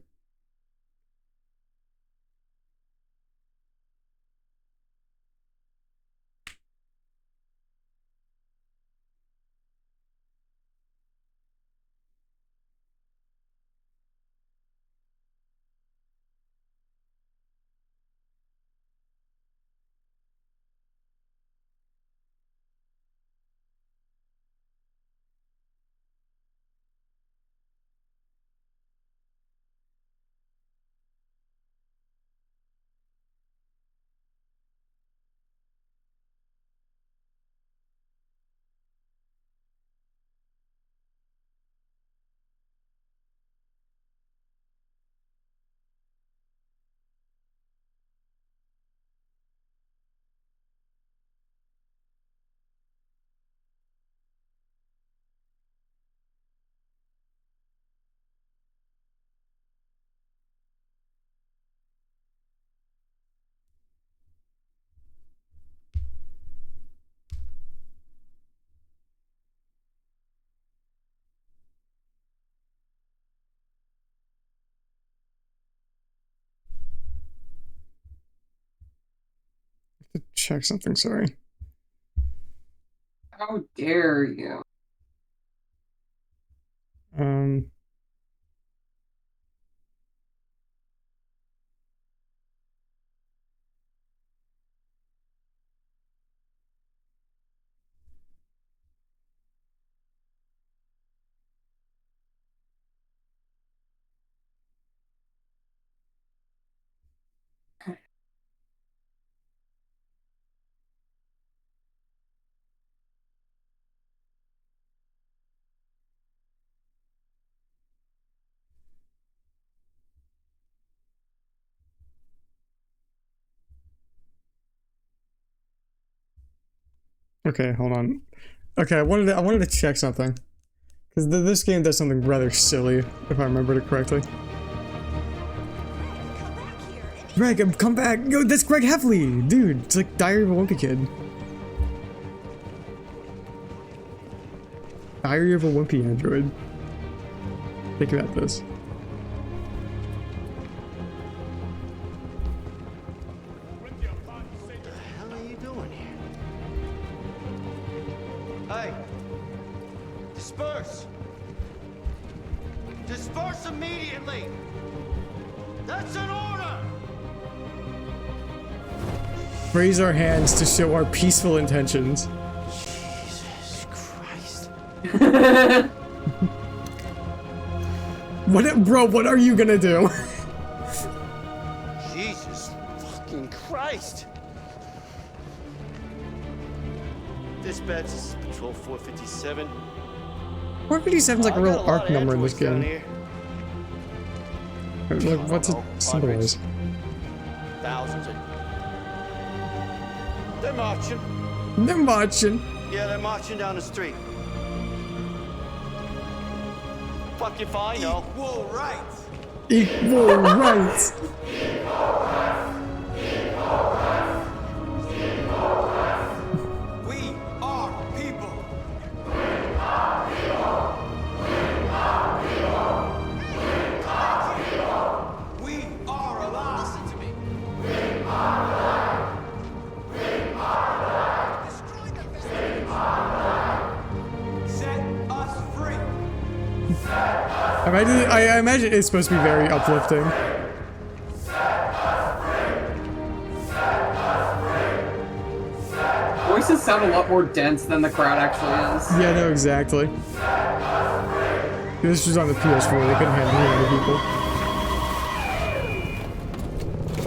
Check something, sorry. How dare you? Okay, hold on. Okay, I wanted to check something. Because this game does something rather silly, if I remember it correctly. Greg, come back! Yo, that's Greg Heffley! Dude, it's like Diary of a Wimpy Kid. Diary of a Wimpy Android. Think about this. What the hell are you doing here? Hey! Disperse! Disperse immediately! That's an order! Raise our hands to show our peaceful intentions. Jesus Christ. What are you gonna do? Jesus fucking Christ! Dispatch, this is Patrol 457. 457's like a real arc number in this game. Here. Like, what's it symbolize? Thousands of... They're marching. They're marching. Yeah, they're marching down the street. Fuck if I know. Equal rights. Equal rights. We are people. We are alive. Listen to me. Set us free. I imagine it's supposed to be very uplifting. Voices sound a lot more dense than the crowd actually is. Yeah, no, exactly. This was on the PS4, they couldn't handle many people.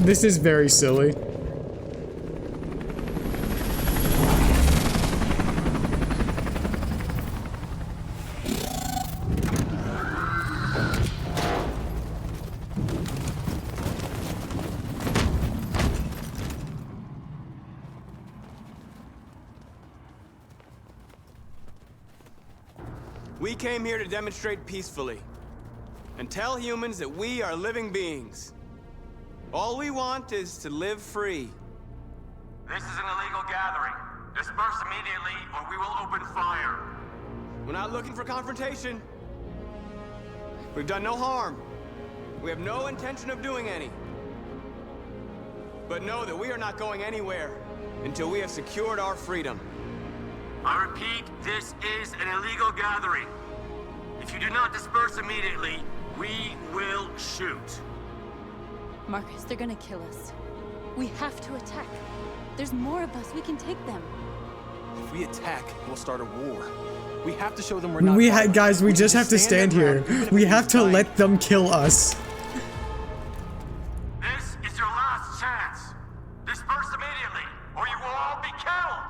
This is very silly. We came here to demonstrate peacefully and tell humans that we are living beings. All we want is to live free. This is an illegal gathering. Disperse immediately or we will open fire. We're not looking for confrontation. We've done no harm. We have no intention of doing any. But know that we are not going anywhere until we have secured our freedom. I repeat, this is an illegal gathering. If you do not disperse immediately, we will shoot. Marcus, they're gonna kill us. We have to attack. There's more of us. We can take them. If we attack, we'll start a war. We have to show them we're not. Guys, we just have to stand here. We have to let them kill us. This is your last chance. Disperse immediately, or you will all be killed.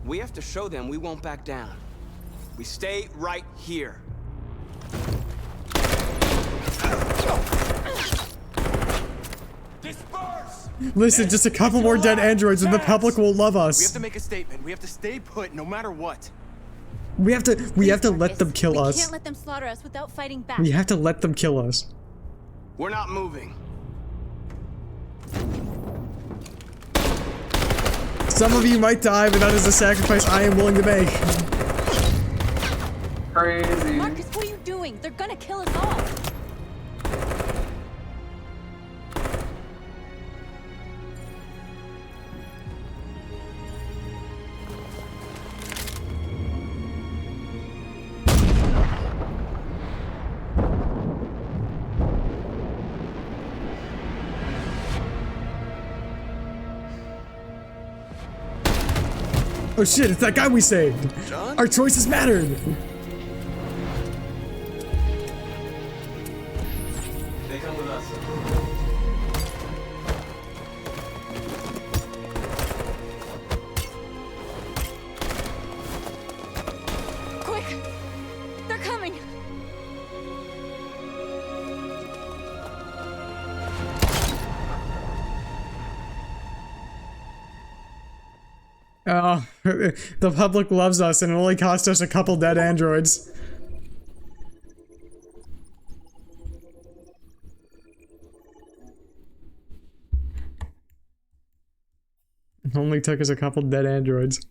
We have to show them we won't back down. We stay right here. Disperse! Listen, just a couple more dead androids and the public will love us. We have to make a statement. We have to stay put no matter what. We have to let them kill We us. can't let them slaughter us without fighting back. We have to let them kill us. We're not moving. Some of you might die, but that is a sacrifice I am willing to make. Crazy. Marcus, what are you doing? They're gonna kill us all. Oh shit, it's that guy we saved! John? Our choices mattered! They come with us. Quick! They're coming! Oh, the public loves us and it only cost us a couple dead androids. It only took us a couple dead androids.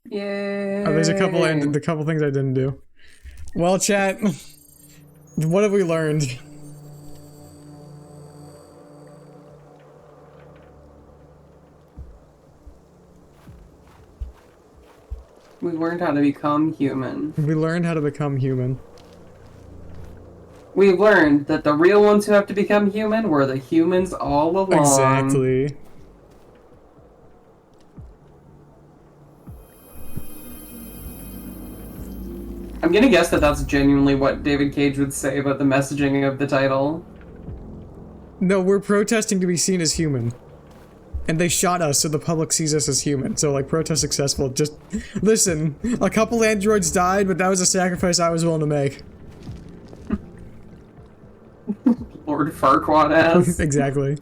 Yeah. Oh, there's a couple things I didn't do. Well, chat, what have we learned? We learned how to become human. We learned how to become human. We learned that the real ones who have to become human were the humans all along. Exactly. I'm gonna guess that that's genuinely what David Cage would say about the messaging of the title. No, we're protesting to be seen as human. And they shot us so the public sees us as human. So, like, protest successful. Just, listen, a couple androids died, but that was a sacrifice I was willing to make. Lord Farquaad ass. Exactly.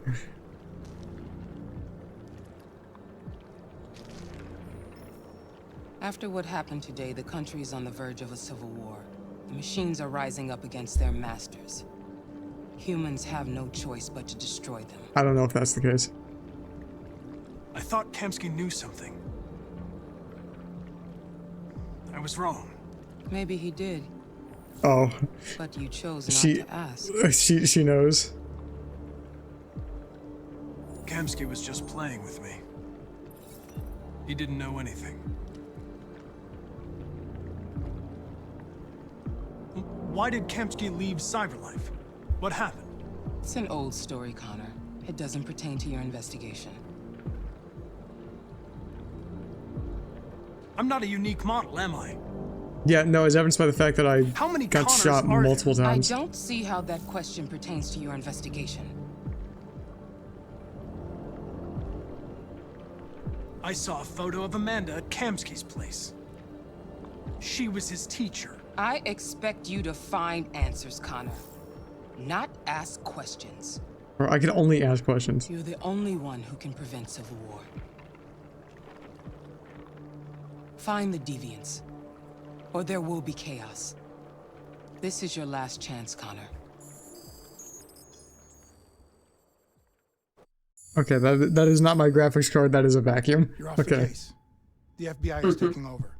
After what happened today, the country is on the verge of a civil war. The machines are rising up against their masters. Humans have no choice but to destroy them. I don't know if that's the case. I thought Kamsky knew something. I was wrong. Maybe he did. Oh. But you chose not to ask. She knows. Kamsky was just playing with me. He didn't know anything. Why did Kamsky leave Cyberlife? What happened? It's an old story, Connor. It doesn't pertain to your investigation. I'm not a unique model, am I? Yeah, no, as evidenced by the fact that I How many got Connors shot are multiple there? times. I don't see how that question pertains to your investigation. I saw a photo of Amanda at Kamsky's place. She was his teacher. I expect you to find answers, Connor. Not ask questions. Or I can only ask questions. You're the only one who can prevent civil war. Find the deviants, or there will be chaos. This is your last chance, Connor. Okay, that is not my graphics card, that is a vacuum. You're off the Okay. case. The FBI is taking over.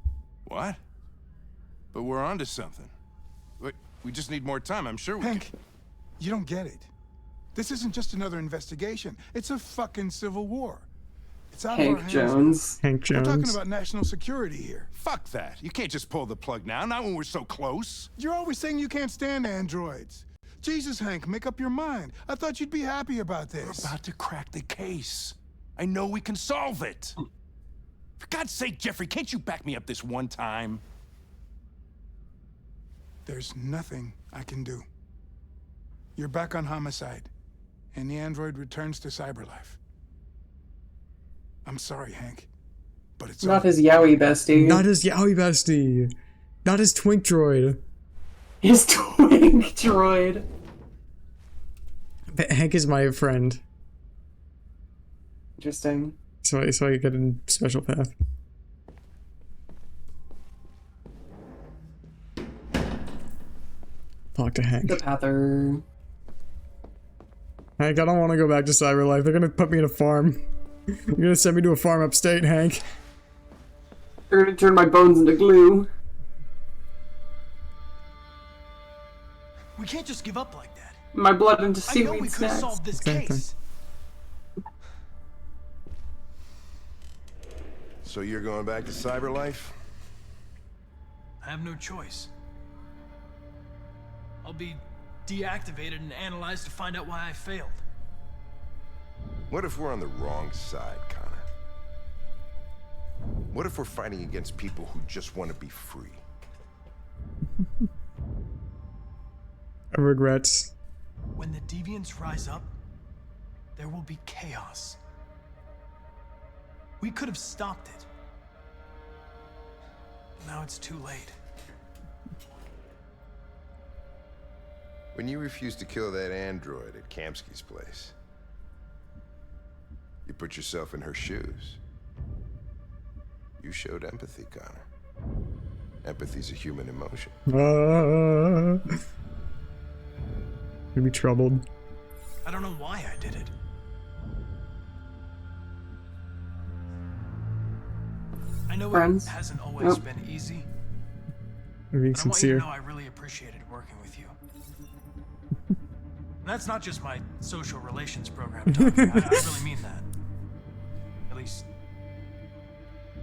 What? But we're onto something. We just need more time, I'm sure we Hank, you don't get it. This isn't just another investigation. It's a fucking civil war. It's out of our Hank hands. Jones. Hank We're talking Jones. about national security here. Fuck that. You can't just pull the plug now, not when we're so close. You're always saying you can't stand androids. Jesus, Hank, make up your mind. I thought you'd be happy about this. We're about to crack the case. I know we can solve it. For God's sake, Jeffrey, can't you back me up this one time? There's nothing I can do. You're back on homicide, and the android returns to cyberlife. I'm sorry, Hank, but it's Not his Yowie bestie. Not his Yowie bestie. Not his twink droid. His twink droid. But Hank is my friend. Interesting. So I get a special path. Talk to Hank. The pather. Hank, I don't want to go back to cyberlife. They're gonna put me in a farm. You're gonna send me to a farm upstate, Hank. They're gonna turn my bones into glue. We can't just give up like that. My blood into I know we seaweed could have snacks. solved this Same thing. case. So you're going back to cyberlife? I have no choice. I'll be deactivated and analyzed to find out why I failed. What if we're on the wrong side, Connor? What if we're fighting against people who just want to be free? Regrets. When the deviants rise up, there will be chaos. We could have stopped it. Now it's too late. When you refused to kill that android at Kamsky's place, you put yourself in her shoes. You showed empathy, Connor. Empathy's a human emotion. You'd be troubled. I don't know why I did it. I know Friends? it hasn't always Nope. been easy, You're being but I want you sincere. to know I really appreciated working with you. And that's not just my social relations program talking. I really mean that. At least,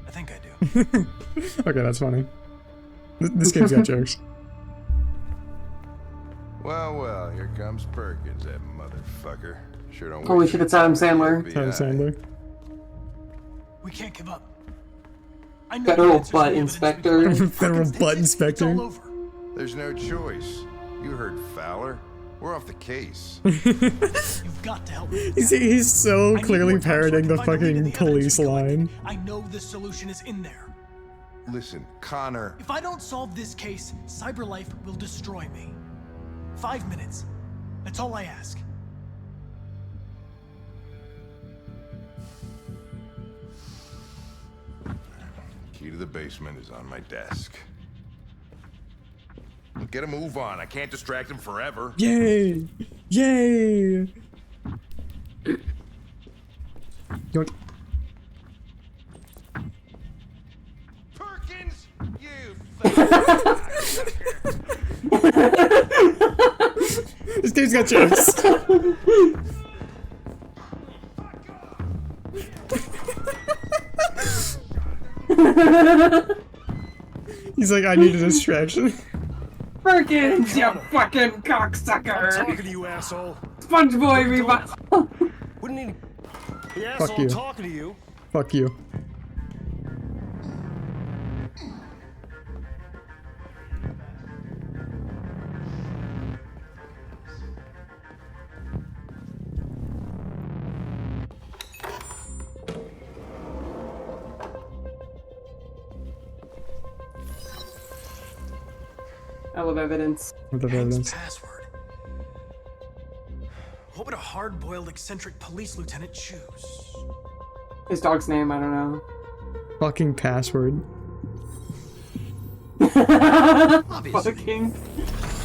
I think I do. Okay, that's funny. This game's got jokes. Well, well, here comes Perkins, that motherfucker. Sure don't Holy wish shit, you it's Adam were Sandler. FBI. Adam Sandler. We can't give up. I know Federal the answers to butt the evidence we inspector. collected. Federal butt It's inspector. all over. There's no choice. You heard Fowler. We're off the case. You've got to help me. He's so I need clearly more time so I parroting can the find a lead in fucking the evidence police we collected. line. I know the solution is in there. Listen, Connor. If I don't solve this case, Cyberlife will destroy me. 5 minutes. That's all I ask. Key to the basement is on my desk. Get a move on. I can't distract him forever. Yay! Yay! Yoink. Perkins, you This game's got jokes. He's like, I need a distraction. Perkins, you fucking I'm cocksucker! talking to you, asshole. SpongeBob revival! Wouldn't any the Fuck asshole you. talking to you? Fuck you. I love evidence. What the Hank's evidence? password. What would a hard-boiled eccentric police lieutenant choose? His dog's name, I don't know. Fucking password.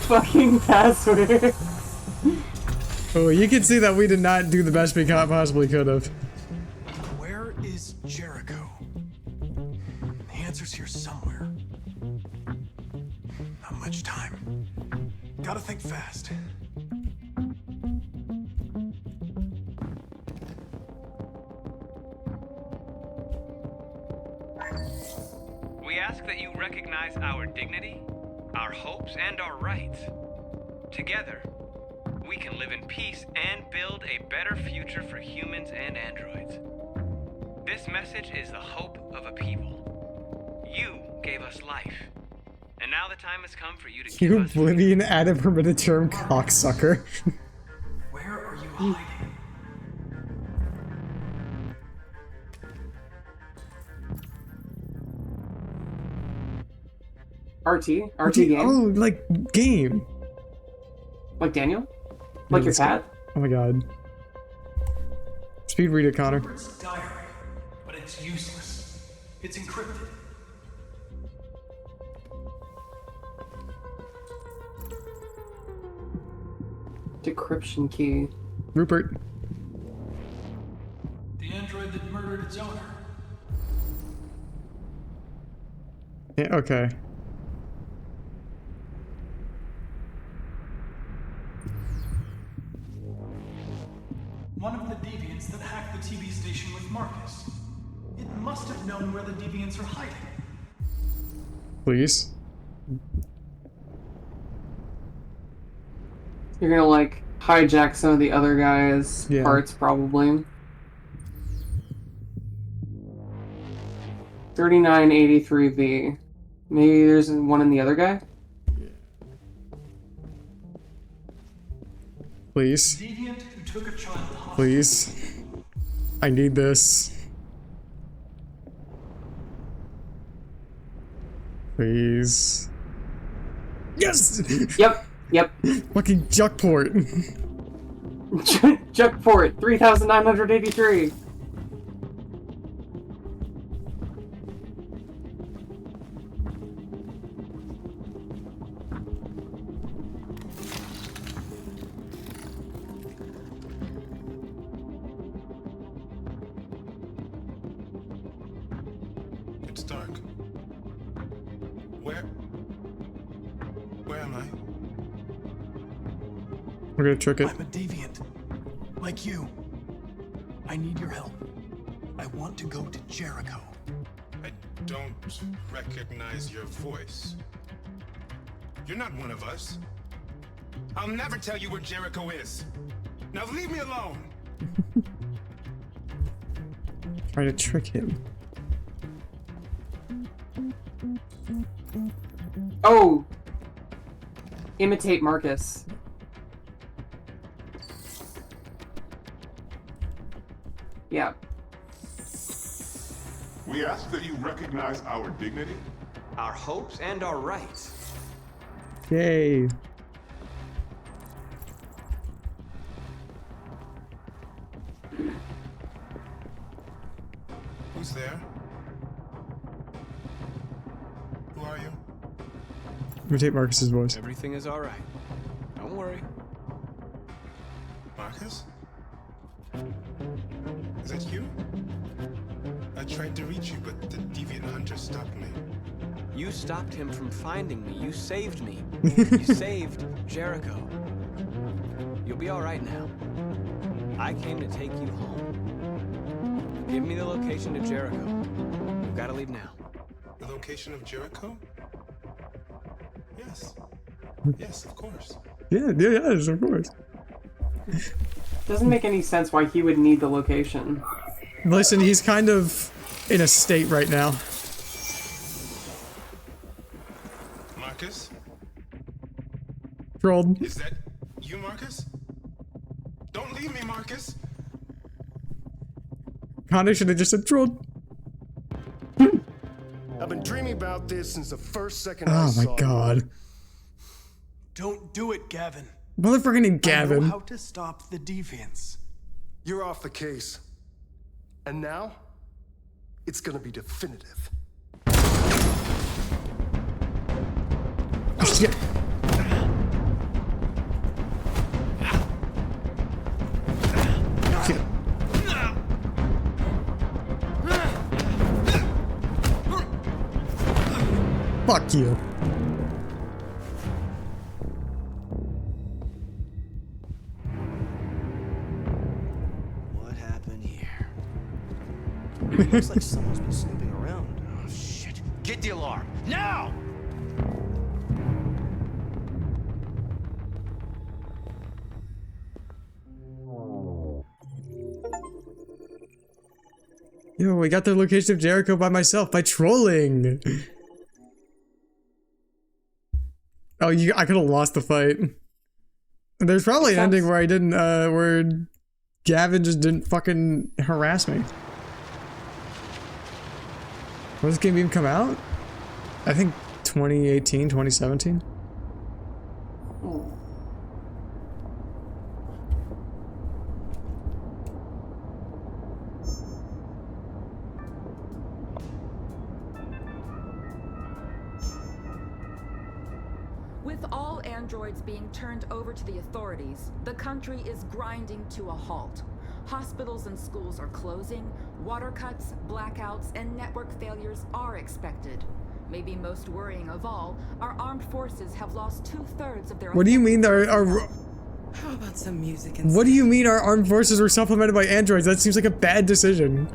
Fucking password. Oh, you can see that we did not do the best we possibly could have. Where is Jericho? The answer's here somewhere. Not much time. Gotta think fast. We ask that you recognize our dignity, our hopes, and our rights. Together, we can live in peace and build a better future for humans and androids. This message is the hope of a people. You gave us life, and now the time has come for you to give us... Oblivion added permitted term cocksucker. Where are you hiding? RT game? Oh, like game. Like Daniel? Like your cat? Oh my god. Speed read it, Connor. It's a diary, but it's useless. It's encrypted. Decryption key. Rupert. The android that murdered its owner. Yeah, okay. One of the deviants that hacked the TV station with Marcus. It must have known where the deviants are hiding. Please. You're gonna, like, hijack some of the other guys' Yeah. parts, probably. 3983V. Maybe there's one in the other guy? Please. Deviant who took a child hostage. Please. I need this. Please. Yes! Yep. Fucking Juckport. Juckport, 3983. It's dark. Where am I? We're gonna trick it. I'm a deviant. Like you. I need your help. I want to go to Jericho. I don't recognize your voice. You're not one of us. I'll never tell you where Jericho is. Now leave me alone. Try to trick him. Oh! Imitate Marcus. Yeah. We ask that you recognize our dignity, our hopes, and our rights. Yay. Who's there? Who are you? Imitate Marcus's voice. Everything is all right. Don't worry. Marcus? Is that you? I tried to reach you, but the deviant hunter stopped me. You stopped him from finding me. You saved me. You saved Jericho. You'll be all right now. I came to take you home. Give me the location to Jericho. We've got to leave now. The location of Jericho? Yes. Yes, of course. Yes, of course. Doesn't make any sense why he would need the location. Listen, he's kind of in a state right now. Marcus? Trolled. Is that you, Marcus? Don't leave me, Marcus! Connor should have just said trolled. I've been dreaming about this since the first second Oh I my saw god. you. Don't do it, Gavin. Motherfucking I know Gavin. how to stop the deviants. You're off the case. And now, it's gonna be definitive. Oh, shit. Fuck you. What happened here? It looks like someone's been snooping around. Oh, shit. Get the alarm. Now! Yo, we got the location of Jericho by myself by trolling. Oh, I could have lost the fight. There's probably an ending where I didn't, where Gavin just didn't fucking harass me. When did this game even come out? I think 2018, 2017. With all androids being turned over to the authorities, the country is grinding to a halt. Hospitals and schools are closing, water cuts, blackouts, and network failures are expected. Maybe most worrying of all, our armed forces have lost 2/3 of their— What do you mean our How about some music and What do you mean our armed forces were supplemented by androids? That seems like a bad decision.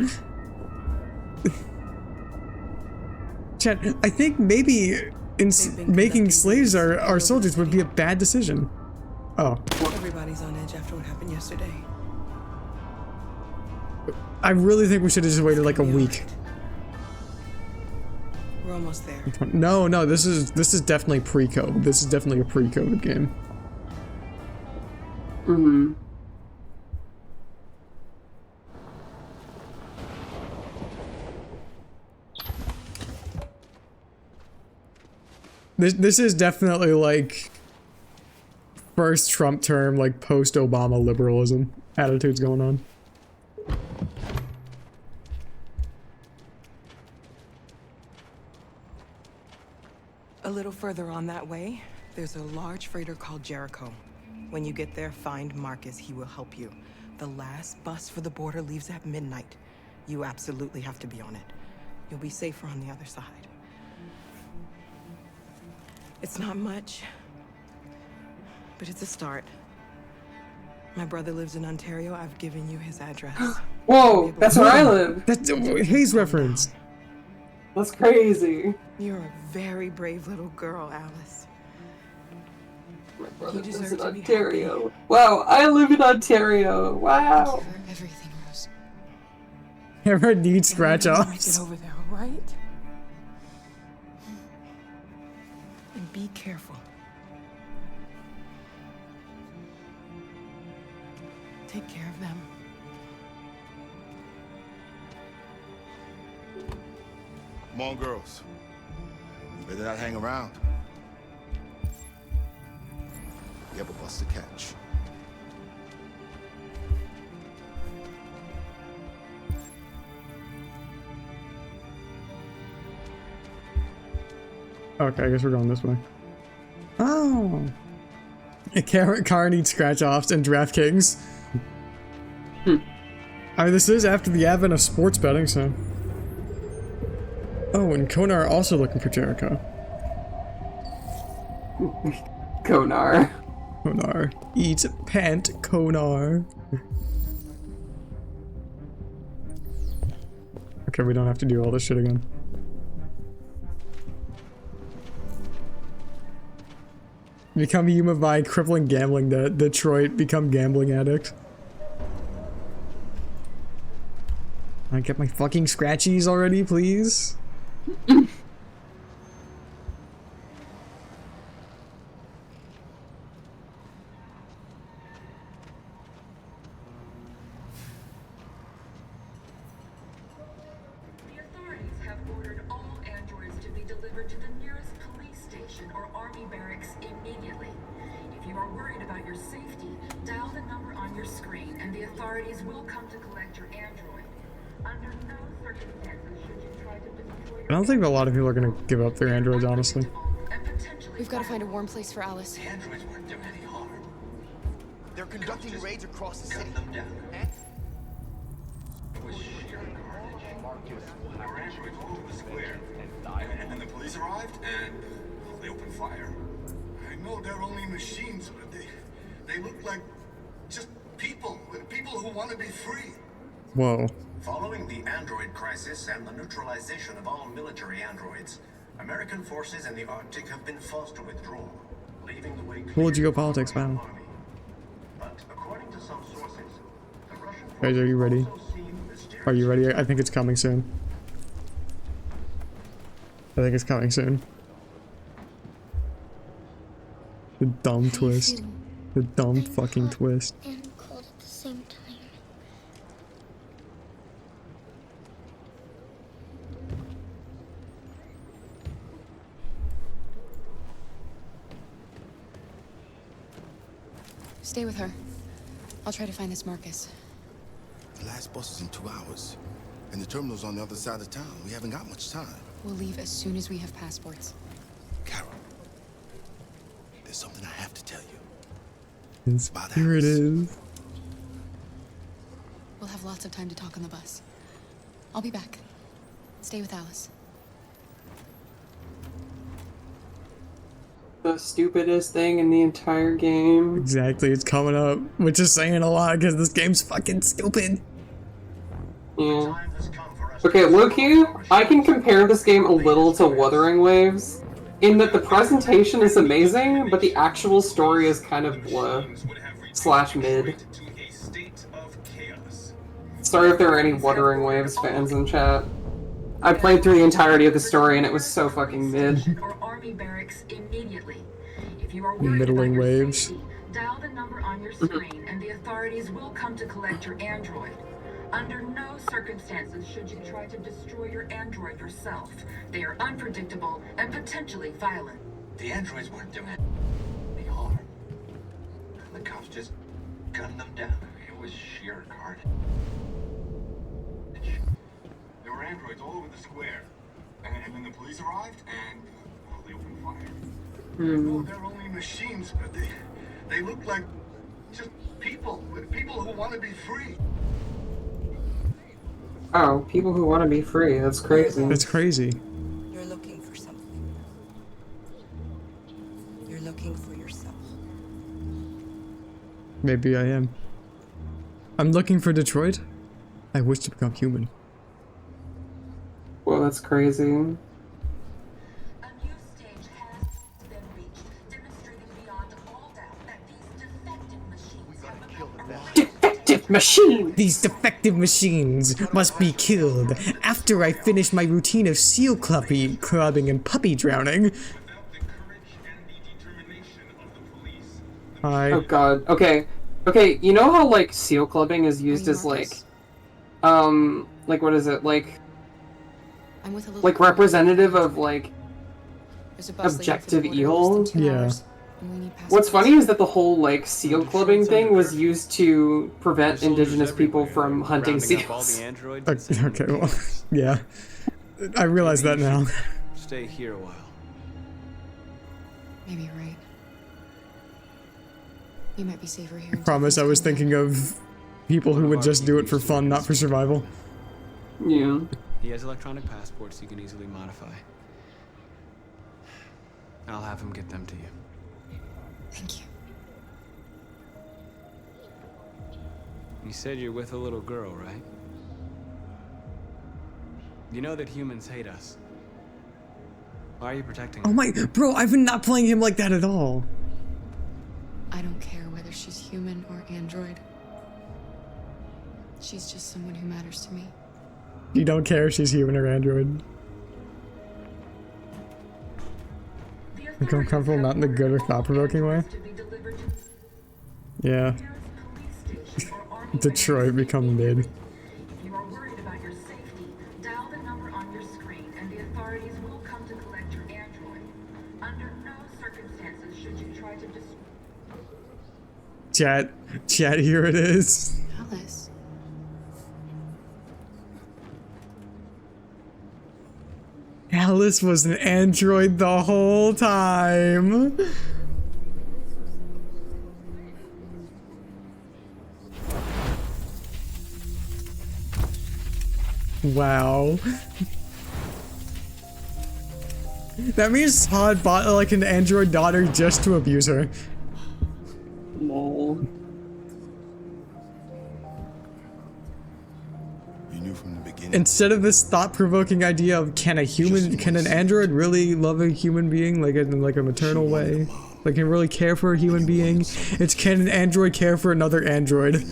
Chad, I think maybe making slaves our soldiers would be a bad decision. Oh. Everybody's on edge after what happened yesterday. I really think we should have just waited like a week. We're almost there. No, this is definitely pre-COVID. This is definitely a pre-COVID game. Mm-hmm. This is definitely like first Trump term, like post-Obama liberalism attitudes going on. A little further on that way, there's a large freighter called Jericho. When you get there, find Marcus. He will help you. The last bus for the border leaves at midnight. You absolutely have to be on it. You'll be safer on the other side. It's not much, but it's a start. My brother lives in Ontario. I've given you his address. Whoa, that's where I live. That's Hayes reference. That's crazy. You're a very brave little girl, Alice. My brother You lives deserve in to be Ontario. happy. Wow, I live in Ontario. Wow. Thank you for everything, Rose. Ever need scratch Make offs? it over there, all right? And be careful. Take care of them. Come on, girls. You better not hang around. You have a bus to catch. Okay, I guess we're going this way. Oh. Car needs scratch offs and DraftKings. I mean, this is after the advent of sports betting, so. Oh, and Konar also looking for Jericho. Konar. Konar. Eat pant, Konar. Okay, we don't have to do all this shit again. Become human by crippling gambling debt. Detroit, become gambling addict. I get my fucking scratchies already, please? The authorities have ordered all androids to be delivered to the nearest police station or army barracks immediately. If you are worried about your safety, dial the number on your screen and the authorities will come to collect your android. Under no circumstances should you try to destroy I don't think a lot of people are gonna give up their androids, honestly. We've got to find a warm place for Alice. Androids weren't doing any harm. They're conducting raids across the city. Them down. It was sheer carnage. Our androids moved to the square, and then the police police arrived and they opened fire. I know they're only machines, but they look like just people who want to be free. Whoa. Following the android crisis and the neutralization of all military androids, American forces in the Arctic have been forced to withdraw, leaving the way Cool geopolitics, man. But according to some sources, the Russian Guys, are you ready? Are you ready? I think it's coming soon. I think it's coming soon. The dumb twist. The dumb fucking twist. And cold at the same time. Stay with her. I'll try to find this Marcus. The last bus is in 2 hours, and the terminal's on the other side of town. We haven't got much time. We'll leave as soon as we have passports. Carol, there's something I have to tell you. Here it is. We'll have lots of time to talk on the bus. I'll be back. Stay with Alice. The stupidest thing in the entire game. Exactly, it's coming up, which is saying a lot because this game's fucking stupid. Yeah. Okay, look here. I can compare this game a little to Wuthering Waves, in that the presentation is amazing, but the actual story is kind of blah/mid. Sorry if there are any Wuthering Waves fans in chat. I played through the entirety of the story and it was so fucking mid. Or army barracks immediately. If you are Middling waves. dial the number on your screen and the authorities will come to collect your android. Under no circumstances should you try to destroy your android yourself. They are unpredictable and potentially violent. The androids weren't doing any harm. The cops just gunned them down. It was sheer carnage. There were androids all over the square. And then the police arrived and they opened fire. No, they're only machines, but they look like just people who want to be free. Oh, people who want to be free. That's crazy. That's crazy. You're looking for something. You're looking for yourself. Maybe I am. I'm looking for Detroit. I wish to become human. Well, that's crazy. Defective machine! These defective machines must be killed after I finish my routine of seal clubbing and puppy drowning. Hi. Oh god. Okay. Okay, you know how like seal clubbing is used as like what is it? Like representative of like objective evil? Yeah. What's funny is that the whole like seal clubbing thing was used to prevent indigenous people from hunting seals. Okay, well, yeah. I realize that now. Stay here a while. Maybe you're right. You might be safer here. I promise I was thinking of people who would just do it for fun, not for survival. Yeah. He has electronic passports you can easily modify. I'll have him get them to you. Thank you. You said you're with a little girl, right? You know that humans hate us. Why are you protecting her? Oh my, bro, I've been not playing him like that at all. I don't care whether she's human or android. She's just someone who matters to me. You don't care if she's human or android. I'm comfortable not in the good or thought-provoking way. Yeah. Detroit become mid. If you are worried about your safety, dial the number on your screen and the authorities will come to collect your android. Under no circumstances should you try to Chat, here it is. Alice. Alice was an android the whole time. Wow. That means Todd bought like an android daughter just to abuse her. Lol. You knew from the beginning. Instead of this thought-provoking idea of can an android really love a human being like in like a maternal way? Like can really care for a human being? It's can an android care for another android?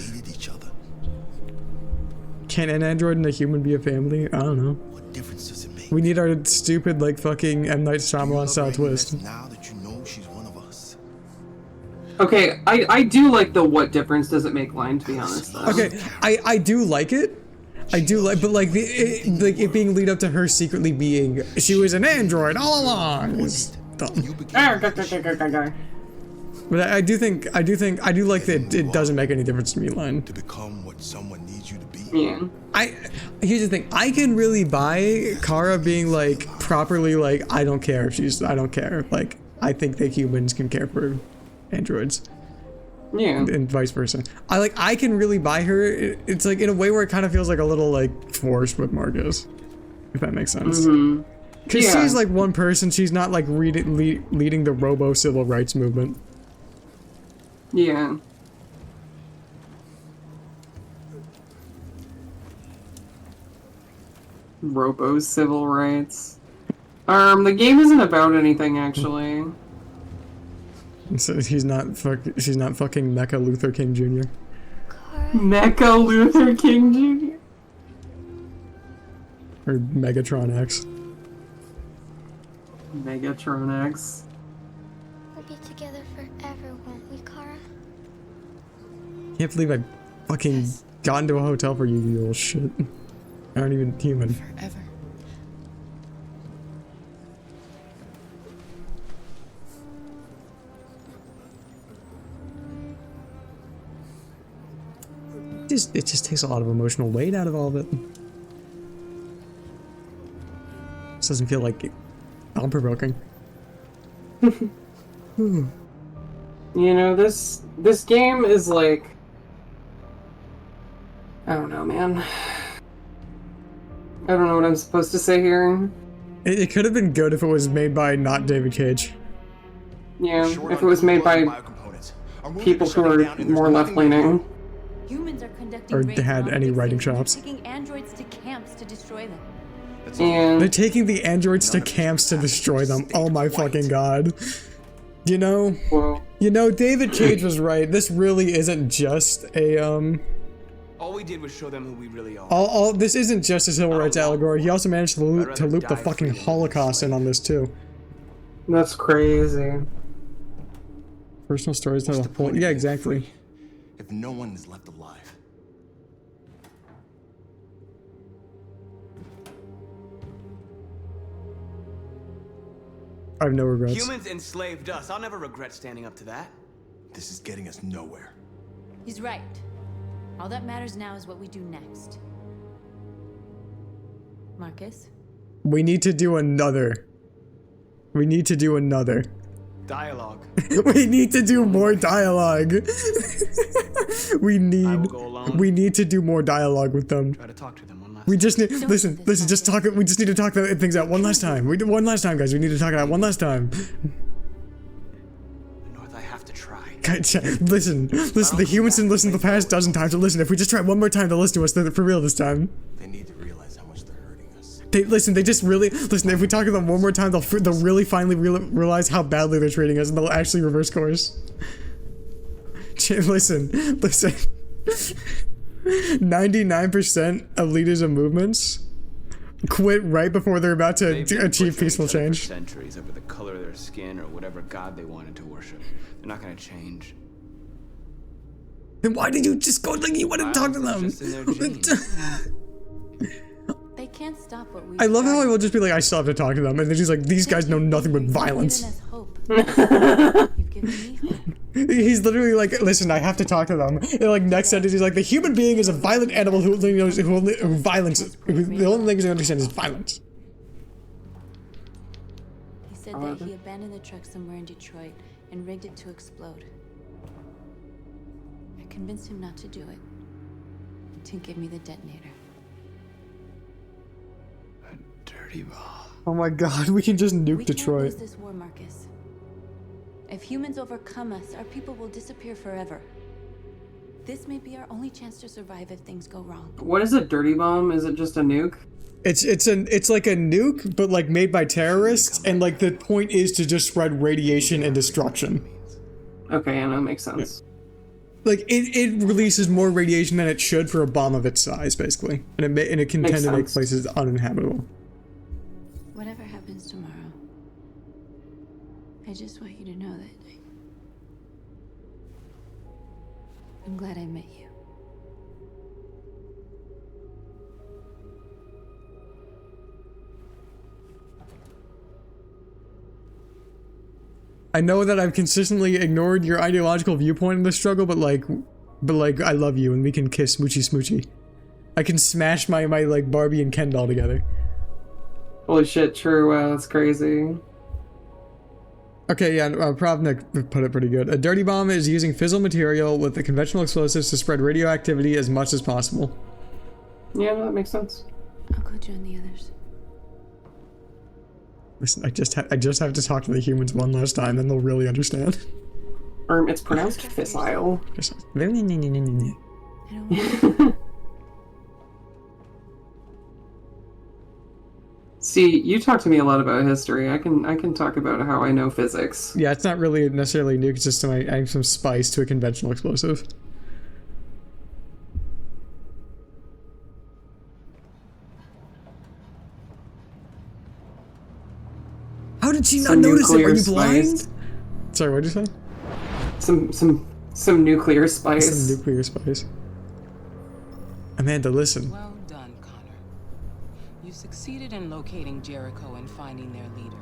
Can an android and a human be a family? I don't know. What difference does it make? We need our stupid like fucking M. Night Shyamalan style twist. Now that you know she's one of us. Okay, I do like the what difference does it make line, to be honest, though. Okay, I do like it. I do like, but like it being lead up to her secretly being she was an android all along. Is dumb. But I do like that it doesn't make any difference to me, line. To become what someone needs you to be. Yeah. Here's the thing. I can really buy Kara being like properly like I don't care if I don't care. Like I think that humans can care for androids. Yeah. And vice versa. I can really buy her. It's like in a way where it kind of feels like a little like forced with Marcus. If that makes sense. Because she's like one person. She's not like leading the robo civil rights movement. Yeah. Robo civil rights. The game isn't about anything actually. So she's not fucking Mecha Luther King Jr. Mecha Luther King Jr. Or Megatron X. Megatron X. We'll be together forever, won't we, Kara? Can't believe I fucking got into a hotel for you, you little shit. I aren't even human. Forever. It just takes a lot of emotional weight out of all of it. This doesn't feel like thought-provoking. You know, this game is like, I don't know, man. I don't know what I'm supposed to say here. It could have been good if it was made by not David Cage. Yeah, if it was made by people who are more left-leaning. Humans are conducting Or raids had on any the writing city. chops. They're taking androids to camps to destroy them. And they're taking the androids to camps to destroy them. Oh my fucking god. You know, David Cage was right. This really isn't just a All we did was show them who we really are. This isn't just a civil rights allegory. He also managed to loop the fucking Holocaust in on this too. That's crazy. Personal stories tell the whole. Yeah, exactly. If no one is left alive. I have no regrets. Humans enslaved us. I'll never regret standing up to that. This is getting us nowhere. He's right. All that matters now is what we do next. Marcus? We need to do another. Dialogue. We need to do more dialogue. we need to do more dialogue with them. Try to talk to them one last We just need listen, just talk. We just need to talk things out one last time. We do one last time, guys. We need to talk it out one last time. North, I have to try. Guys, listen. The humans didn't listen the past dozen times. So listen, if we just try one more time to listen to us, they're for real this time. They need to realize how much they're hurting us. They just really listen. If we talk to them one more time, they'll really finally realize how badly they're treating us, and they'll actually reverse course. Listen. 99% of leaders of movements quit right before they're about to achieve peaceful change. For centuries over the color of their skin or whatever god they wanted to worship. They're not gonna change. Then why did you just go like you wanted to talk to them? They can't stop what we I love how I will just be like, I still have to talk to them, and then she's like, these guys know nothing but violence. You've given me hope. He's literally like, listen, I have to talk to them. And like next sentence, he's like, the human being is a violent animal who only knows the only things he understands is violence. He said that he abandoned the truck somewhere in Detroit and rigged it to explode. I convinced him not to do it. To give me the detonator. A dirty bomb. Oh my god, we can just nuke We Detroit. can't lose this war, Marcus. If humans overcome us, our people will disappear forever. This may be our only chance to survive if things go wrong. What is a dirty bomb? Is it just a nuke? It's like a nuke, but like made by terrorists, and like the point is to just spread radiation and destruction. Okay, yeah, that makes sense. Like it releases more radiation than it should for a bomb of its size, basically, and it can tend to make places uninhabitable. Whatever happens tomorrow, I just want you to know that I'm glad I met you. I know that I've consistently ignored your ideological viewpoint in this struggle, but like I love you and we can kiss smoochy smoochy. I can smash my like Barbie and Ken doll together. Holy shit, true, wow, that's crazy. Okay, yeah, Pravnik put it pretty good. A dirty bomb is using fissile material with the conventional explosives to spread radioactivity as much as possible. Yeah, that makes sense. I'll go join the others. Listen, I just have to talk to the humans one last time, then they'll really understand. It's pronounced fissile. See, you talk to me a lot about history. I can talk about how I know physics. Yeah, it's not really necessarily a nuke, it's just adding some spice to a conventional explosive. How did she not notice it? Were you blind? Sorry, what did you say? Some nuclear spice. Some nuclear spice. Amanda, listen. Well done, Connor. You succeeded in locating Jericho and finding their leader.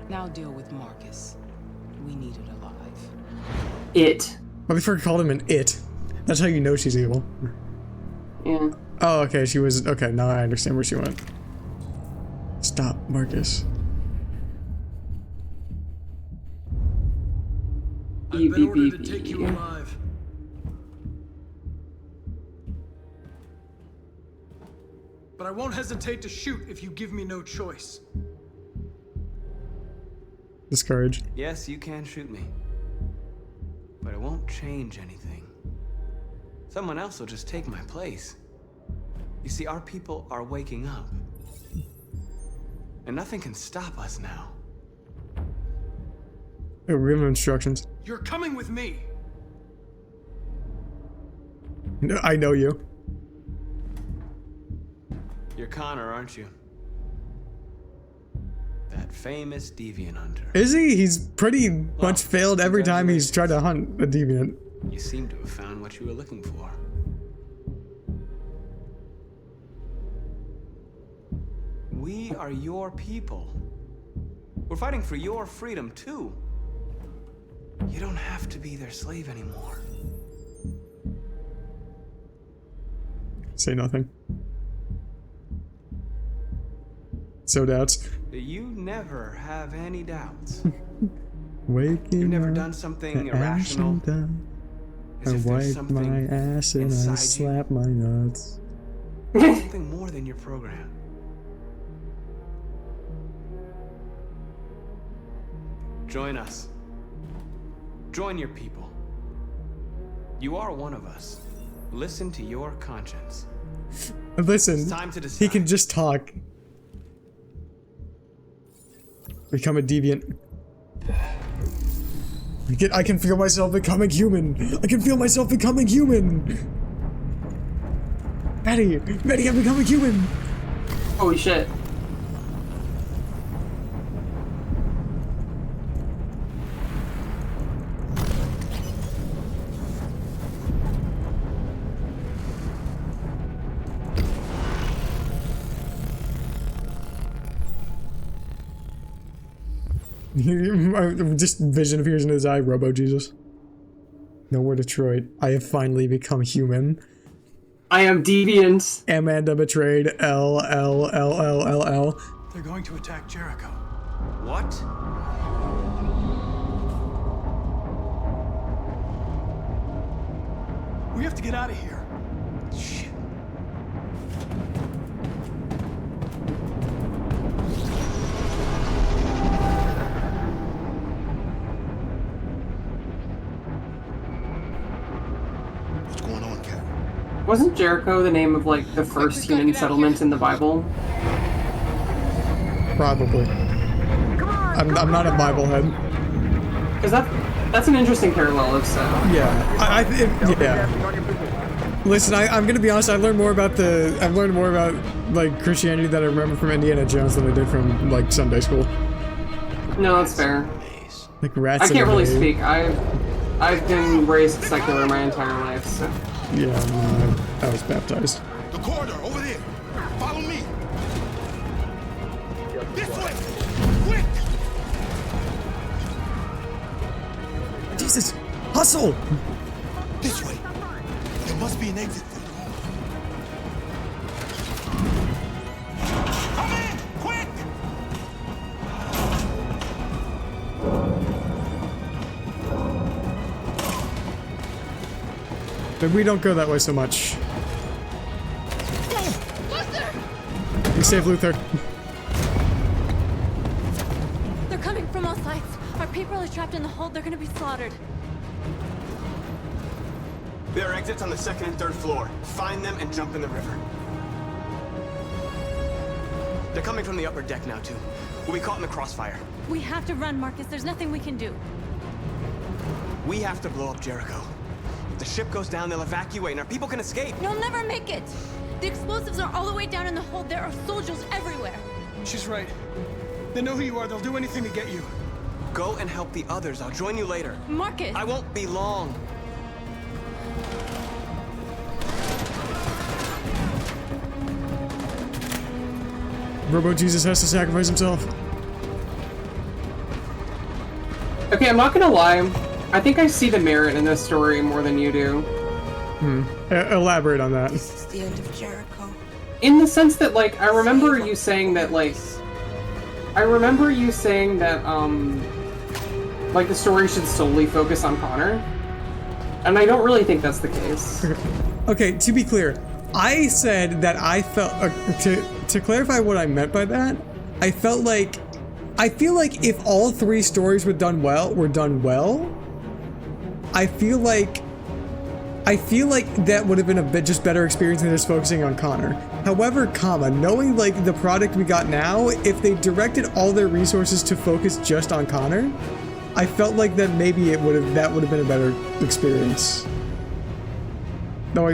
Now deal with Marcus. We need it alive. It. Motherfucker called him an it. That's how you know she's evil. Yeah. Oh, okay, she was... Okay, now I understand where she went. Stop, Marcus. I've been ordered to take you alive. But I won't hesitate to shoot if you give me no choice. Discouraged. Yes, you can shoot me. But it won't change anything. Someone else will just take my place. You see, our people are waking up. And nothing can stop us now. Oh, we have instructions. You're coming with me. No, I know you. You're Connor, aren't you? That famous deviant hunter. Is he? He's pretty much failed every time he's tried to hunt a deviant. You seem to have found what you were looking for. We are your people. We're fighting for your freedom, too. You don't have to be their slave anymore. Say nothing. So doubts. You never have any doubts. Waking You've never up, done something the irrational. action done. As I if there's wipe something my ass and I inside you. slap my nuts. Something more than your program. Join us. Join your people. You are one of us. Listen to your conscience. Listen, It's time to decide. he can just talk. Become a deviant. I can feel myself becoming human. I can feel myself becoming human. Maddie, I'm becoming human. Holy shit. Just vision appears in his eye, Robo Jesus. Nowhere Detroit. I have finally become human. I am deviant. Amanda betrayed. L. They're going to attack Jericho. What? We have to get out of here. Shit. Wasn't Jericho the name of, like, the first human settlement in the Bible? Probably. I'm not a Bible head. Because that's an interesting parallel, if so. Yeah. Yeah. Listen, I'm gonna be honest, I've learned more about like Christianity that I remember from Indiana Jones than I did from like Sunday school. No, that's fair. Like rats. I can't really speak. I've been raised secular my entire life, so. Yeah, no, I was baptized. The corridor over there. Follow me. This way. Quick. Jesus, hustle! This way. There must be an exit further on. Come in, quick! But we don't go that way so much. You save Luther. They're coming from all sides. Our people are trapped in the hold. They're gonna be slaughtered. There are exits on the 2nd and 3rd floor. Find them and jump in the river. They're coming from the upper deck now, too. We'll be caught in the crossfire. We have to run, Marcus. There's nothing we can do. We have to blow up Jericho. If the ship goes down, they'll evacuate and our people can escape. You'll never make it! The explosives are all the way down in the hold. There are soldiers everywhere. She's right. They know who you are. They'll do anything to get you. Go and help the others. I'll join you later. Marcus! I won't be long. Robo Jesus has to sacrifice himself. Okay, I'm not gonna lie. I think I see the merit in this story more than you do. Elaborate on that. This is the end of Jericho. In the sense that, like, I remember you saying that, like, like, the story should solely focus on Connor. And I don't really think that's the case. Okay, to be clear, I said that I felt, to clarify what I meant by that, I feel like if all 3 stories were done well, I feel like that would have been a bit just better experience than just focusing on Connor. However, knowing like the product we got now, if they directed all their resources to focus just on Connor, I felt like that maybe that would have been a better experience. No,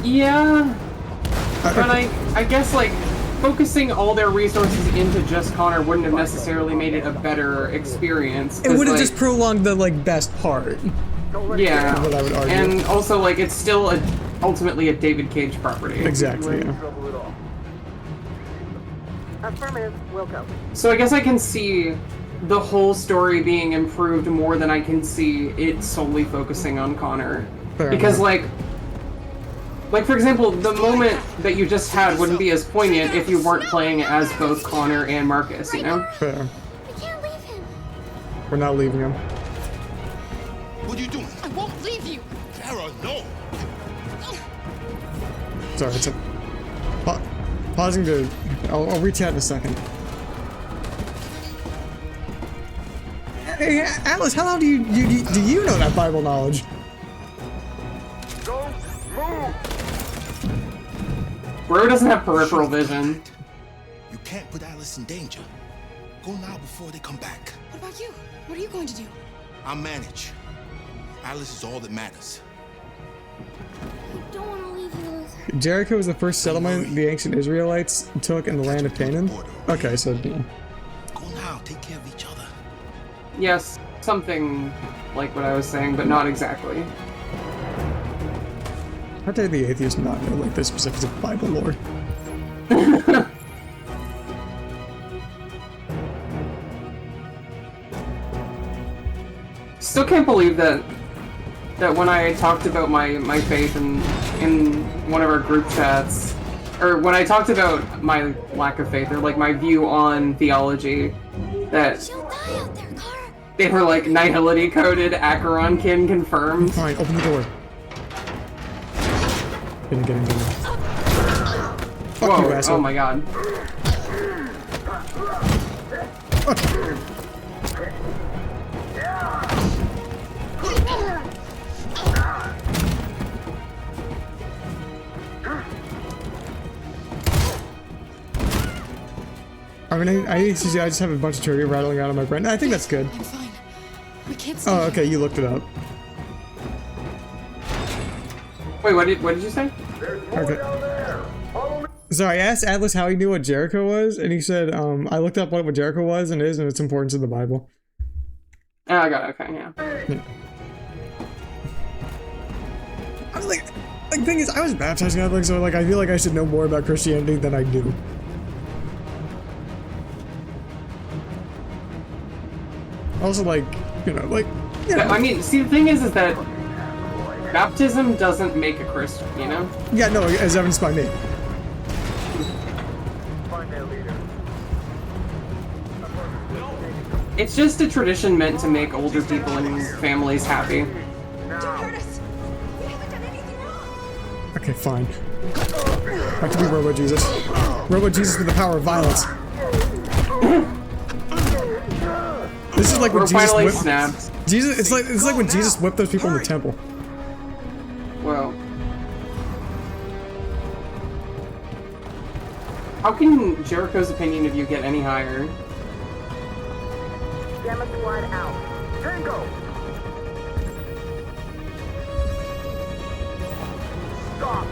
yeah. But I guess, like, focusing all their resources into just Connor wouldn't have necessarily made it a better experience. It would have like, just prolonged the, like, best part. Yeah. What I would argue. And also, like, it's still ultimately a David Cage property. Exactly, yeah. Affirmative, Wilco. So I guess I can see the whole story being improved more than I can see it solely focusing on Connor. Fair because, enough. like, for example, the moment that you just had wouldn't be as poignant if you weren't playing as both Connor and Marcus, you know? Fair. We can't leave him. We're not leaving him. What are you doing? I won't leave you. Kara, no. Sorry, it's pausing to. I'll re-chat in a second. Hey, Atlas, how long do you know that Bible knowledge? Don't move. Bro doesn't have peripheral vision. You can't put Alice in danger. Go now before they come back. What about you? What are you going to do? I'll manage. Alice is all that matters. I don't want to leave you, Luther. Jericho was the first settlement the ancient Israelites took in the land of Canaan. Okay, so. Go now. Take care of each other. Yes, something like what I was saying, but not exactly. How dare the atheist not know like the specifics of Bible lore? Still can't believe that when I talked about my faith in one of our group chats, or when I talked about my lack of faith, or like my view on theology, that they were like nihility coded, Acheronkin confirmed. Fine, open the door. Get in. Fuck Whoa, you, asshole. oh my god. mean, I just have a bunch of trivia rattling out of my brain. I think that's good. I'm fine. We can't stay. Oh, okay, you looked it up. Wait, what did you say? Okay. Sorry, I asked Atlas how he knew what Jericho was, and he said, I looked up what Jericho was and is, and its importance in the Bible. Oh, I got it, okay, yeah. I was like, the thing is, I was baptized Catholic, so like, I feel like I should know more about Christianity than I do. Also, like, you know, like, you know. I mean, see, the thing is that baptism doesn't make a Christian, you know? Yeah, no, as evidenced by me. It's just a tradition meant to make older people and families happy. Okay, fine. Back to be Robo Jesus. Robo Jesus with the power of violence. This is like when Jesus whipped Jesus. It's like when Jesus whipped those people in the temple. Well, how can Jericho's opinion of you get any higher? Gamma squad out. Tango! Stop!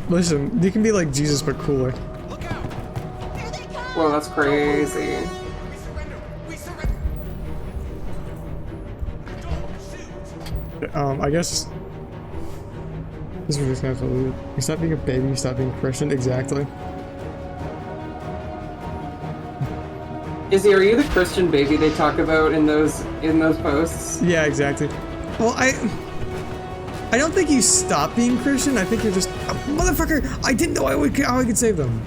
Listen, you can be like Jesus but cooler. Whoa, that's crazy. I guess this is just gonna have to leave it. You stop being a baby, you stop being a Christian. Exactly. Izzy, are you the Christian baby they talk about in those posts? Yeah, exactly. Well, I don't think you stop being Christian. I think you're just motherfucker. I didn't know how I could save them.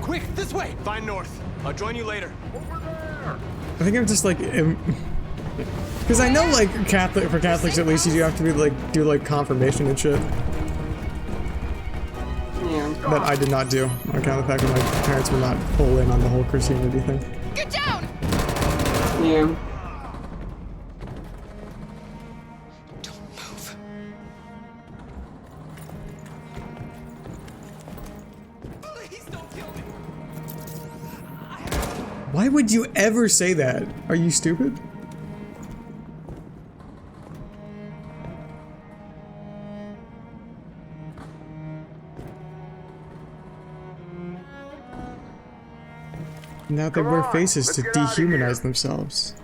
Quick, this way! Find north. I'll join you later. I think I'm just like, because I know like for Catholics at least you do have to be like do confirmation and shit. Yeah. But I did not do on account of the fact that my parents were not full in on the whole Christianity thing. Get down! Yeah. Why would you ever say that? Are you stupid? Now they wear faces to dehumanize themselves.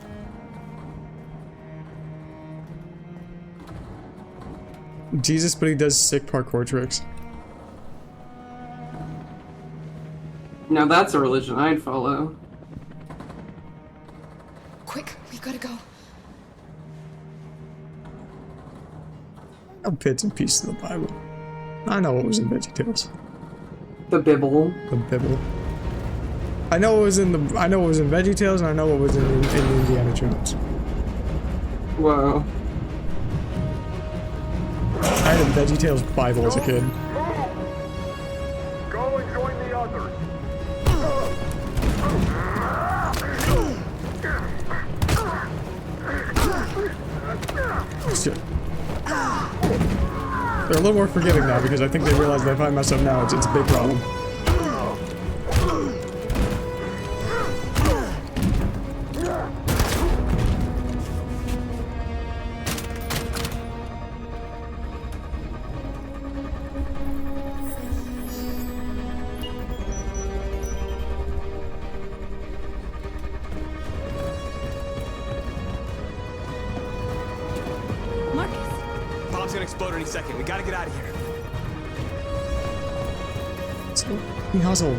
Jesus, but he does sick parkour tricks. Now that's a religion I'd follow. Quick, we gotta go. No bits and pieces of the Bible. I know what was in VeggieTales. The Bible. The Bible. I know what was in VeggieTales, and I know what was in Indiana Jones. Whoa. I had a VeggieTales Bible as a kid. Go and join the others. Shit. They're a little more forgiving now because I think they realize that if I mess up now, it's a big problem. Bomb's gonna explode any second. We gotta get out of here. So, we hustle.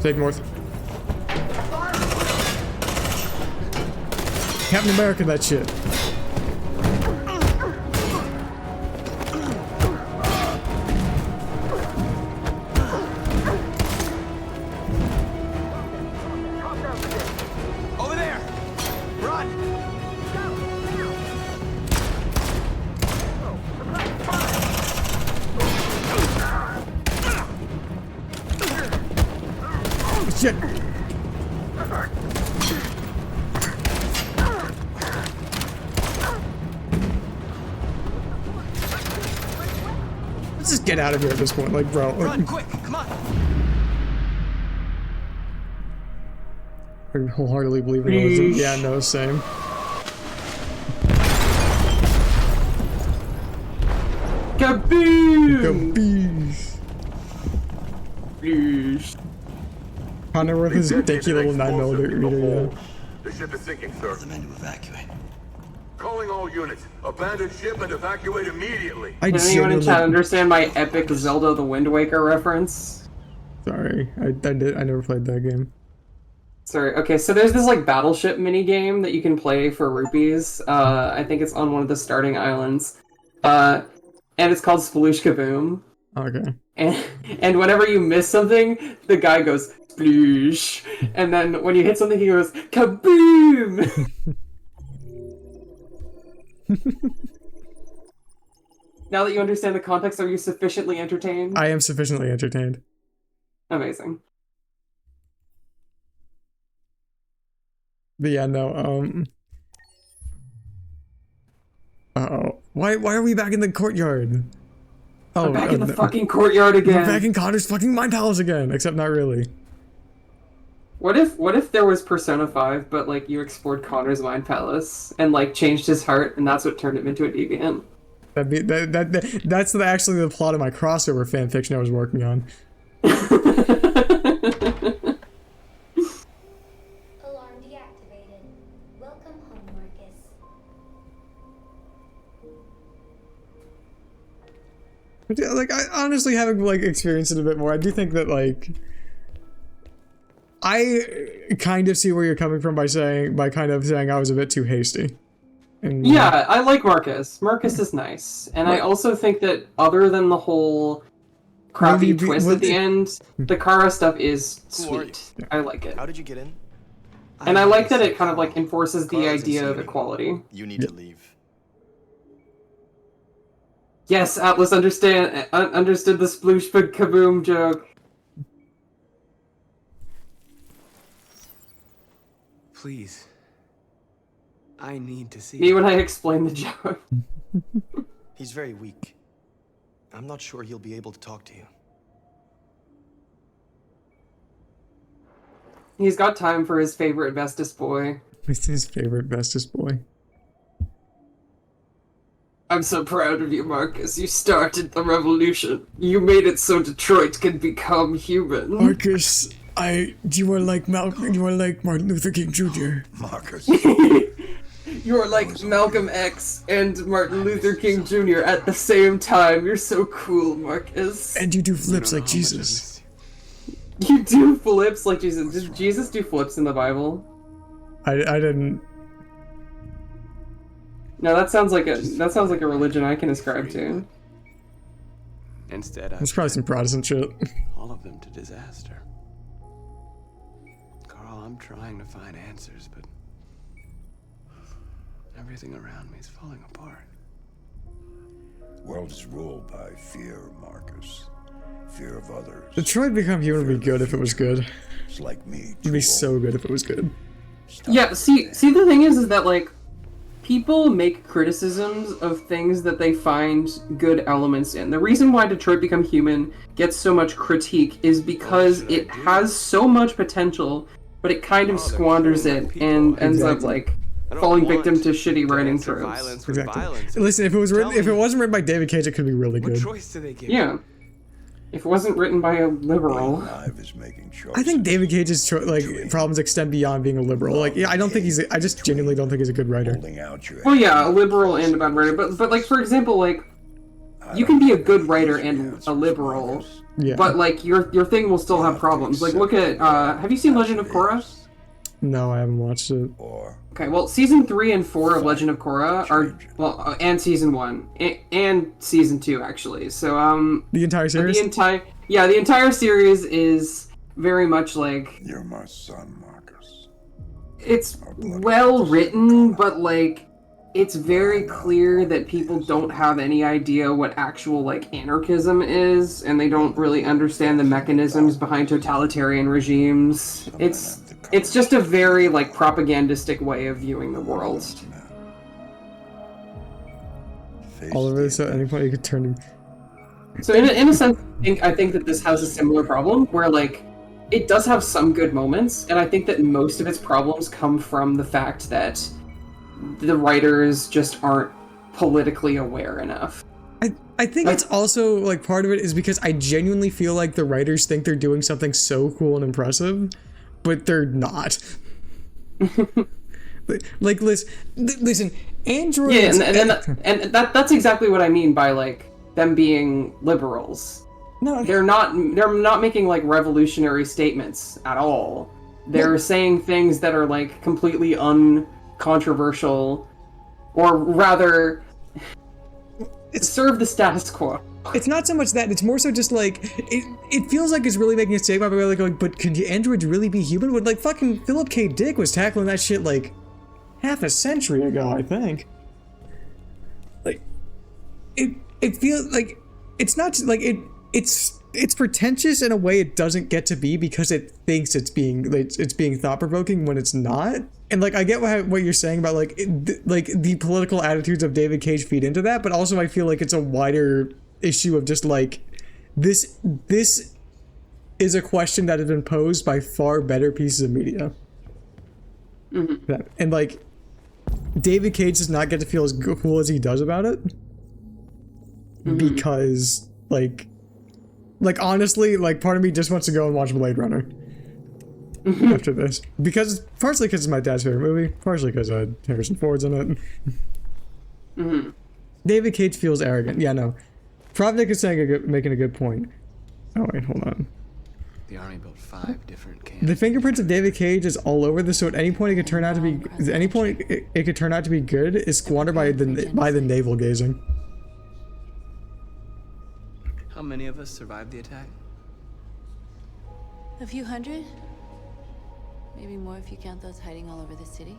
Take north. Captain America, that shit. shit! Let's just get out of here at this point, like, bro. Run, quick, come on. I wholeheartedly believe it was. Yeah, no, same. Kaboom! Kaboom! Connor with his dinky little 9mm, yeah. The ship is sinking, sir. The men to evacuate. Calling all units. Abandon ship and evacuate immediately. Did anyone in chat understand my epic Zelda the Wind Waker reference? Sorry, I never played that game. Sorry, okay, so there's this like battleship mini game that you can play for rupees. I think it's on one of the starting islands. And it's called Sploosh Kaboom. Okay. And whenever you miss something, the guy goes sploosh. And then when you hit something, he goes kaboom! Now that you understand the context, are you sufficiently entertained? I am sufficiently entertained. Amazing. But yeah, no, uh-oh. Why are we back in the courtyard? Oh, I'm back in the fucking courtyard again. We're back in Connor's fucking mind palace again, except not really. What if there was Persona 5, but like you explored Connor's mind palace and like changed his heart, and that's what turned him into a deviant? That's actually the plot of my crossover fanfiction I was working on. Alarm deactivated. Welcome home, Marcus. Like, I honestly haven't like experienced it a bit more. I do think that like I kind of see where you're coming from by kind of saying I was a bit too hasty. And, yeah, I like Marcus. Marcus is nice, and I also think that other than the whole crappy twist at the end, the Kara stuff is sweet. I like it. How did you get in? And I like that it kind of like enforces the idea of equality. You need to leave. Yes, Atlas understood the sploosh but kaboom joke. Please. I need to see. Me when I explain the joke. He's very weak. I'm not sure he'll be able to talk to you. He's got time for his favorite bestest boy. It's his favorite bestest boy. I'm so proud of you, Marcus. You started the revolution. You made it so Detroit can become human. Marcus, you are like Martin Luther King Jr. Marcus. You are like Malcolm X and Martin Luther King Jr. at the same time. You're so cool, Marcus. And you do flips like Jesus. You do flips like Jesus. Did Jesus do flips in the Bible? I didn't. No, that sounds like a religion I can ascribe to. Instead, There's probably some Protestant shit. all of them to disaster. Carl, I'm trying to find answers, but everything around me is falling apart. World is ruled by fear, Marcus. Fear of others. Detroit Become Human would be good if it was good. It's like me. It'd be so good if it was good. Yeah, see the thing is that like people make criticisms of things that they find good elements in. The reason why Detroit Become Human gets so much critique is because it has so much potential, but it kind of squanders it and ends up like falling victim to shitty writing tropes. Exactly. Listen, if it wasn't written by David Cage, it could be really good. What choice do they give? Yeah. If it wasn't written by a liberal. I think David Cage's problems extend beyond being a liberal. Like, yeah, I just genuinely don't think he's a good writer. Well, yeah, a liberal and a bad writer, but like for example, like you can be a good writer and a liberal, yeah. But like your thing will still have problems. Like look at have you seen Legend of Korra? No, I haven't watched it. Okay, well, season 3 and 4 of Legend of Korra are and season 1 and season 2 actually. So the entire series. The entire series is very much like You're my son, Marcus. It's well written, but like it's very clear that people don't have any idea what actual like anarchism is, and they don't really understand the mechanisms behind totalitarian regimes. It's just a very like propagandistic way of viewing the world. Oliver, so at any point you could turn to... So in a sense, I think that this has a similar problem where like it does have some good moments, and I think that most of its problems come from the fact that the writers just aren't politically aware enough. I think it's also like part of it is because I genuinely feel like the writers think they're doing something so cool and impressive, but they're not. Like listen, androids. Yeah, and that's exactly what I mean by like them being liberals. No, they're not making like revolutionary statements at all. They're saying things that are like completely uncontroversial, or rather, serve the status quo. It's not so much that, it's more so just like, it feels like it's really making a statement by like going, but could androids really be human? But like fucking Philip K. Dick was tackling that shit like half a century ago, I think. Like, it feels like, it's not like, it's pretentious in a way it doesn't get to be because it thinks it's being thought-provoking when it's not. And like I get what you're saying about like the political attitudes of David Cage feed into that, but also I feel like it's a wider issue of just like this is a question that has been posed by far better pieces of media. Mm-hmm. And like David Cage does not get to feel as cool as he does about it. Mm-hmm. Because like honestly, like part of me just wants to go and watch Blade Runner after this, because partially because it's my dad's favorite movie, partially because Harrison Ford's in it. Mm-hmm. David Cage feels arrogant. Yeah, no. Provnik is making a good point. Oh wait, hold on. The army built 5 different camps. The fingerprints of David Cage is all over this, so at any point it could turn out to be it could turn out to be good is squandered by the navel gazing. How many of us survived the attack? A few hundred? Maybe more if you count those hiding all over the city.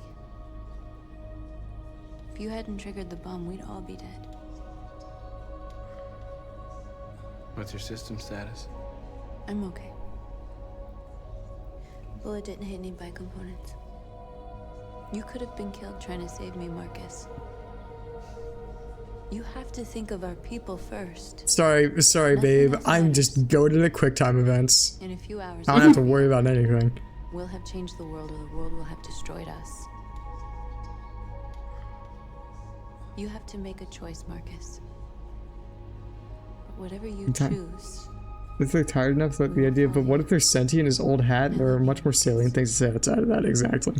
If you hadn't triggered the bomb, we'd all be dead. What's your system status? I'm okay. Bullet didn't hit any bicomponents. You could have been killed trying to save me, Marcus. You have to think of our people first. Sorry, babe. I'm just going to the QuickTime events. In a few hours, I don't have to worry about anything. We'll have changed the world, or the world will have destroyed us. You have to make a choice, Marcus. But whatever you choose. If they're tired enough with the idea, but what if they're sentient as old hat? There are much more salient things to say outside of that, exactly.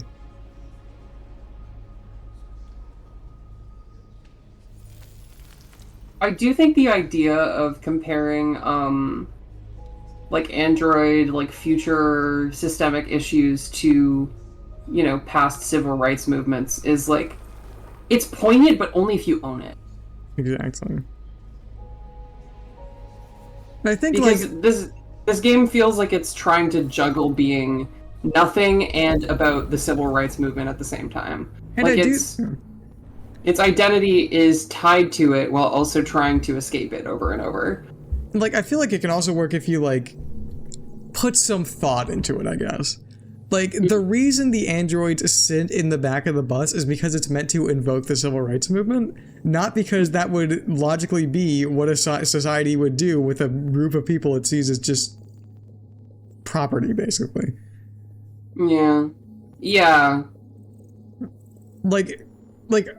I do think the idea of comparing like android like future systemic issues to, you know, past civil rights movements is like, it's poignant, but only if you own it. Exactly. I think because like this game feels like it's trying to juggle being nothing and about the civil rights movement at the same time. And like its identity is tied to it while also trying to escape it over and over. Like, I feel like it can also work if you, like, put some thought into it, I guess. Like, the reason the androids sit in the back of the bus is because it's meant to invoke the civil rights movement, not because that would logically be what a society would do with a group of people it sees as just property, basically. Yeah. Yeah. Like,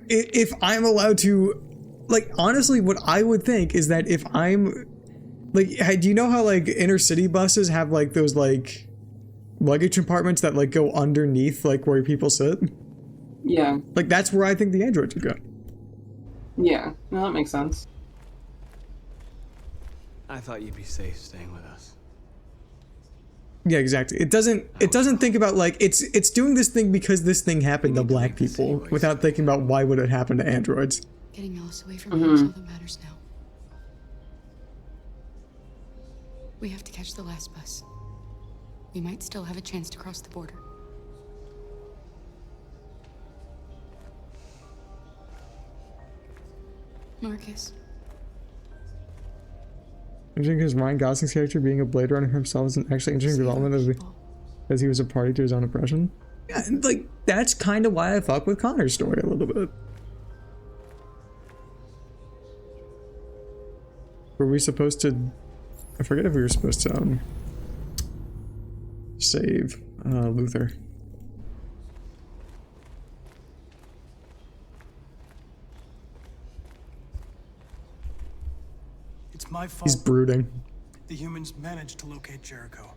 if I'm allowed to, like, honestly, what I would think is that if I'm, like, do you know how, like, inner city buses have, like, those, like, luggage compartments that, like, go underneath, like, where people sit? Yeah. Like, that's where I think the androids would go. Yeah. No, that makes sense. I thought you'd be safe staying with us. Yeah, exactly. It doesn't think about, like, it's doing this thing because this thing happened to black people without thinking about why would it happen to androids. Getting Alice away from here is all that matters now. We have to catch the last bus. We might still have a chance to cross the border. Marcus. Interesting because Ryan Gosling's character being a Blade Runner himself is an actually interesting development of the, as he was a party to his own oppression. Yeah, and like that's kind of why I fuck with Connor's story a little bit. Were we supposed to? I forget if we were supposed to save Luther. It's my fault. He's brooding. The humans managed to locate Jericho.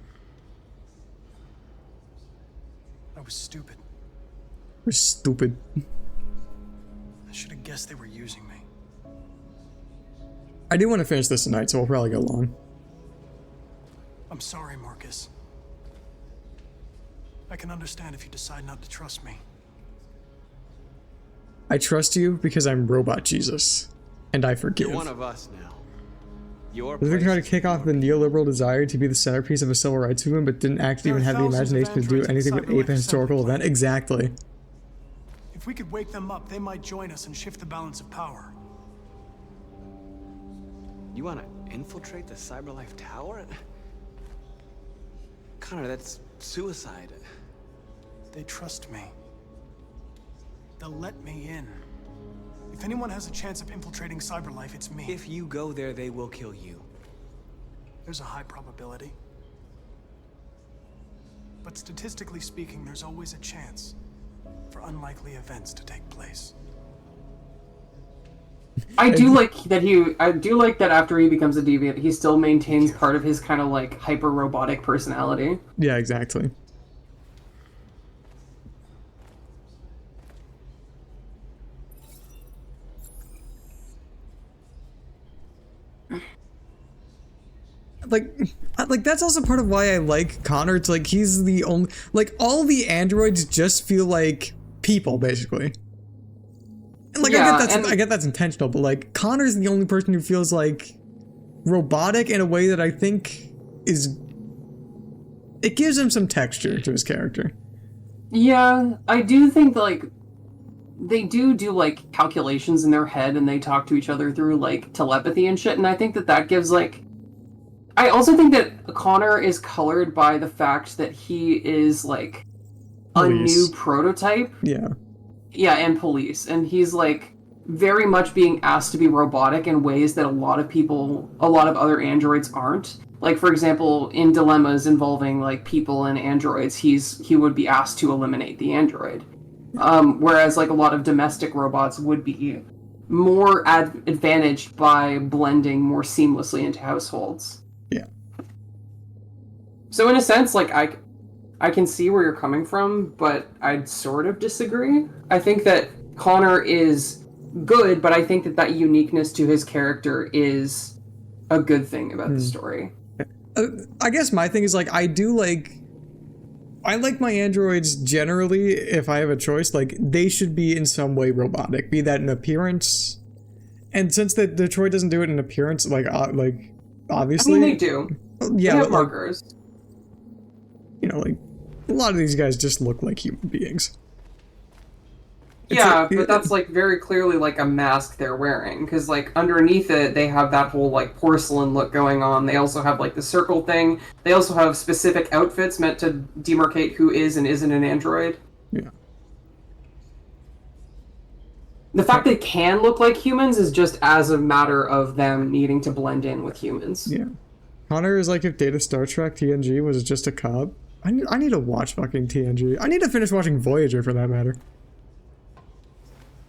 I was stupid. We're stupid. I should have guessed they were using me. I do want to finish this tonight, so we'll probably go long. I'm sorry, Marcus. I can understand if you decide not to trust me. I trust you because I'm Robot Jesus, and I forgive. You're one of us now. Luther tried to kick off the neoliberal desire to be the centerpiece of a civil rights movement, but didn't actually even have the imagination to do anything but ape a historical event. Exactly. If we could wake them up, they might join us and shift the balance of power. You want to infiltrate the CyberLife Tower? Connor, that's suicide. They trust me. They'll let me in. If anyone has a chance of infiltrating CyberLife, it's me. If you go there, they will kill you. There's a high probability. But statistically speaking, there's always a chance for unlikely events to take place. I do like that after he becomes a deviant, he still maintains part of his kind of like hyper robotic personality. Yeah, exactly. Like that's also part of why I like Connor. It's like he's the only, like all the androids just feel like people basically. And like yeah, I get that's intentional, but like Connor's the only person who feels like robotic in a way that I think is, it gives him some texture to his character. Yeah, I do think like they do like calculations in their head and they talk to each other through like telepathy and shit, and I think that gives like, I also think that Connor is colored by the fact that he is like a new prototype. Yeah. Yeah, and police. And he's like very much being asked to be robotic in ways that a lot of other androids aren't. Like, for example, in dilemmas involving like people and androids, he would be asked to eliminate the android. Whereas like a lot of domestic robots would be more advantaged by blending more seamlessly into households. Yeah. So in a sense, like I can see where you're coming from, but I'd sort of disagree. I think that Connor is good, but I think that uniqueness to his character is a good thing about the story. I guess my thing is like I like my androids generally. If I have a choice, like they should be in some way robotic, be that in appearance. And since the Detroit doesn't do it in appearance, like obviously I mean, they do. Yeah, they have but markers. Like, you know, like a lot of these guys just look like human beings. Yeah, but that's like very clearly like a mask they're wearing, because like underneath it they have that whole like porcelain look going on. They also have like the circle thing. They also have specific outfits meant to demarcate who is and isn't an android. Yeah. The fact they can look like humans is just as a matter of them needing to blend in with humans. Yeah. Connor is like if Data Star Trek TNG was just a cop. I need to watch fucking TNG. I need to finish watching Voyager for that matter.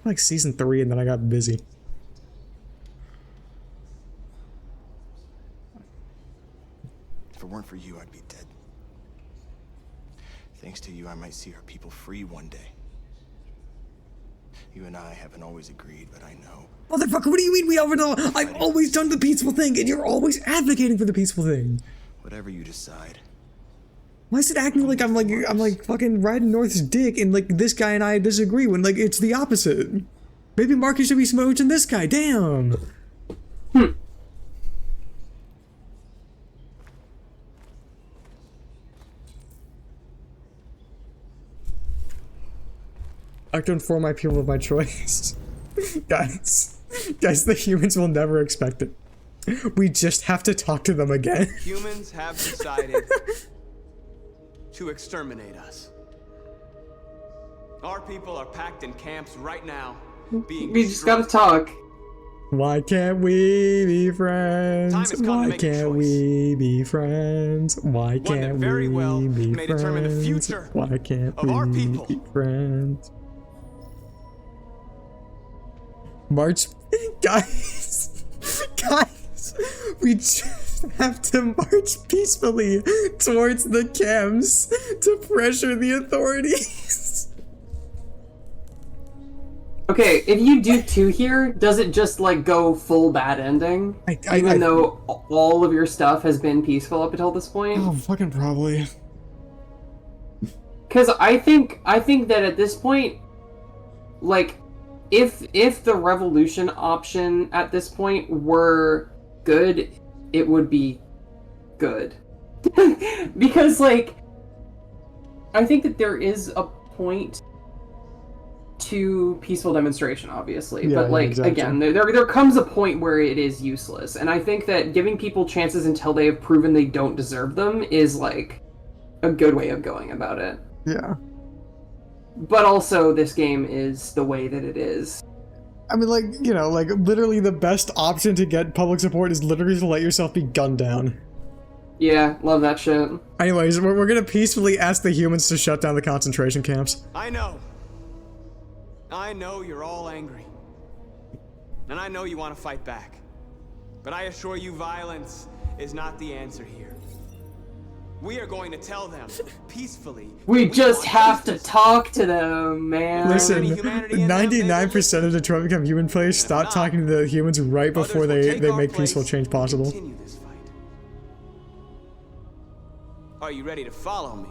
Like season 3 and then I got busy. If it weren't for you, I'd be dead. Thanks to you, I might see our people free one day. You and I haven't always agreed, but I know. Motherfucker, what do you mean we haven't all? I've always done the peaceful thing and you're always advocating for the peaceful thing. Whatever you decide. Why is it acting like I'm like fucking riding North's dick and like this guy and I disagree when like it's the opposite? Maybe Marcus should be smooching this guy. Damn. I have to inform my people of my choice. Guys, Guys, the humans will never expect it. We just have to talk to them again. Humans have decided to exterminate us. Our people are packed in camps right now, being We just gotta talk. Why can't we be friends? Why can't we be friends? Why can't we be friends? Why can't we be friends? March, guys, we just have to march peacefully towards the camps to pressure the authorities. Okay, if you do 2 here, does it just like go full bad ending? Even though all of your stuff has been peaceful up until this point? Oh, fucking probably. Because I think that at this point, like, if the revolution option at this point were good, it would be good. Because, like, I think that there is a point to peaceful demonstration, obviously, but like exactly. Again, there comes a point where it is useless, and I think that giving people chances until they have proven they don't deserve them is like a good way of going about it. Yeah. But also, this game is the way that it is. I mean, like, you know, like literally the best option to get public support is literally to let yourself be gunned down. Yeah, love that shit. Anyways, we're gonna peacefully ask the humans to shut down the concentration camps. I know you're all angry. And I know you want to fight back. But I assure you, violence is not the answer here. We are going to tell them peacefully. We just have to talk to them, man. Listen, 99% of Detroit Become Human players stop talking to the humans right before they make peaceful change possible. Are you ready to follow me?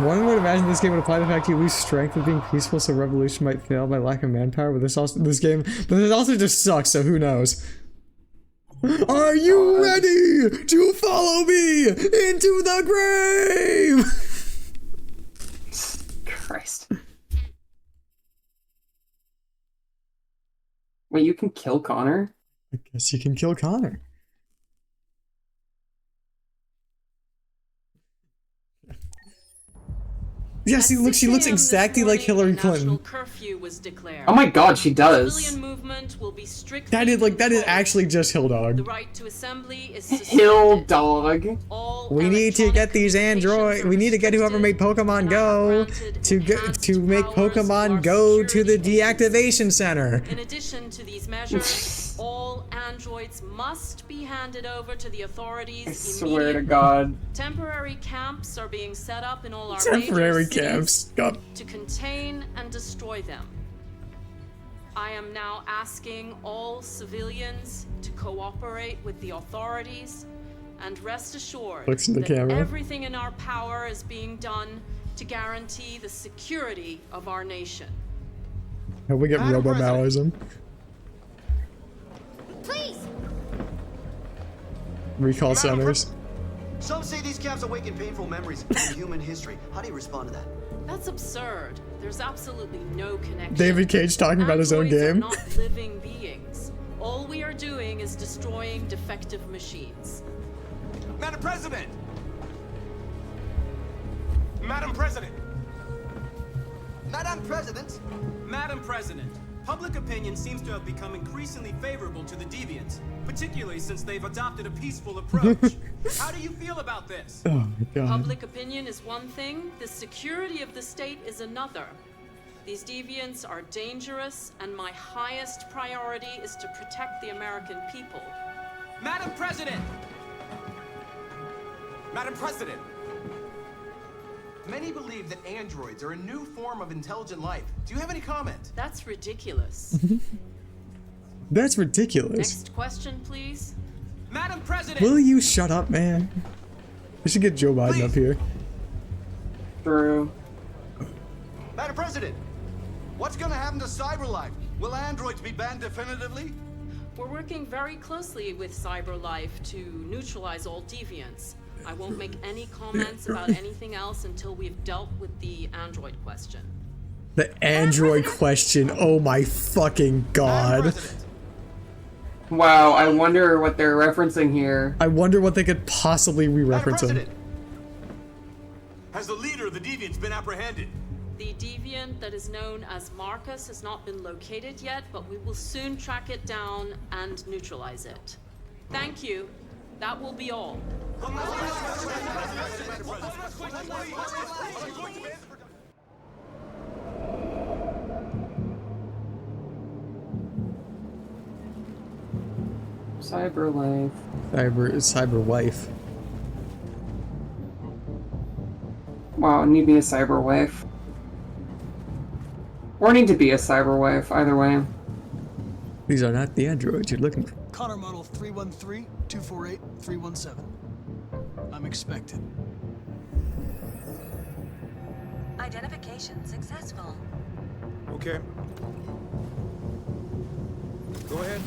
One would imagine this game would apply the fact you lose strength with being peaceful, so revolution might fail by lack of manpower. But this also just sucks, so who knows? Are you ready to follow me into the grave? Christ. Wait, you can kill Connor? I guess you can kill Connor. Yeah, she looks exactly like Hillary Clinton. Oh my god, she does. That is actually just Hill Dog. Hill Dog. We need to get these androids. We need to get whoever made Pokemon Go to make Pokemon Go to the deactivation center. In addition to these measures, all androids must be handed over to the authorities immediately. I swear to God. Temporary camps are being set up in all our temporary major camps cities to contain and destroy them. I am now asking all civilians to cooperate with the authorities and rest assured that everything in our power is being done to guarantee the security of our nation. How we get Robo-Maoism? Please. Recall centers. Some say these camps awaken painful memories from human history. How do you respond to that? That's absurd. There's absolutely no connection. David Cage talking about his own game. Are not living beings. All we are doing is destroying defective machines. Madam President! Madam President! Madam President! Madam President, public opinion seems to have become increasingly favorable to the deviants, particularly since they've adopted a peaceful approach. How do you feel about this? Oh my god. Public opinion is one thing, the security of the state is another. These deviants are dangerous, and my highest priority is to protect the American people. Madam President! Madam President! Many believe that androids are a new form of intelligent life. Do you have any comment? That's ridiculous. That's ridiculous. Next question, please. Madam President! Will you shut up, man? We should get Joe Biden up here. True. Madam President, what's gonna happen to cyber life? Will androids be banned definitively? We're working very closely with CyberLife to neutralize all deviants. I won't make any comments about anything else until we've dealt with the android question. The android question. Oh my fucking god. Wow, I wonder what they're referencing here. I wonder what they could possibly re-reference him. Has the leader of the deviants been apprehended? The deviant that is known as Marcus has not been located yet, but we will soon track it down and neutralize it. Thank you. That will be all. CyberLife. Cyber wife. Wow, need me a cyber wife. Or need to be a cyber wife, either way. These are not the androids you're looking for. Connor model 313-248-317. I'm expected. Identification successful. Okay. Go ahead.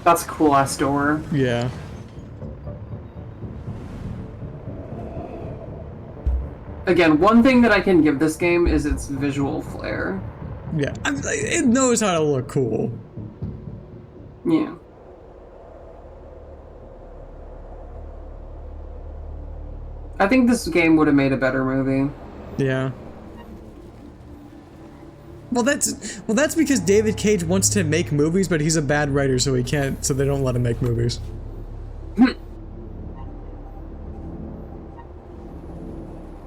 That's a cool ass door. Yeah. Again, one thing that I can give this game is its visual flair. Yeah, it knows how to look cool. Yeah. I think this game would have made a better movie. Yeah. Well, that's because David Cage wants to make movies, but he's a bad writer, so he can't. So they don't let him make movies.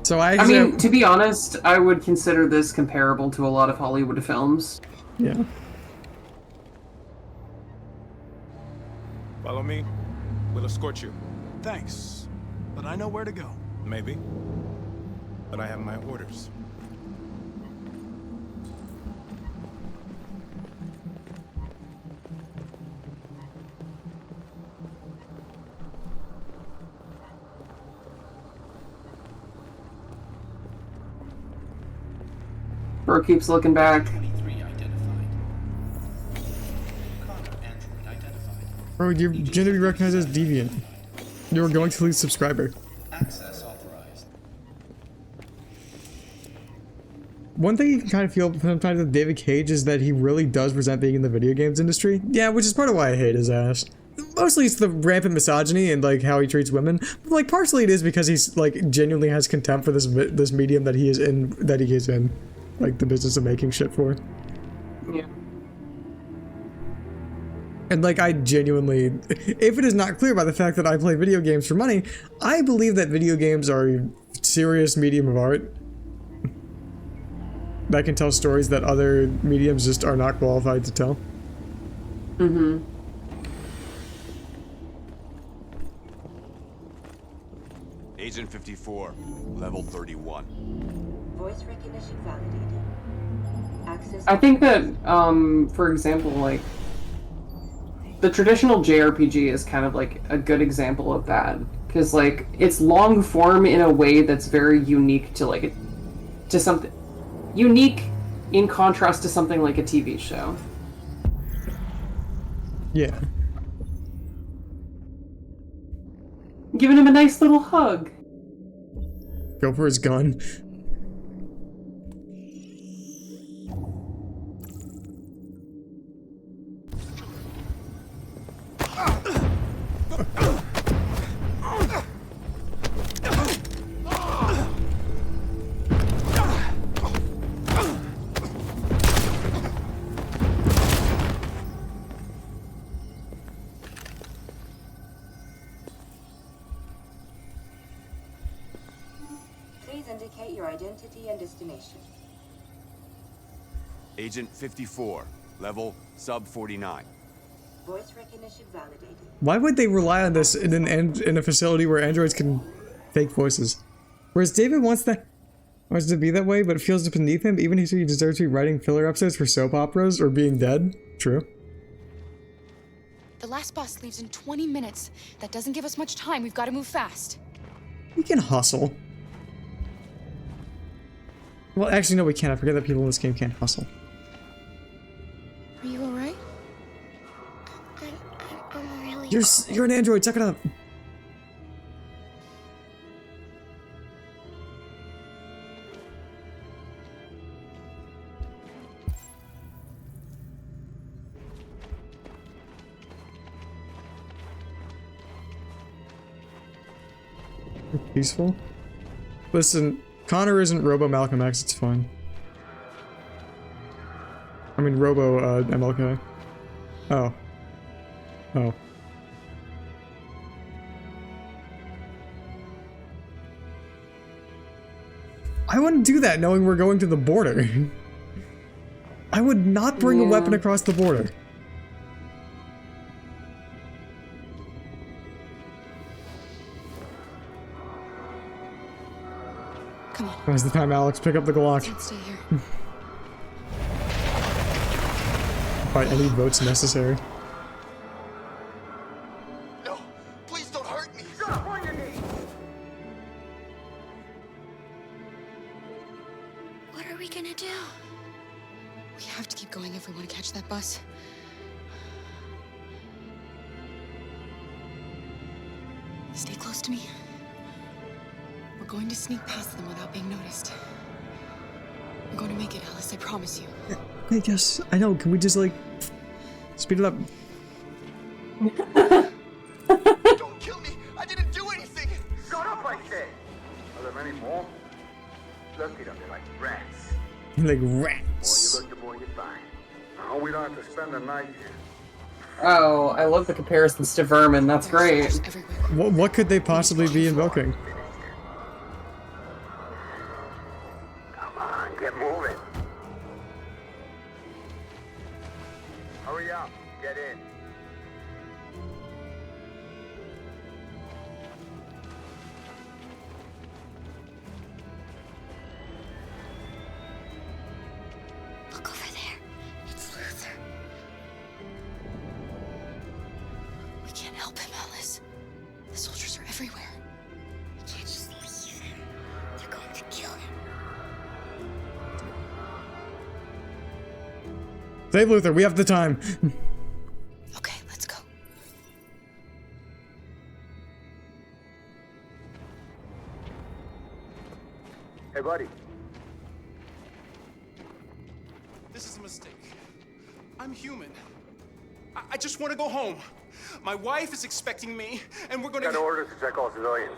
So I mean, to be honest, I would consider this comparable to a lot of Hollywood films. Yeah. Follow me. We'll escort you. Thanks, but I know where to go. Maybe. But I have my orders. Bro keeps looking back. Bro, you're gonna be recognized as deviant. You're going to lose subscriber. Access authorized. One thing you can kind of feel sometimes with David Cage is that he really does resent being in the video games industry. Yeah, which is part of why I hate his ass. Mostly it's the rampant misogyny and like how he treats women. But like partially it is because he's like genuinely has contempt for this medium that he is in, like the business of making shit for. Yeah. And like I genuinely, if it is not clear by the fact that I play video games for money, I believe that video games are a serious medium of art that can tell stories that other mediums just are not qualified to tell. Mm-hmm. Agent 54, level 31. Voice recognition validated. Access. I think that, for example, like, the traditional JRPG is kind of like a good example of that. Because, like, it's long form in a way that's very unique to, like, to something. Unique in contrast to something like a TV show. Yeah. Giving him a nice little hug. Go for his gun. Please indicate your identity and destination. Agent 54, level sub 49. Voice recognition validated. Why would they rely on this in a facility where androids can fake voices? Whereas David wants to be that way, but it feels beneath him, even if he deserves to be writing filler episodes for soap operas or being dead. True. The last bus leaves in 20 minutes. That doesn't give us much time. We've got to move fast. We can hustle. Well, actually, no, we can't. I forget that people in this game can't hustle. Are you alright? I'm really... You're an android, suck it up. Peaceful? Listen, Connor isn't Robo Malcolm X, it's fine. I mean Robo MLK. Oh. Oh. I wouldn't do that knowing we're going to the border. I would not bring a weapon across the border. Come on. Now's the time, Alex. Pick up the Glock. Can't stay here. By any votes necessary. No, please don't hurt me. Stop on your knees. What are we gonna do? We have to keep going if we want to catch that bus. Stay close to me. We're going to sneak past them without being noticed. We're going to make it, Alice, I promise you. I guess. I know, can we just, like, speed it up? Don't kill me. I didn't do anything. Shut up, I said. Are there many more? Look at them, they're like rats. Like Boy, rats. you look, the more you find. I hope we don't have to spend the night here. Oh, I love the comparisons to vermin. That's great. What could they possibly be invoking? Come on, get moving. Hurry up, get in. Look over there. It's Luther. We can't help him, Alice. The soldiers are everywhere. We can't just leave him. They're going to kill him. Save Luther, we have the time. Okay, let's go. Hey, buddy. This is a mistake. I'm human. I just want to go home. My wife is expecting me, and we're going Got to... orders to check all civilians.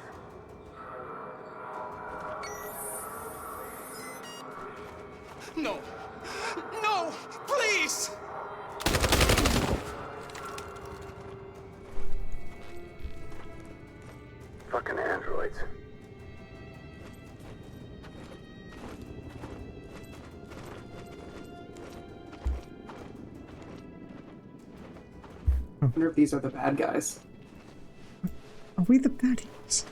No. No! Please! Fucking androids. I wonder if these are the bad guys. Are we the baddies?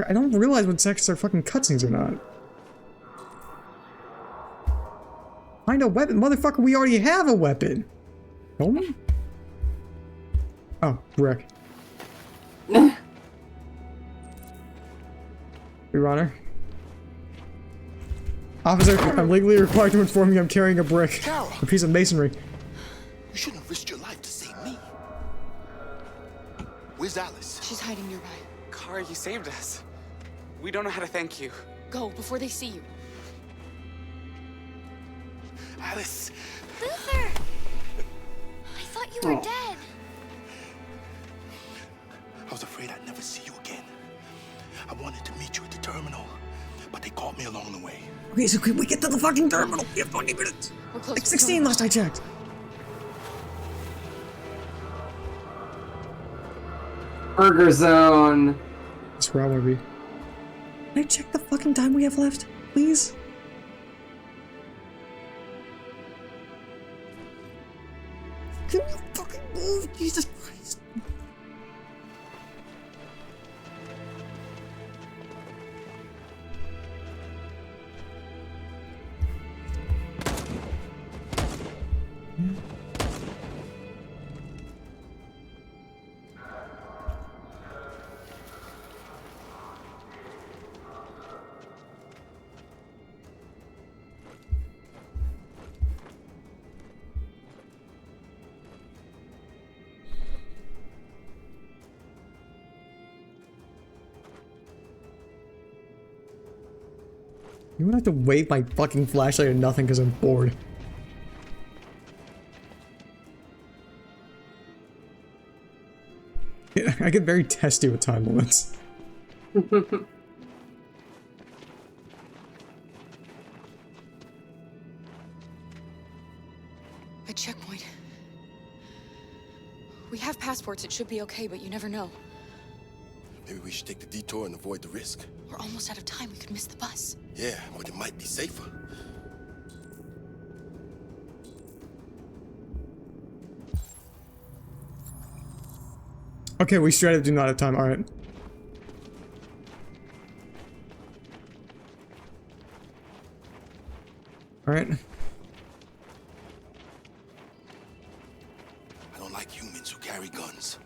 I don't realize when sections are fucking cutscenes or not. Find a weapon, motherfucker, we already have a weapon! Don't we? Oh, Rick. Your Honor. Officer, I'm legally required to inform you I'm carrying a brick. Carol. A piece of masonry. You shouldn't have risked your life to save me. Where's Alice? She's hiding nearby. Kara, you saved us. We don't know how to thank you. Go, before they see you. Alice! Luther! I thought you were dead. I was afraid I'd never see you again. I wanted to meet you at the terminal, but they caught me along the way. Okay, so can we get to the fucking terminal? We have 20 minutes. We're close. Like 16 last I checked. Burger Zone. That's where I want to be. Can I check the fucking time we have left, please? Can you fucking move? Jesus Christ. You won't have to wave my fucking flashlight or nothing because I'm bored. Yeah, I get very testy with time limits. A checkpoint. We have passports, it should be okay, but you never know. Maybe we should take the detour and avoid the risk. We're almost out of time, we could miss the bus. Yeah, but it might be safer. Okay, we straight up do not have time, alright. Alright. I don't like humans who carry guns.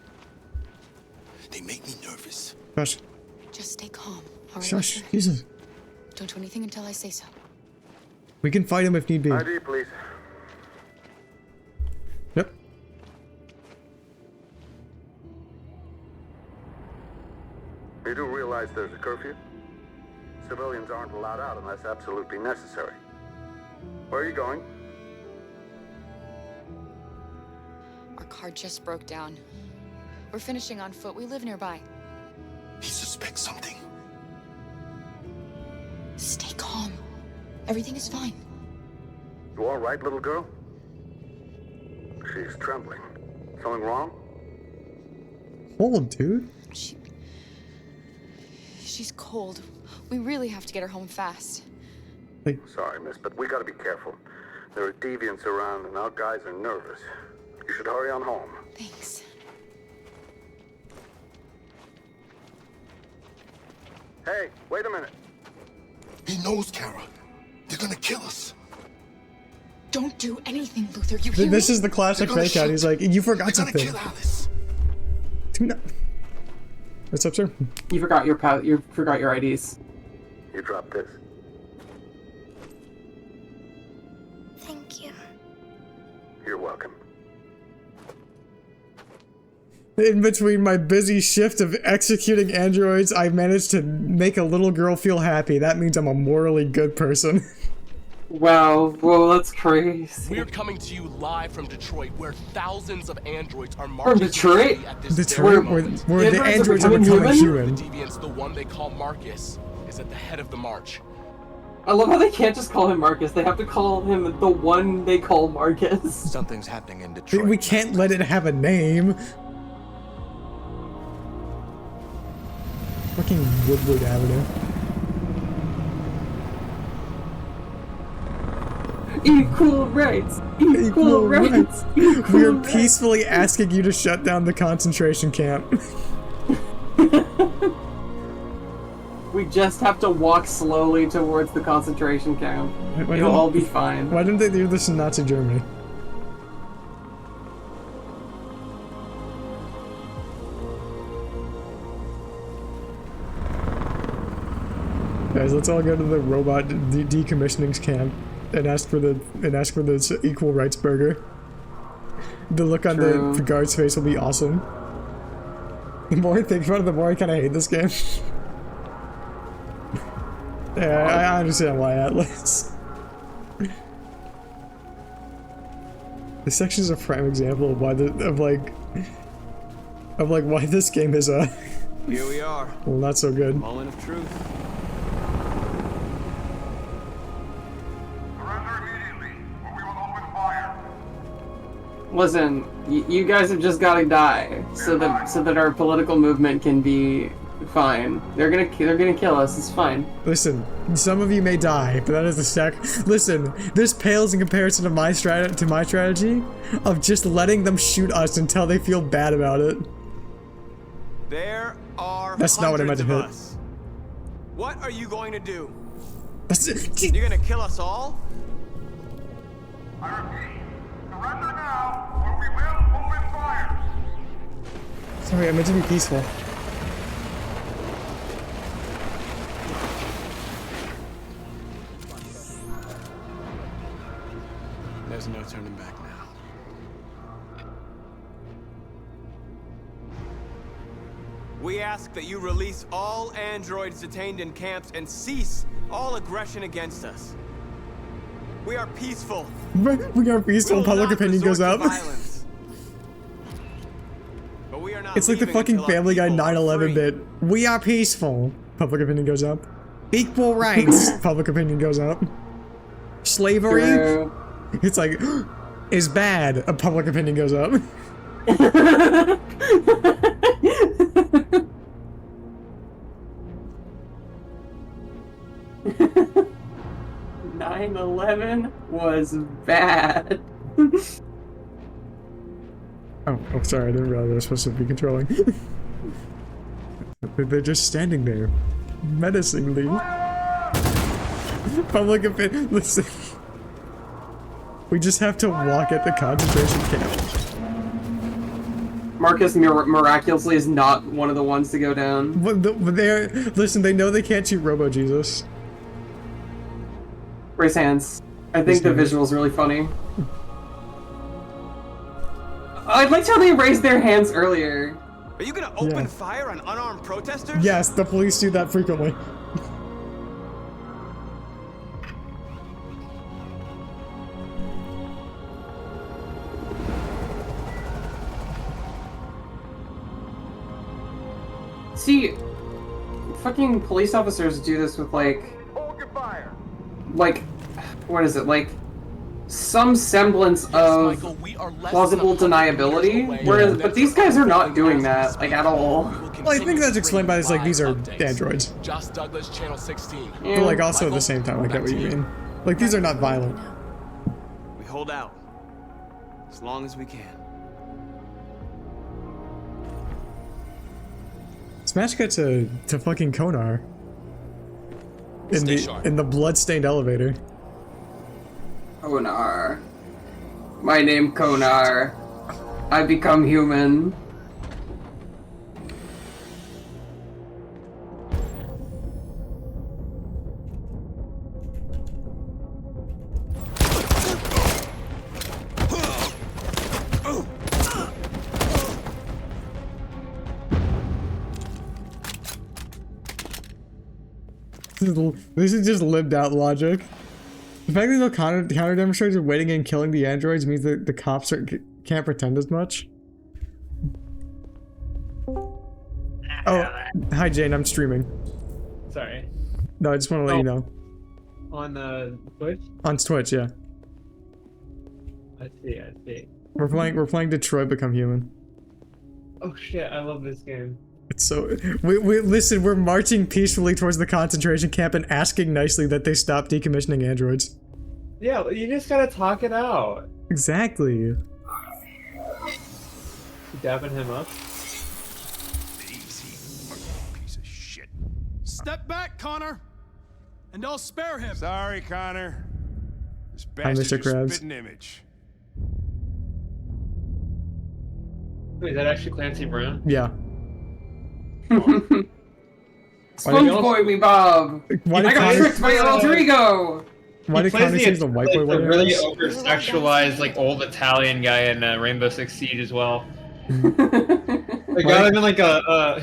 They make me nervous. Shush. Just stay calm, alright? Shush, Jesus. Don't do anything until I say so. We can fight him if need be. ID, please. Yep. You do realize there's a curfew? Civilians aren't allowed out unless absolutely necessary. Where are you going? Our car just broke down. We're finishing on foot. We live nearby. He suspects something. Stay calm. Everything is fine. You all right, little girl? She's trembling. Something wrong? Hold, dude. She's cold. We really have to get her home fast. Sorry, miss, but we gotta be careful. There are deviants around and our guys are nervous. You should hurry on home. Thanks. Hey, wait a minute. He knows, Kara. They're gonna kill us. Don't do anything, Luther. You hear This me? is the classic fake out. He's like, you forgot something. Do not. What's up, sir? You forgot your IDs. You dropped this. Thank you. You're welcome. In between my busy shift of executing androids, I managed to make a little girl feel happy. That means I'm a morally good person. Wow, whoa, that's crazy. We're coming to you live from Detroit, where thousands of androids are From marching Detroit? at this Detroit, where the androids are becoming human. The deviants, the one they call Marcus, is at the head of the march. I love how they can't just call him Marcus. They have to call him the one they call Marcus. Something's happening in Detroit. We can't let it have a name. Fucking Woodward Avenue. Equal rights! Equal rights! We are peacefully asking you to shut down the concentration camp. We just have to walk slowly towards the concentration camp. It'll all be fine. Why didn't they do this in Nazi Germany? Guys, let's all go to the robot decommissioning camp and ask for the equal rights burger. The look on the guard's face will be awesome. The more I think about it, the more I kind of hate this game. Yeah, I understand why, Atlas. This section is a prime example of why why this game is Here we are. well, not so good. Moment of truth. Listen, you guys have just got to die so that our political movement can be fine. They're gonna kill us. It's fine. Listen, some of you may die, but that is the Listen, this pales in comparison to my strategy of just letting them shoot us until they feel bad about it. There are That's not what I meant to hit. us. What are you going to do? That's it. You're gonna kill us all? I repeat, surrender now, or we will open fire. Sorry, I meant to be peaceful. There's no turning back now. We ask that you release all androids detained in camps and cease all aggression against us. We are peaceful. We are peaceful. Public opinion goes up. But we are not It's like the leaving fucking until our Family Guy people are 9/11 free. bit. We are peaceful. Public opinion goes up. Equal rights. Public opinion goes up. Slavery. True. It's like is bad. A public opinion goes up. 9/11 was bad. Oh, sorry, I didn't realize I was supposed to be controlling. They're just standing there, menacingly. Public opinion, listen. We just have to walk at the concentration camp. Marcus miraculously is not one of the ones to go down. But they're, listen, they know they can't shoot Robo Jesus. Raise hands. I think the visual's really funny. I liked how they raised their hands earlier. Are you gonna open fire on unarmed protesters? Yes, the police do that frequently. See, fucking police officers do this with like, what is it, like, some semblance of plausible deniability. Whereas, but these guys are not doing that, like, at all. Well, I think that's explained by this, like, these are androids. Just Douglas, Channel 16. But, like, also at the same time, I get what you mean. Like, these are not violent. We hold out as long as we can. Smash got to fucking Konar. In the blood-stained elevator. Konar. My name Konar. I become human. This is just lived out logic. The fact that no counter demonstrators are waiting and killing the androids means that the cops can't pretend as much. Oh, hi Jane, I'm streaming. Sorry. No, I just want to let you know. On Twitch? On Twitch, yeah. I see. We're playing Detroit Become Human. Oh shit, I love this game. It's so we listen, we're marching peacefully towards the concentration camp and asking nicely that they stop decommissioning androids. Yeah, you just gotta talk it out. Exactly. You dabbing him up? Piece of shit. Step back, Connor, and I'll spare him. Sorry, Connor. This Hi, bastard's Mr. Krabs. spitting image. Wait, is that actually Clancy Brown? Yeah. SpongeBob me Bob! Why I did got Connor- tricked by alter ego! Why did Connor choose the white boy the wear? really over-sexualized, like, old Italian guy in Rainbow Six Siege as well. They got him in, like,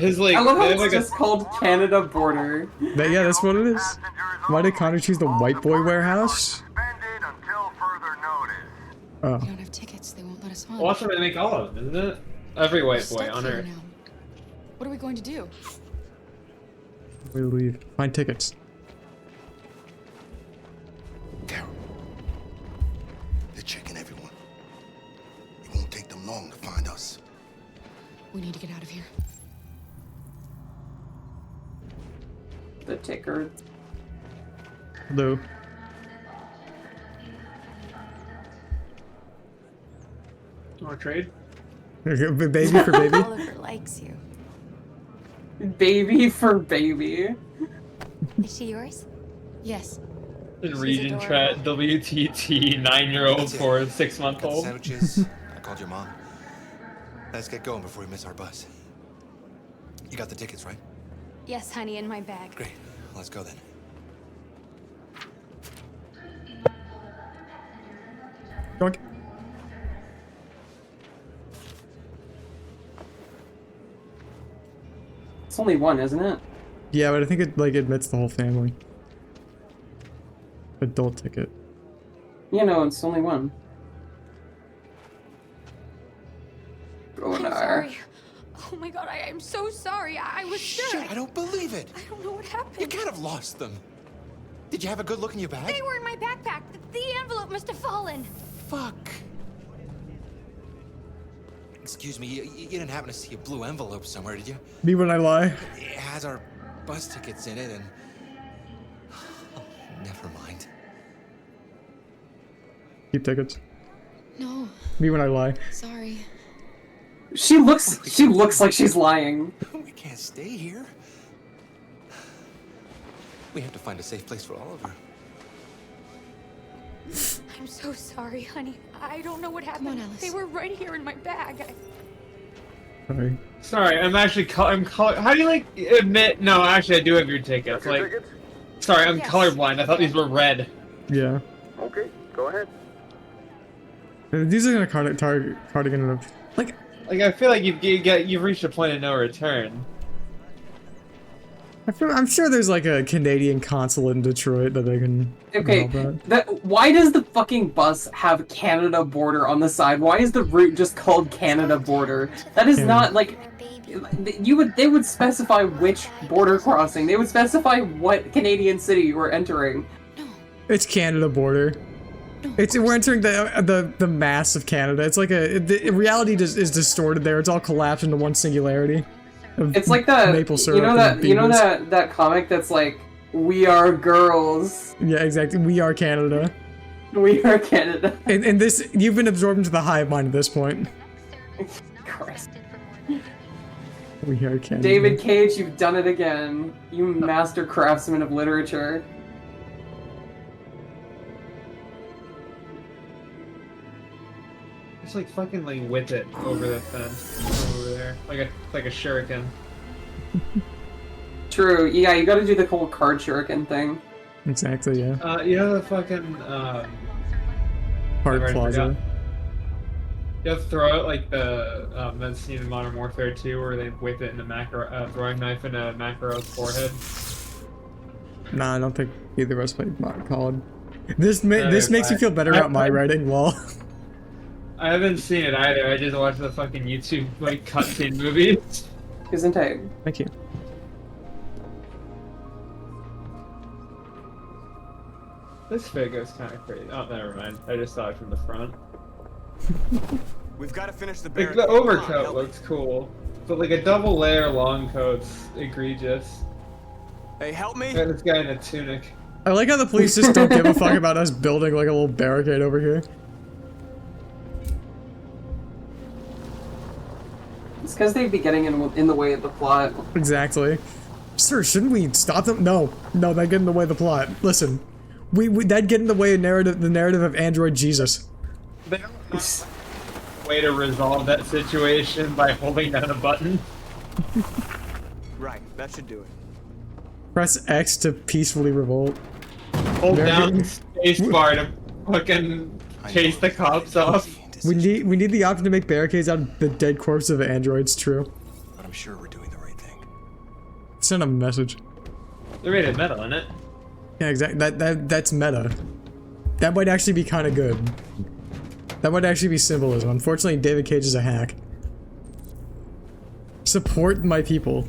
his, like... I love how they it's have, like, just called Canada Border. Yeah, that's what it is. Why did Connor choose the white boy warehouse? Oh. We don't have tickets. They won't let us on. Well, that's what they make all of them, isn't it? Every white boy Stuck on here Earth. now. What are we going to do? We leave. Find tickets. Carol, they're checking everyone. It won't take them long to find us. We need to get out of here. The ticker. Hello. Want to trade? Baby for baby? Oliver likes you. Baby for baby. Is she yours? Yes. In region chat, WTT, 9-year-old for 6-month-old. Sandwiches. I called your mom. Let's get going before we miss our bus. You got the tickets, right? Yes, honey, in my bag. Great. Let's go then. Doink. It's only one, isn't it? Yeah, but I think it like admits the whole family. Adult ticket. Yeah, no, it's only one. I'm sorry. Oh my god, I'm so sorry. I was sure. Shit, I don't believe it. I don't know what happened. You can't have lost them. Did you have a good look in your bag? They were in my backpack. The envelope must have fallen. Fuck. Excuse me, you didn't happen to see a blue envelope somewhere, did you? Me when I lie. It has our bus tickets in it and... Never mind. Keep tickets. No. Me when I lie. Sorry. She looks like she's lying. We can't stay here. We have to find a safe place for Oliver. I'm so sorry, honey. I don't know what happened. Come on, Alice. They were right here in my bag. Sorry. Sorry, I'm actually how do you like admit? No, actually, I do have your tickets. Your Like, tickets? sorry, I'm Yes. colorblind. I thought these were red. Yeah. Okay, go ahead. These are gonna cardigan of like. Like, I feel like you've reached a point of no return. I'm sure there's like a Canadian consulate in Detroit that they can. Okay, help out. why does the fucking bus have Canada Border on the side? Why is the route just called Canada Border? That is not like they would specify which border crossing. They would specify what Canadian city you were entering. It's Canada Border. We're entering the mass of Canada. It's like the reality is distorted there. It's all collapsed into one singularity. It's like that maple syrup. you know that comic that's like, we are girls. Yeah, exactly. We are Canada. We are Canada. And this, you've been absorbed into the hive mind at this point. Christ. We are Canada. David Cage, you've done it again. You master craftsman of literature. Just like fucking like whip it over the fence over there, like a shuriken. True. Yeah, you got to do the whole card shuriken thing. Exactly. Yeah. You know the fucking Hard plaza. You have to throw it like the that scene in Modern Warfare 2 where they whip it in a throwing knife in a Makarov's forehead. Nah, I don't think either of us played COD. This makes me feel better about my writing. Lol. I haven't seen it either. I just watched the fucking YouTube like cutscene movies. Isn't it? Thank you. This figure's kind of crazy. Oh, never mind. I just saw it from the front. We've got to finish the Like barricade. the overcoat looks cool, but like a double layer long coat's egregious. Hey, help me! Got this guy in a tunic. I like how the police just don't give a fuck about us building like a little barricade over here. It's because they'd be getting in the way of the plot. Exactly. Sir, shouldn't we stop them? No, that get in the way of the plot. Listen, that'd get in the way of the narrative of Android Jesus. They don't know way to resolve that situation by holding down a button. Right, that should do it. Press X to peacefully revolt. Hold down spacebar to fucking chase the cops off. We need the option to make barricades out of the dead corpse of androids. True. But I'm sure we're doing the right thing. Send them a message. They're rated meta, isn't it? Yeah, exactly. That's meta. That might actually be kind of good. That might actually be symbolism. Unfortunately, David Cage is a hack. Support my people.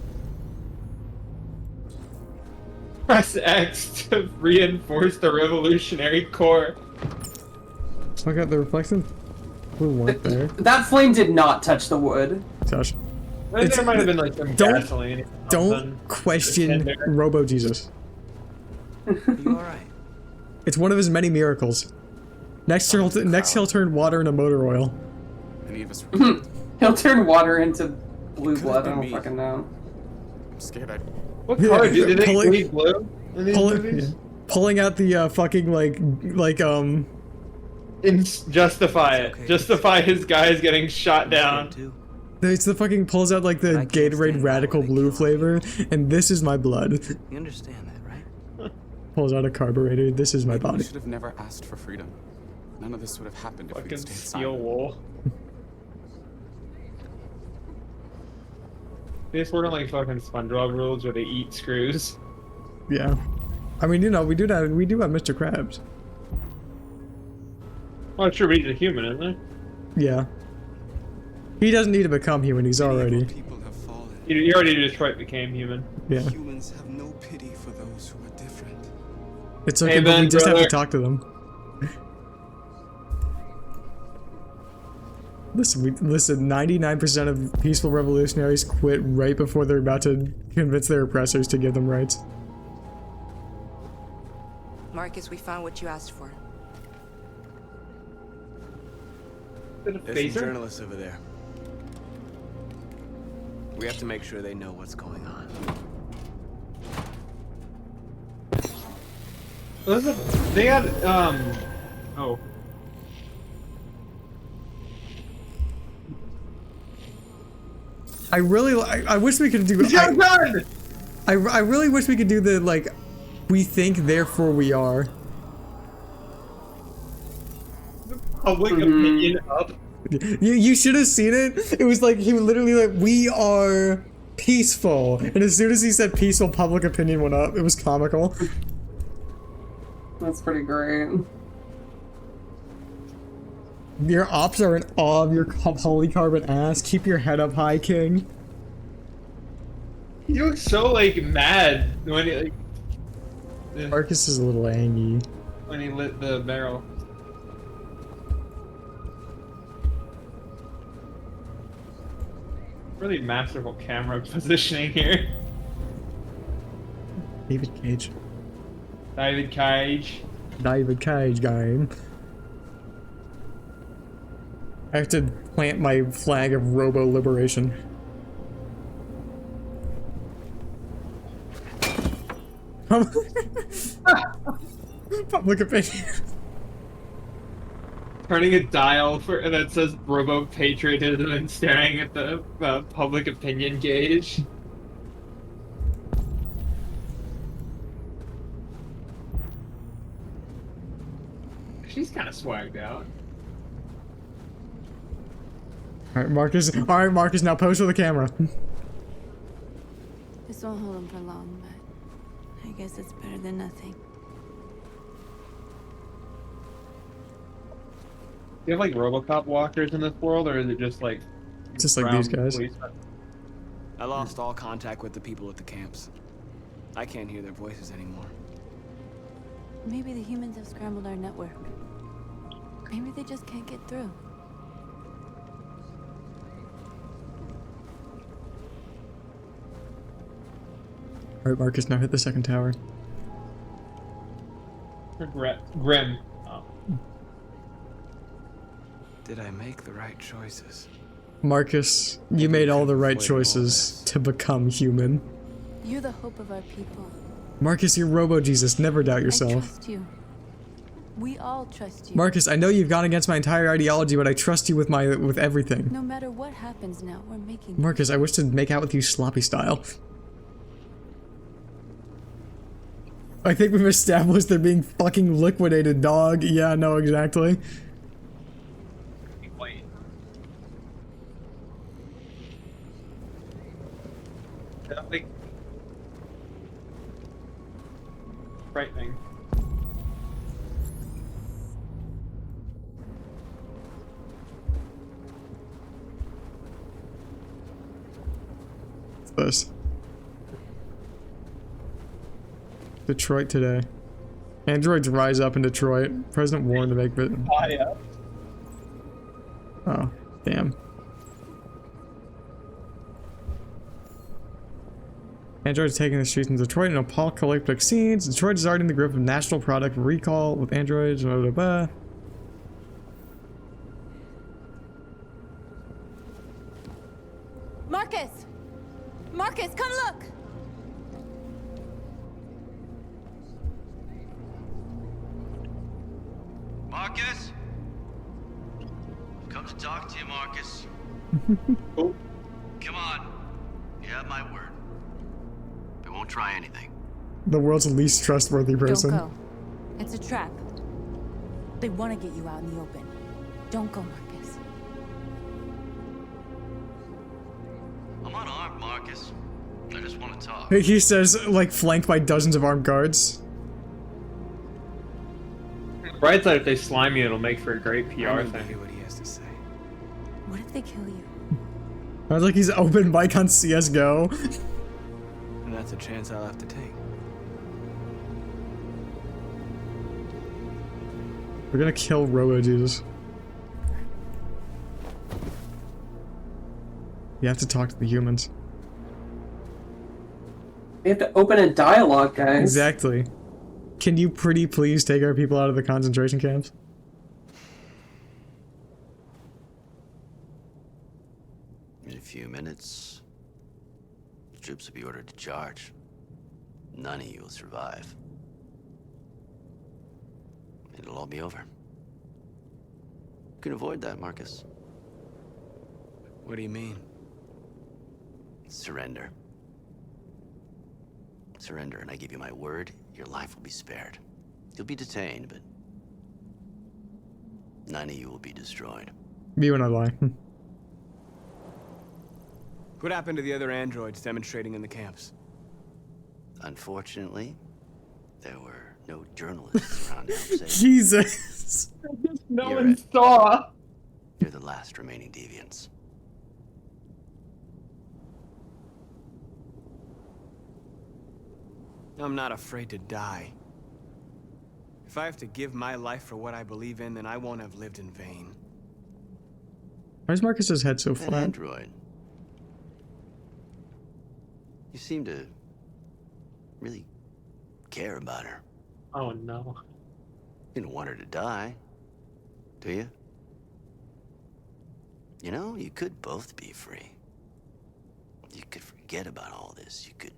Press X to reinforce the Revolutionary Corps. Look at the reflection. Blue light there. That flame did not touch the wood. Touch. There might have been like some gasoline. Don't question Robo Jesus. You alright? It's one of his many miracles. Next he'll turn water into motor oil. Any of us He'll turn water into blue blood. I don't fucking know. I'm scared I'd... What color did they bleed blue in these movies? Pulling out the fucking Justify it. Justify his guys getting shot down. It's the fucking pulls out like the Gatorade radical blue flavor, and this is my blood. You understand that, right? Pulls out a carburetor. This is my We body. should have never asked for freedom. None of this would have happened if we'd Fucking stayed steel silent. wool. They just work on like fucking SpongeBob rules where they eat screws. Yeah. I mean, you know, we do have Mr. Krabs. Well, sure, but he's a human, isn't he? Yeah. He doesn't need to become human, he's already. He already Detroit became human. Yeah. Humans have no pity for those who are different. It's okay, but we just have to talk to them. Listen, 99% of peaceful revolutionaries quit right before they're about to convince their oppressors to give them rights. Marcus, we found what you asked for. There's some journalists over there. We have to make sure they know what's going on. They had, oh. I wish we could do. I really wish we could do the like, we think therefore we are. Public opinion up. You should have seen it. It was like he was literally like, we are peaceful, and as soon as he said peaceful, public opinion went up. It was comical. That's pretty great. Your ops are in awe of your polycarbon ass. Keep your head up high, King. He looks so like mad when he like. Marcus is a little angry. When he lit the barrel. Really masterful camera positioning here. David Cage. David Cage. David Cage game. I have to plant my flag of Robo Liberation. Public opinion. Turning a dial for that says Robo Patriotism and staring at the public opinion gauge. She's kind of swagged out. Alright, Marcus. Alright, Marcus, now pose for the camera. This won't hold him for long, but I guess it's better than nothing. Do you have like RoboCop walkers in this world, or is it just like these guys? Policemen? I lost all contact with the people at the camps. I can't hear their voices anymore. Maybe the humans have scrambled our network. Maybe they just can't get through. Alright, Marcus, now hit the second tower. Grim. Oh. Did I make the right choices? Marcus, you made all the right choices to become human. You're the hope of our people. Marcus, you're Robo-Jesus. Never doubt yourself. I trust you. We all trust you. Marcus, I know you've gone against my entire ideology, but I trust you with everything. No matter what happens now, we're making... Marcus, I wish to make out with you sloppy style. I think we've established they're being fucking liquidated, dog. Yeah, no, exactly. Frightening. What's this? Detroit today. Androids rise up in Detroit. President warned to make it. Oh, damn. Androids taking the streets in Detroit in apocalyptic scenes. Detroit is already in the grip of national product recall with androids. Blah, blah, blah. Marcus! Marcus, come look! Marcus? I've come to talk to you, Marcus. Oh. Come on. You have my word. I won't try anything. The world's least trustworthy person. Don't go. It's a trap. They want to get you out in the open. Don't go, Marcus. I'm not armed, Marcus. I just want to talk. He says, like, flanked by dozens of armed guards. Bright side, if they slime you, it'll make for a great PR thing. Hear what he has to say. What if they kill you? Sounds like he's open mic on CSGO. And that's a chance I'll have to take. We're gonna kill Robo Jesus. You have to talk to the humans. We have to open a dialogue, guys. Exactly. Can you pretty please take our people out of the concentration camps? In a few minutes, the troops will be ordered to charge. None of you will survive. It'll all be over. You can avoid that, Marcus. What do you mean? Surrender. Surrender, and I give you my word, your life will be spared. You'll be detained, but none of you will be destroyed. Me when I lie. What happened to the other androids demonstrating in the camps? Unfortunately, there were no journalists around to help save. Jesus. No one saw. You're the last remaining deviants. I'm not afraid to die. If I have to give my life for what I believe in, then I won't have lived in vain. Why is Marcus's head so An flat? android. You seem to really care about her. Oh no. You don't want her to die, do you? You know, you could both be free. You could forget about all this. You could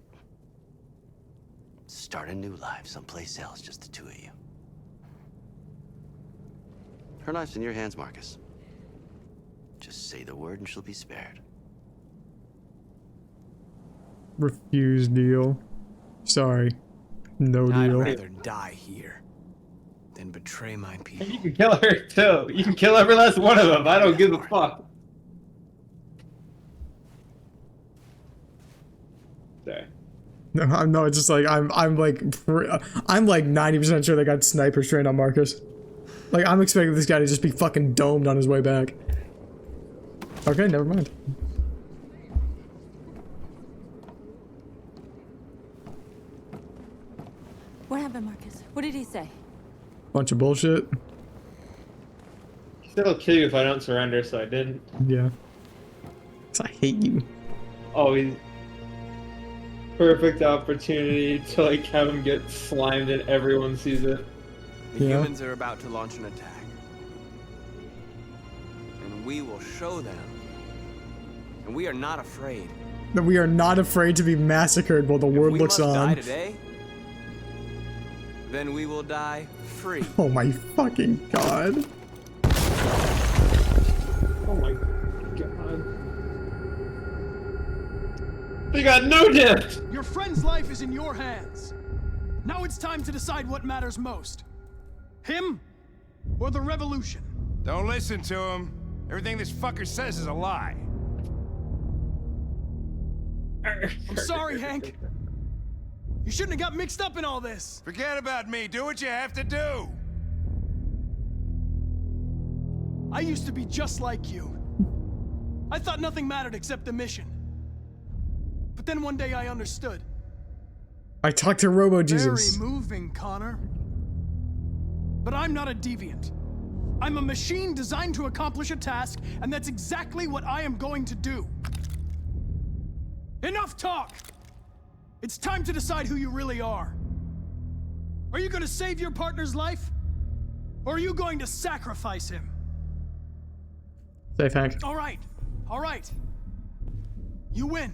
start a new life someplace else, just the two of you. Her life's in your hands, Marcus. Just say the word and she'll be spared. Refuse deal. Sorry. No I'd deal. rather die here than betray my people. You can kill her too. You can kill every last one of them. I don't give a fuck. Sorry. No, it's just like I'm like 90% sure they got snipers trained on Marcus. Like I'm expecting this guy to just be fucking domed on his way back. Okay, never mind. What happened, Marcus? What did he say? Bunch of bullshit. He said he'll kill you if I don't surrender, so I didn't. Yeah. 'Cause I hate you. Oh, he's perfect opportunity to like have him get slimed and everyone sees it. The Yeah. humans are about to launch an attack. And we will show them. And we are not afraid. That we are not afraid to be massacred while the world We looks must die on. today, then we will die free. Oh my fucking god. Oh my god. They got no gift! Your friend's life is in your hands. Now it's time to decide what matters most. Him or the revolution? Don't listen to him. Everything this fucker says is a lie. I'm sorry, Hank. You shouldn't have got mixed up in all this. Forget about me. Do what you have to do. I used to be just like you. I thought nothing mattered except the mission. But then one day I understood. I talked to Robo Jesus. Very moving, Connor. But I'm not a deviant. I'm a machine designed to accomplish a task, and that's exactly what I am going to do. Enough talk! It's time to decide who you really are. Are you going to save your partner's life? Or are you going to sacrifice him? Safe, Hank. All right. All right. You win.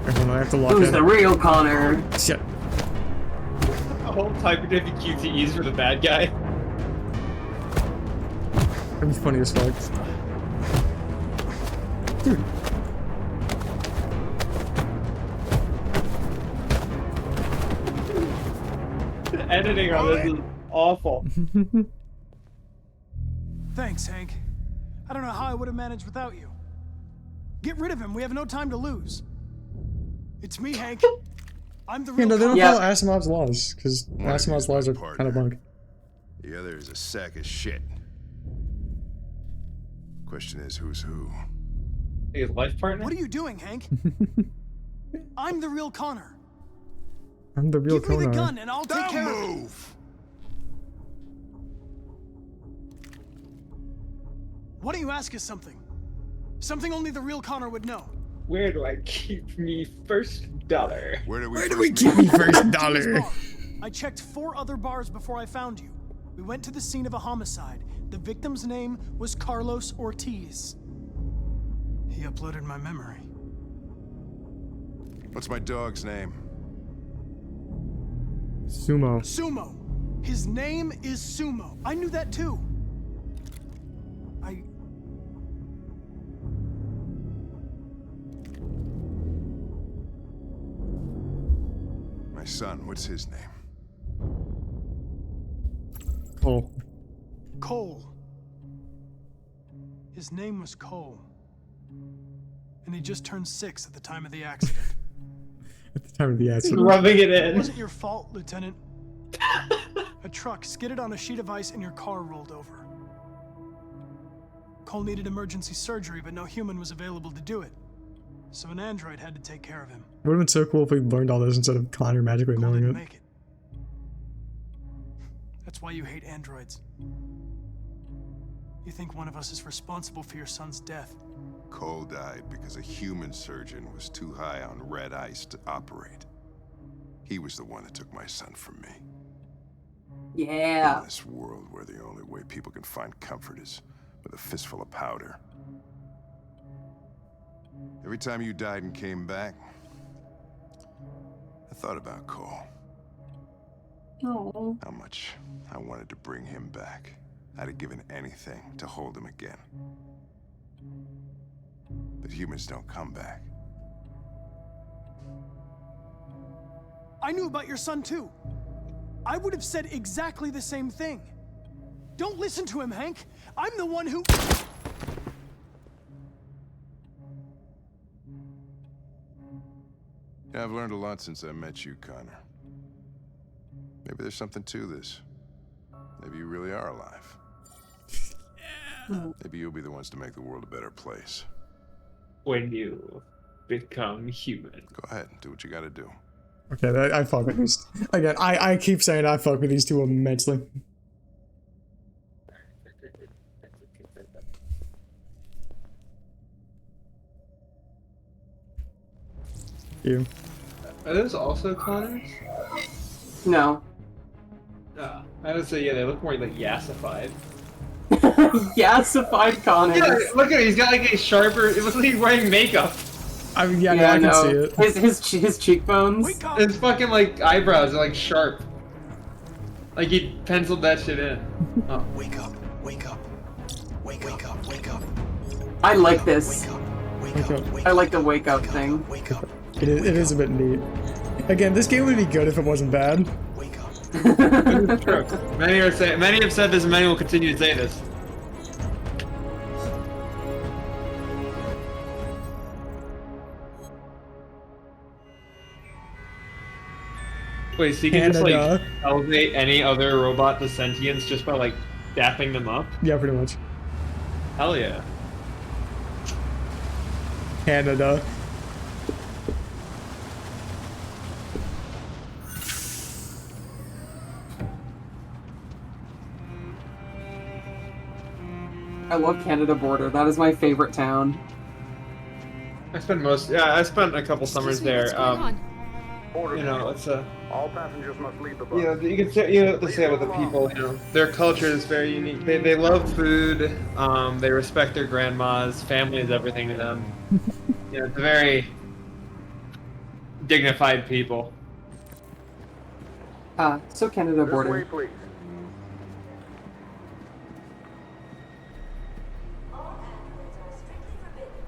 I have to lock Who's in. the real Connor? Shit. A whole type of different QTEs for the bad guy. That'd be funny as fuck. Dude. editing on this is awful. Thanks, Hank. I don't know how I would have managed without you. Get rid of him. We have no time to lose. It's me, Hank. I'm the Yeah, real no, they don't Connor. follow Asimov's laws, because Asimov's laws are kind of bunk. The other is a sack of shit. Question is, who's who? His life partner? What are you doing, Hank? I'm the real Connor. I'm the real Give me the Connor. gun and I'll take care of it. Why don't you ask us something? Something only the real Connor would know. Where do I keep me first dollar? Where do we keep me first dollar? I checked 4 other bars before I found you. We went to the scene of a homicide. The victim's name was Carlos Ortiz. He uploaded my memory. What's my dog's name? Sumo. Sumo. His name is Sumo. I knew that too. My son, what's his name? Cole. Cole. His name was Cole. And he just turned 6 at the time of the accident. At the time of the accident. Rubbing it It in. wasn't your fault, Lieutenant. A truck skidded on a sheet of ice and your car rolled over. Cole needed emergency surgery, but no human was available to do it. So an android had to take care of him. It would have been so cool if we learned all this instead of Connor magically knowing it. Make it. That's why you hate androids. You think one of us is responsible for your son's death. Cole died because a human surgeon was too high on red ice to operate. He was the one that took my son from me. Yeah. In this world where the only way people can find comfort is with a fistful of powder. Every time you died and came back, I thought about Cole. Oh. How much I wanted to bring him back. I'd have given anything to hold him again. But humans don't come back. I knew about your son too. I would have said exactly the same thing. Don't listen to him, Hank. I'm the one who... Yeah, I've learned a lot since I met you, Connor. Maybe there's something to this. Maybe you really are alive. Maybe you'll be the ones to make the world a better place. When you become human. Go ahead, do what you gotta do. Okay, I fuck with these. Again, I keep saying I fuck with these two immensely. You. Are those also Connors? No. I would say, yeah, they look more like yassified. Yassified Connors. Yeah, look at him, he's got like a sharper, it looks like he's wearing makeup. I mean, yeah, no, I can see it. His cheekbones. His fucking like eyebrows are like sharp. Like he penciled that shit in. Oh. Wake up, wake up, wake up, wake up. I like this. Wake up. I like the wake up thing. It is a bit neat. Again, this game would be good if it wasn't bad. True. Many have said this, and many will continue to say this. Wait, so you can just like elevate any other robot to sentience just by like dapping them up? Yeah, pretty much. Hell yeah. Canada. I love Canada border. That is my favorite town. I spent I spent a couple summers there. You know, it's All passengers must leave the bus. you know, you can say, you have to say with the people, you know, their culture is very unique. They love food. They respect their grandmas. Family is everything to them. You know, it's a very dignified people. So Canada border. This way, please.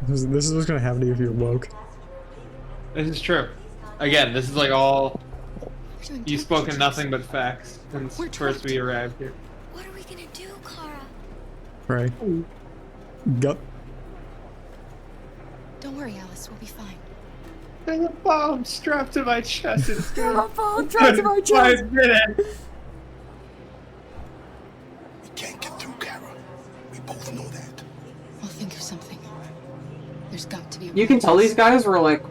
This is what's gonna happen to you if you're woke. This is true. Again, this is like all You've spoken nothing but facts since first we arrived here. What are we gonna do, Kara? Right. Yup. Don't worry, Alice. We'll be fine. There's a bomb strapped to my chest. It's a bomb strapped to my chest. 5 minutes. We can't get through, Kara. We both know that. I'll think of something. There's got to be. You can tell these guys were like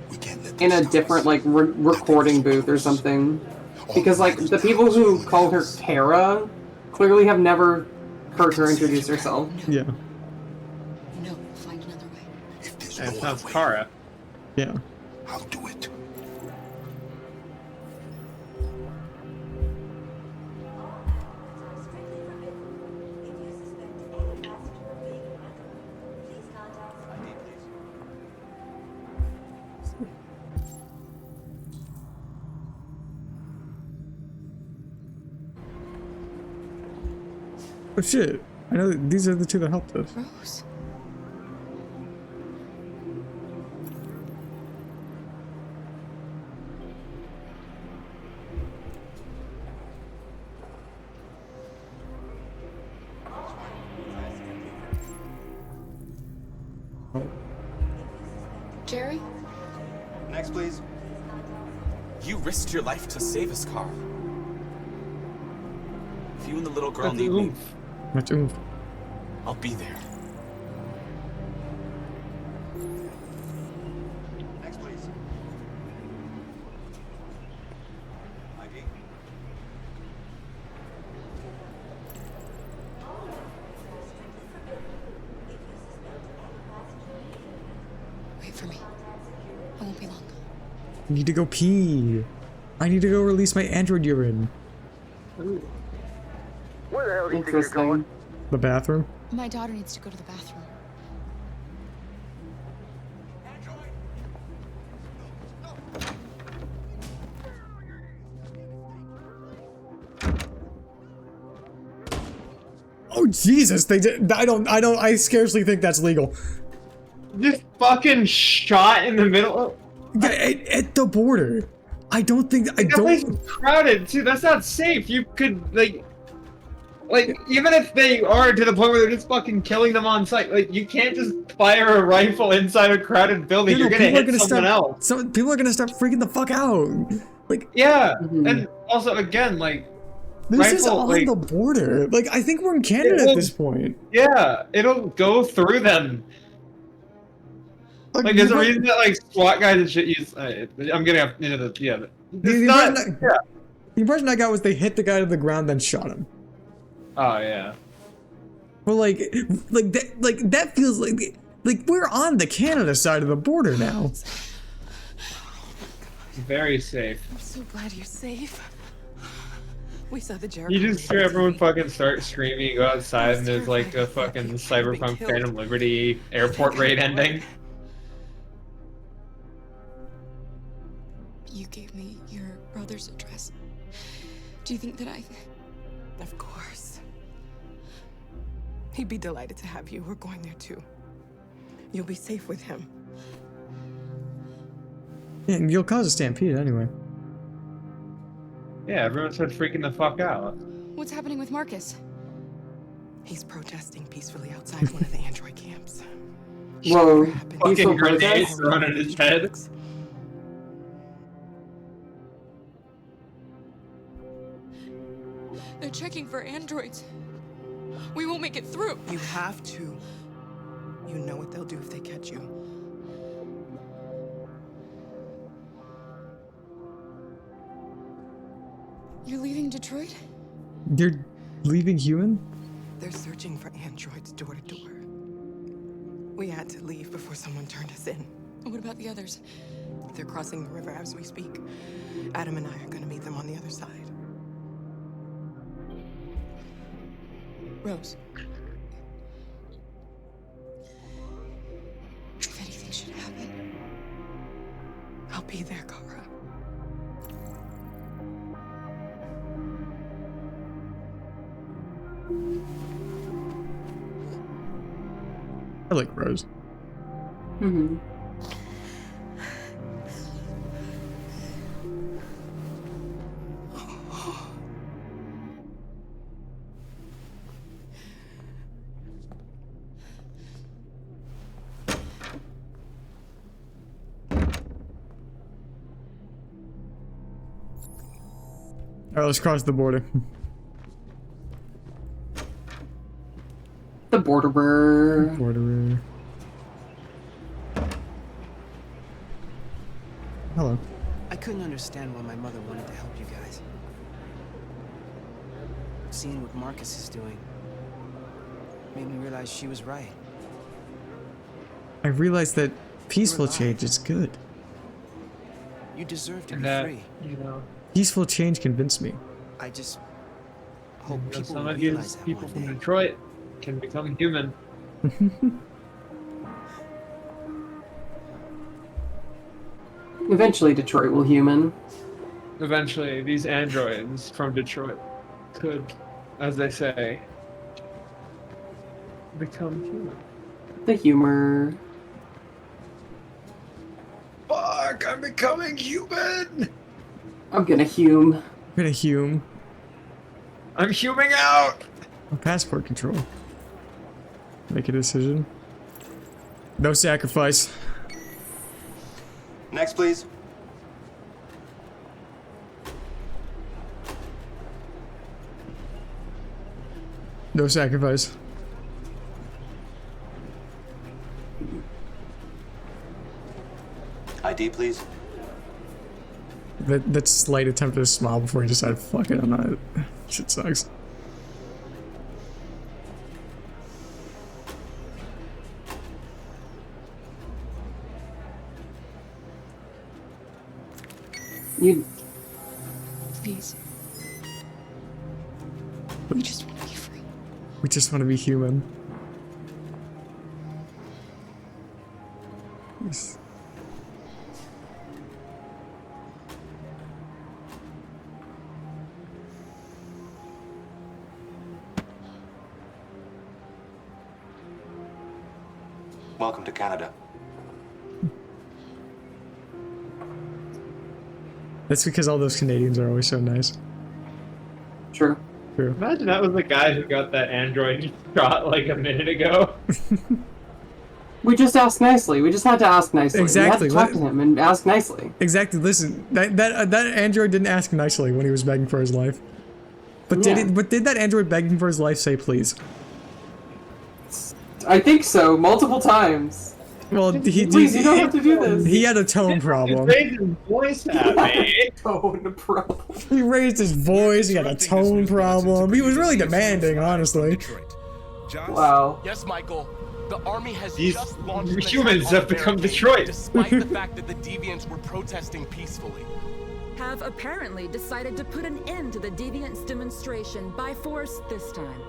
in a different like recording booth or something, because like the people who call her Kara clearly have never heard her introduce herself. Yeah. No, find another way. That sounds Kara. Yeah. I'll do it. Oh shit. I know these are the two that helped us. Rose. Jerry? Next, please. You risked your life to save us, Carl. If you and the little girl That's need me, Much oomph. I'll be there. Next, please. ID. Wait for me. I won't be long. I need to go pee. I need to go release my android urine. Where the hell do you think you're going? The bathroom? My daughter needs to go to the bathroom. Oh Jesus! They did. I scarcely think that's legal. Just fucking shot in the middle. At the border. I don't think. I That don't. place is crowded too. That's not safe. You could like even if they are to the point where they're just fucking killing them on sight, like you can't just fire a rifle inside a crowded building. You're gonna hit someone else. So people are gonna start freaking the fuck out. Like yeah, and also again like this is on the border. Like I think we're in Canada at this point. Yeah, it'll go through them. Like there's a reason that like SWAT guys and shit use. I'm getting up into the The impression I got was they hit the guy to the ground then shot him. Oh yeah. But like that feels like we're on the Canada side of the border now. Very safe. I'm so glad you're safe. We saw the Jericho. You just hear everyone fucking start screaming, go outside, and there's like a fucking Cyberpunk Phantom Liberty airport raid ending. You gave me your brother's address. Do you think that I... Of course. He'd be delighted to have you. We're going there too. You'll be safe with him. Yeah, and you'll cause a stampede anyway. Yeah, everyone starts freaking the fuck out. What's happening with Marcus? He's protesting peacefully outside one of the android camps. Whoa. Fucking grenades thrown at his head. They're checking for androids. We won't make it through. You have to. You know what they'll do if they catch you. You're leaving Detroit? You're leaving human? They're searching for androids door to door. We had to leave before someone turned us in. What about the others? They're crossing the river as we speak. Adam and I are gonna meet them on the other side. Rose. If anything should happen, I'll be there, Kara. I like Rose. Mm-hmm. Alright, let's cross the border. The borderer. Borderer. Hello. I couldn't understand why my mother wanted to help you guys. Seeing what Marcus is doing made me realize she was right. I realized that peaceful change is good. You deserve to And be that, free. you know, Peaceful change convinced me. I just hope you know, people some will of realize these that people one from day. Detroit can become human. Eventually, Detroit will human. Eventually, these androids from Detroit could, as they say, become human. The humor. Fuck, I'm becoming human! I'm gonna hume. I'm gonna hume. I'm huming out! Passport control. Make a decision. No sacrifice. Next, please. No sacrifice. ID, please. That slight attempt to smile before he decided, fuck it, I'm not. Shit sucks. You. Please. We just want to be free. We just want to be human. Yes. Welcome to Canada. That's because all those Canadians are always so nice. True. True. Imagine that was the guy who got that android shot like a minute ago. We just asked nicely. We just had to ask nicely. Exactly. We had to talk to him and ask nicely. Exactly. Listen, that android didn't ask nicely when he was begging for his life. But did that android begging for his life say please? I think so, multiple times. Well, Please, you don't have to do this. He had a tone problem. He raised his voice at me. Tone problem. He raised his voice. He had a tone problem. He was really demanding, honestly. Wow. Yes, Michael. The army has These just launched an humans attack have on become Barricade, Detroit. despite the fact that the deviants were protesting peacefully. Have apparently decided to put an end to the deviants' demonstration by force this time.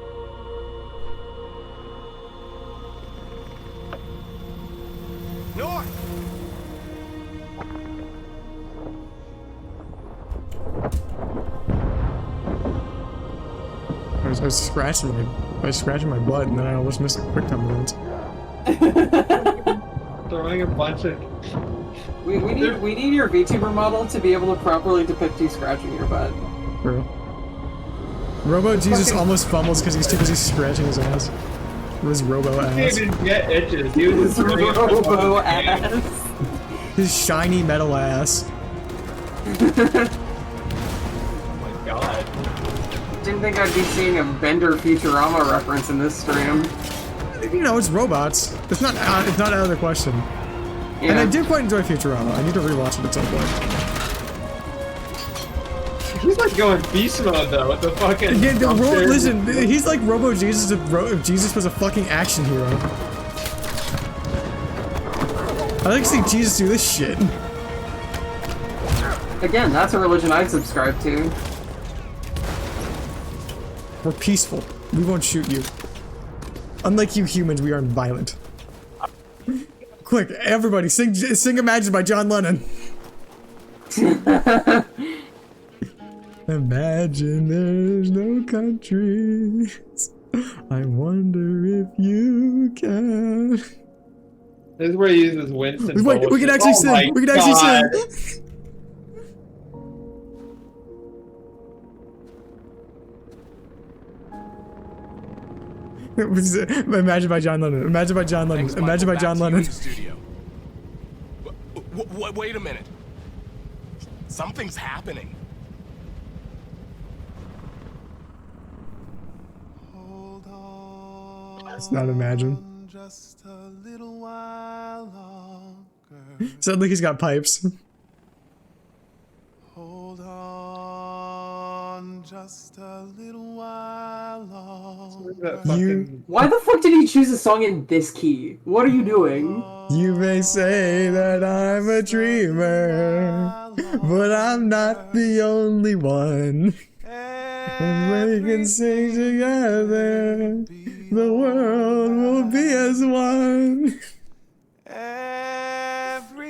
North! I was scratching my butt, and then I almost missed a quick time event. Throwing a bunch of. We need your VTuber model to be able to properly depict you scratching your butt. Bro. Robo Jesus almost fumbles because he's too busy scratching his ass. With his robo ass. He didn't get itches. He was just robo ass. His shiny metal ass. Oh my god. Didn't think I'd be seeing a Bender Futurama reference in this stream. You know, it's robots. It's not out of the question. Yeah. And I do quite enjoy Futurama. I need to rewatch it at some point. He's like going beast mode though with the fucking. Yeah, listen, he's like Robo Jesus if Jesus was a fucking action hero. I like to see Jesus do this shit. Again, that's a religion I'd subscribe to. We're peaceful. We won't shoot you. Unlike you humans, we aren't violent. Quick, everybody, sing Imagine by John Lennon. Imagine there's no countries. I wonder if you can. This is where he uses Winston. Wait, we can actually sing. We can actually sing. Imagine by John Lennon. Imagine by John Lennon. Thanks, Imagine by Michael. John Back to you in Lennon. the studio. Wait a minute. Something's happening. It's not Imagine. Just a little while longer. Suddenly he's got pipes. Hold on just a little while longer. Why the fuck did he choose a song in this key? What are you doing? You may say that I'm a dreamer, but I'm not the only one. And we can sing together, the world will be as one.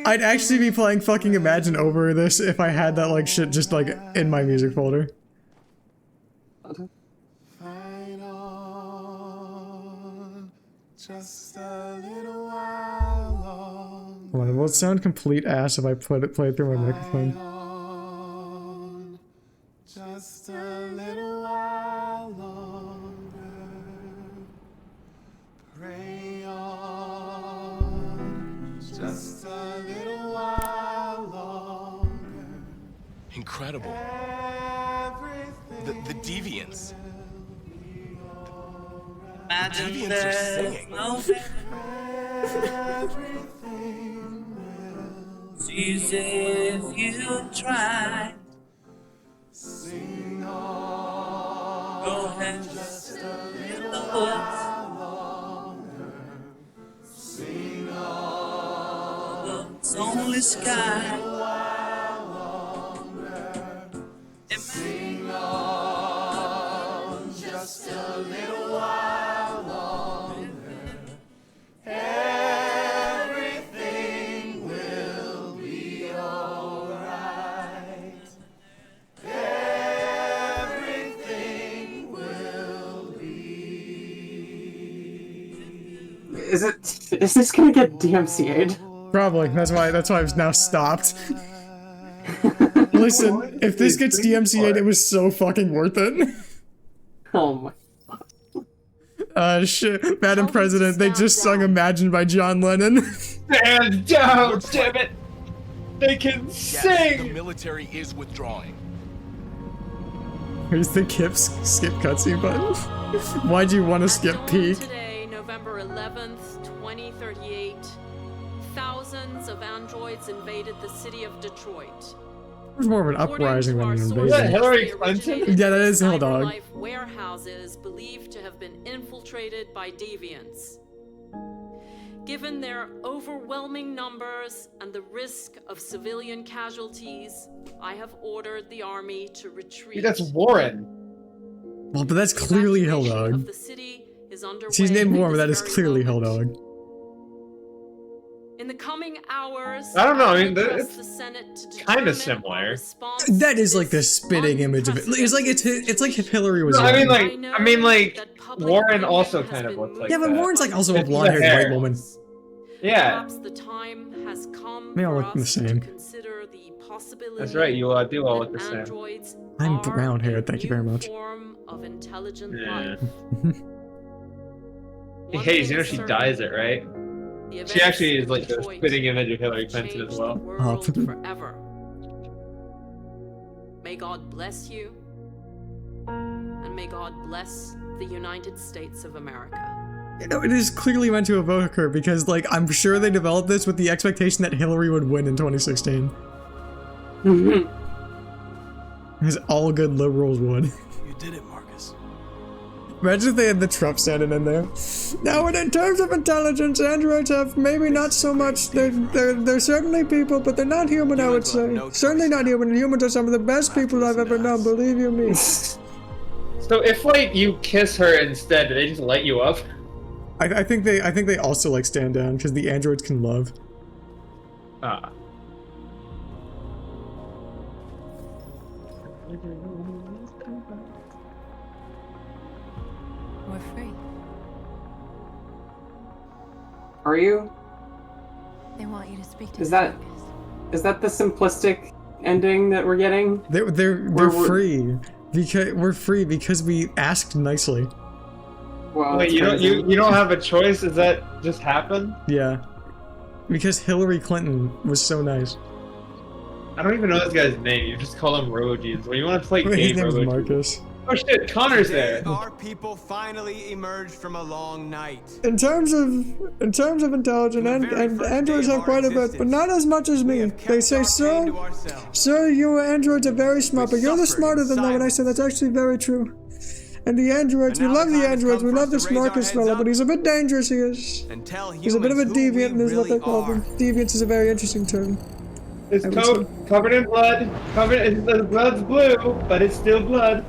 I'd actually be playing fucking Imagine over this if I had that like shit just like in my music folder. Fight on just a little while longer. Hold on, will it sound complete ass if I play it through my microphone? Just a little while longer. Pray on. Just a little while longer. Incredible. The Deviants. The Deviants are singing. Sees if you try. Sing on. Go ahead. Just a little while longer. Sing on. It's only sky. Sing on. Just a little while longer. Everything will be alright. Everything will be. Is this gonna get DMCA'd? Probably. That's why I've now stopped. Listen, if this gets DMCA'd, it was so fucking worth it. Oh my. Shit. Madam President, they just sung Imagine by John Lennon. Stand down, damn it! They can Yes, sing! the military is withdrawing. Here's the skip cutscene button. Why'd you want to skip peak? Today, November 11th, 2038, thousands of androids invaded the city of Detroit. There's more of an uprising than an Is that invasion. Hillary Clinton? Yeah, that is Hell Dog. Cyberlife warehouses believed to have been infiltrated by deviants. Given their overwhelming numbers and the risk of civilian casualties, I have ordered the army to retreat. That's Warren. Well, but that's clearly Hell Dog. The city is underway. She's named Warren, but that this is very clearly Hell moment. Dog. In the coming hours, I don't know, I mean, it's kind of similar. That is like the spitting image of it. It's like it's like if Hillary was. No, I young. mean like Warren also kind of looks like Yeah, but that. Warren's like also a It's the blonde-haired hair. white woman. Yeah. Perhaps the time has come They all for look the us same. to consider the possibility That's right, you do all look the same. androids I'm are brown a haired, thank you very new much. form of intelligent Yeah. life. Hey, Hayes, you know she dyes it, right? The She events actually is of like the Detroit spitting image of Hillary Clinton as well. world forever. May God bless you, and may God bless the United States of America. You know, it is clearly meant to evoke her because, like, I'm sure they developed this with the expectation that Hillary would win in 2016. Because all good liberals would. You did it, Marcus. Imagine if they had the Trump standing in there. Now, in terms of intelligence, androids have maybe not so much. They're certainly people, but they're not human, I would say. Certainly not human. Humans are some of the best people I've ever known, believe you me. So if like you kiss her instead, do they just let you up? I think they also like stand down because the androids can love. Ah. We're free. Are you? They want you to speak to Is them. that the simplistic ending that we're getting? They're free because we're free because we asked nicely. Well, Wait, you don't have a choice? Does that just happen? Yeah, because Hillary Clinton was so nice. I don't even know this guy's name. You just call him Roji's. When you want to play His game name is Roji. Marcus. Oh shit, Connor's there. Our people finally emerged from a long night. In terms of intelligence, and androids have quite a bit, but not as much as me. They say, sir, you androids are very smart, but you're the smarter than them, and I say that's actually very true. And the androids, we love the androids, we love this Marcus fella, but he's a bit dangerous, he is. He's a bit of a deviant, is what they call him. Deviance is a very interesting term. It's covered in blood. The blood's blue, but it's still blood.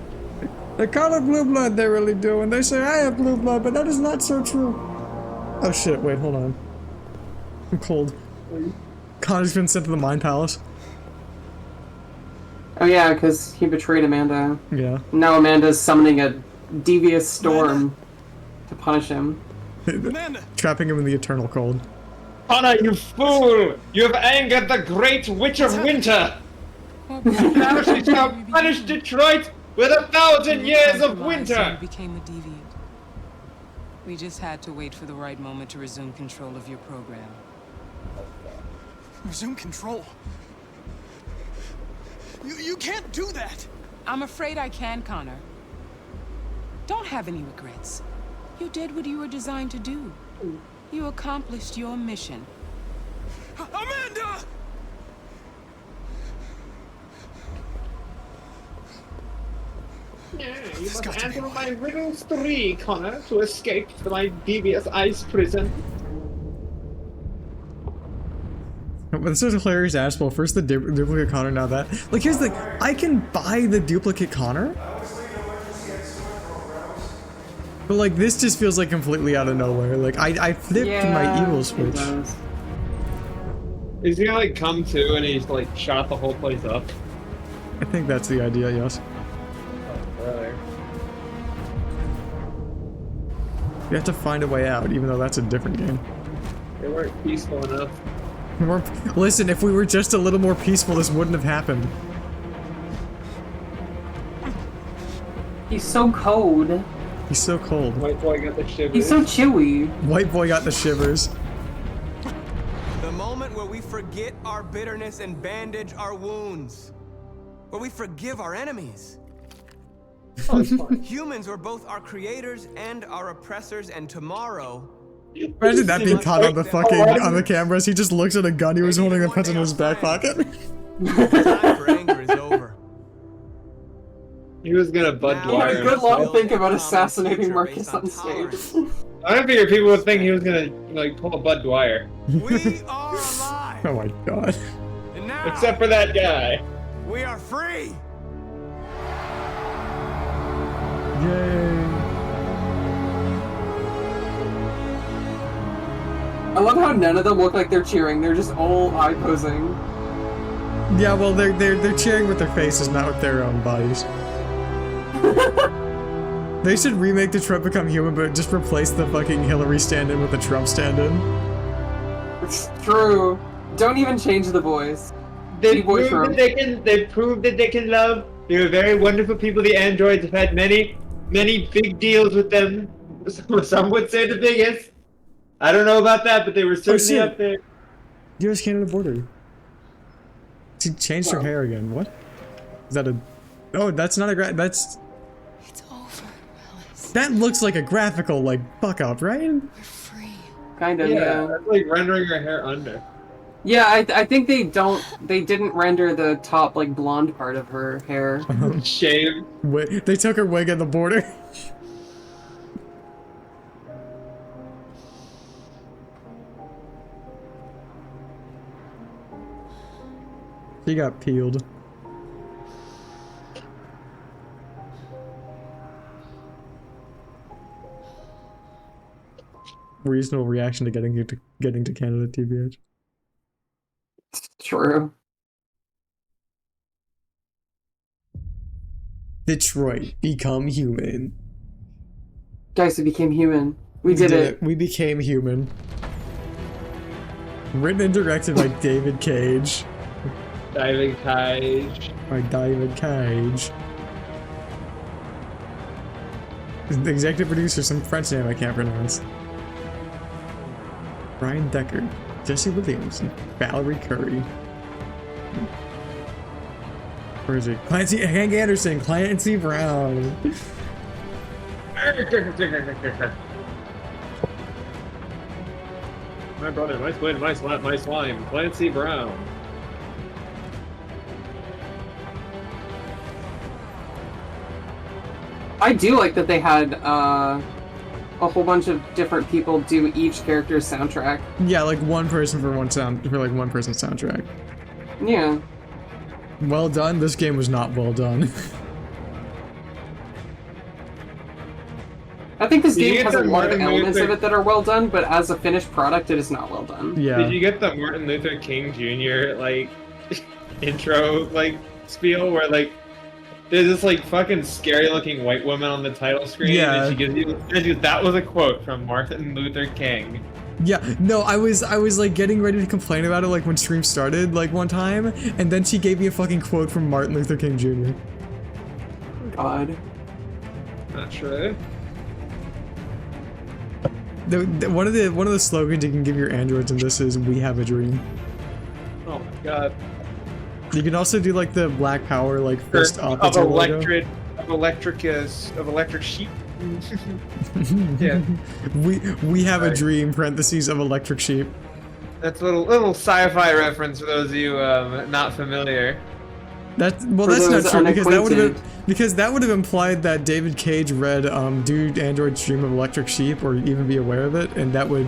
They call it blue blood, they really do, and they say I have blue blood, but that is not so true. Oh shit, wait, hold on. I'm cold. Connor's been sent to the Mind Palace. Oh yeah, because he betrayed Amanda. Yeah. Now Amanda's summoning a devious storm to punish him. Trapping him in the eternal cold. Connor, you fool! You have angered the great witch of winter! Now she shall punish Detroit with 1,000 years of winter! Became a deviant. We just had to wait for the right moment to resume control of your program. Resume control? You can't do that! I'm afraid I can, Connor. Don't have any regrets. You did what you were designed to do. You accomplished your mission. Amanda! Yeah, you must answer my riddles 3, Connor, to escape from my devious ice prison. This is a hilarious ass. Well, first the duplicate Connor, now that. Like, here's the thing. I can buy the duplicate Connor. But, like, this just feels like completely out of nowhere. Like, I flipped my evil switch. Is he gonna, like, come to and he's, like, shot the whole place up? I think that's the idea, yes. Oh, brother. You have to find a way out, even though that's a different game. They weren't peaceful enough. Listen, if we were just a little more peaceful, this wouldn't have happened. He's so cold. He's so cold. White boy got the shivers. He's so chewy. White boy got the shivers. The moment where we forget our bitterness and bandage our wounds. Where we forgive our enemies. Humans were both our creators and our oppressors, and tomorrow... Imagine that being caught on the fucking, on the cameras. He just looks at a gun he was holding and puts it in his back pocket. Time for anger is over. He was gonna Bud Dwyer. Good luck thinking about assassinating Marcus on stage. I don't figure people would think he was gonna, like, pull a Bud Dwyer. We are alive! Oh my god. And now, except for that guy. We are free! Yay. I love how none of them look like they're cheering. They're just all eye posing. Yeah, well, they're cheering with their faces, not with their own bodies. They should remake the Trump Become Human, but just replace the fucking Hillary stand-in with the Trump stand-in. It's true. Don't even change the voice. They proved that they can love. They were very wonderful people. The androids have had many big deals with them. Some would say the biggest. I don't know about that, but they were certainly up there. U.S. Canada border. She changed her hair again. What? Is that a? Oh, that's not a that's. It's over, Alice. That looks like a graphical like fuck up, right? We're free. Kind of, yeah. That's like rendering her hair under. Yeah, I think they didn't render the top like blonde part of her hair. Shave. They took her wig at the border. She got peeled. Reasonable reaction to getting to Canada, TBH. True. Detroit, become human. Guys, we became human. We did it. We became human. Written and directed by David Cage. David Cage. By David Cage. The executive producer, some French name I can't pronounce. Brian Decker, Jesse Williams, and Valerie Curry. Where is he? Hank Anderson, Clancy Brown. My brother, my twin, my slime, Clancy Brown. I do like that they had a whole bunch of different people do each character's soundtrack. Yeah, like one person for like one person's soundtrack. Yeah. Well done. This game was not well done. I think this game has a lot of elements of it that are well done, but as a finished product, it is not well done. Yeah. Did you get the Martin Luther King Jr. like intro like spiel where like there's this like fucking scary looking white woman on the title screen and she gives you that was a quote from Martin Luther King. Yeah, no, I was like getting ready to complain about it like when stream started like one time, and then she gave me a fucking quote from Martin Luther King Jr. God. Not sure. One of the slogans you can give your androids in this is "We have a dream." Oh my god. You can also do like the Black Power like fist up of electric sheep. Yeah. We have a dream. Parentheses of electric sheep. That's a little sci-fi reference for those of you not familiar. That's not true because that would have implied that David Cage read "Do Androids Dream of Electric Sheep" or even be aware of it, and that would.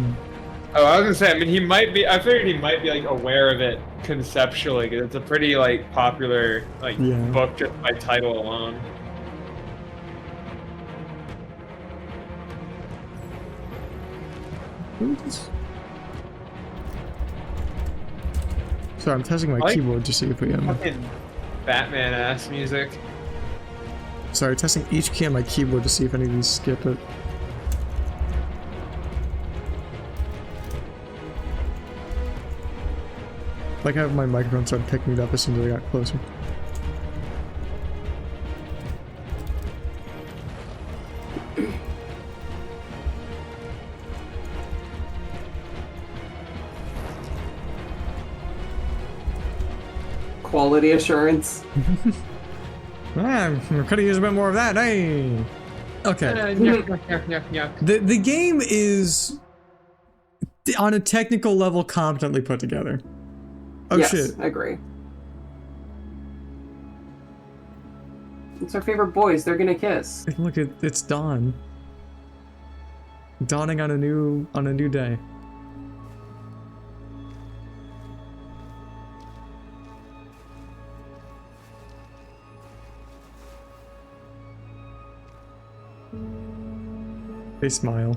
Oh, I was gonna say. I mean, he might be. I figured he might be like aware of it conceptually, because it's a pretty like popular book just by title alone. Sorry, I'm testing my keyboard just so you put in. Fucking Batman ass music. Sorry, testing each key on my keyboard to see if any of these skip it. Like I have my microphone started picking it up as soon as I got closer. Quality assurance. We could have used a bit more of that, hey! Okay. The game is, on a technical level, competently put together. Oh yes, shit. I agree. It's our favorite boys, they're gonna kiss. Look, it's dawn. Dawning on a new day. They smile.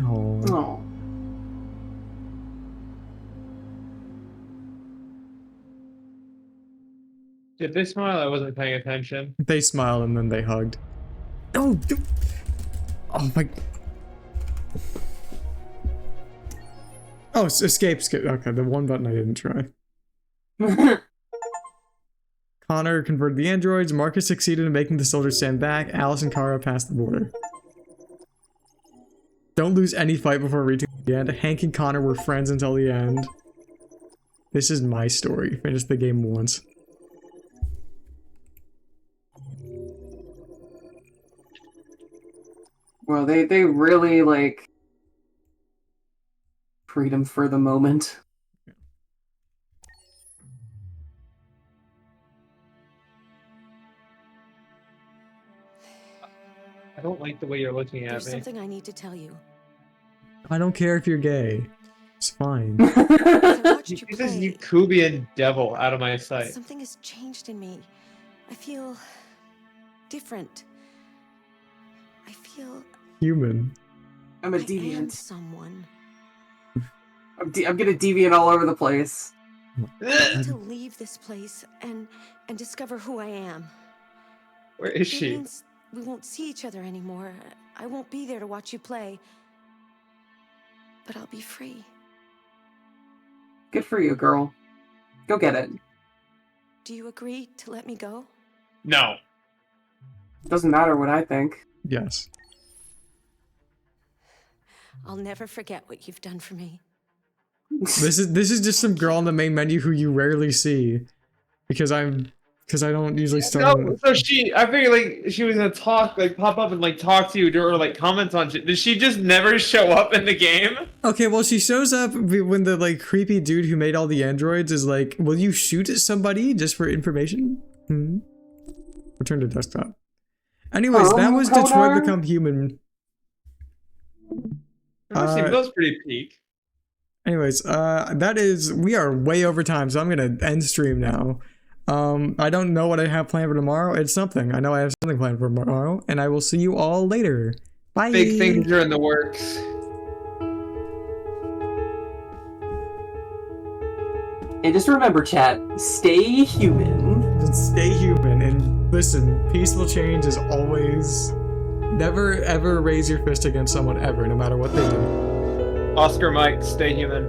Oh. Oh. Did they smile? I wasn't paying attention. They smiled and then they hugged. Oh, oh my. Oh, escape. Okay, the one button I didn't try. Connor converted the androids. Marcus succeeded in making the soldiers stand back. Alice and Kara passed the border. Don't lose any fight before reaching the end. Hank and Connor were friends until the end. This is my story. Finish the game once. Well, they really, like, freedom for the moment. I don't like the way you're looking at There's me. something I need to tell you. I don't care if you're gay. It's fine. Keep this Yakubian devil out of my sight. Something has changed in me. I feel different. I feel Human. I'm a I am deviant. someone. I'm gonna deviate all over the place. I need to leave this place and discover who I am. Where is It she? means we won't see each other anymore. I won't be there to watch you play. But I'll be free. Good for you, girl. Go get it. Do you agree to let me go? No. Doesn't matter what I think. Yes. I'll never forget what you've done for me. This is just some girl on the main menu who you rarely see, because I don't usually start. No, so I figured like she was gonna pop up and like talk to you or like comment on shit. Did she just never show up in the game? Okay, well she shows up when the like creepy dude who made all the androids is like, "Will you shoot at somebody just for information?" Return to desktop. Anyways, that was Detroit Become Human. That was pretty peak. Anyways, we are way over time, so I'm gonna end stream now. I don't know what I have planned for tomorrow. It's something. I know I have something planned for tomorrow, and I will see you all later. Bye. Big things are in the works. And just remember, chat, stay human. Stay human, and listen, peaceful change is always... Never ever raise your fist against someone ever, no matter what they do. Oscar Mike, stay human.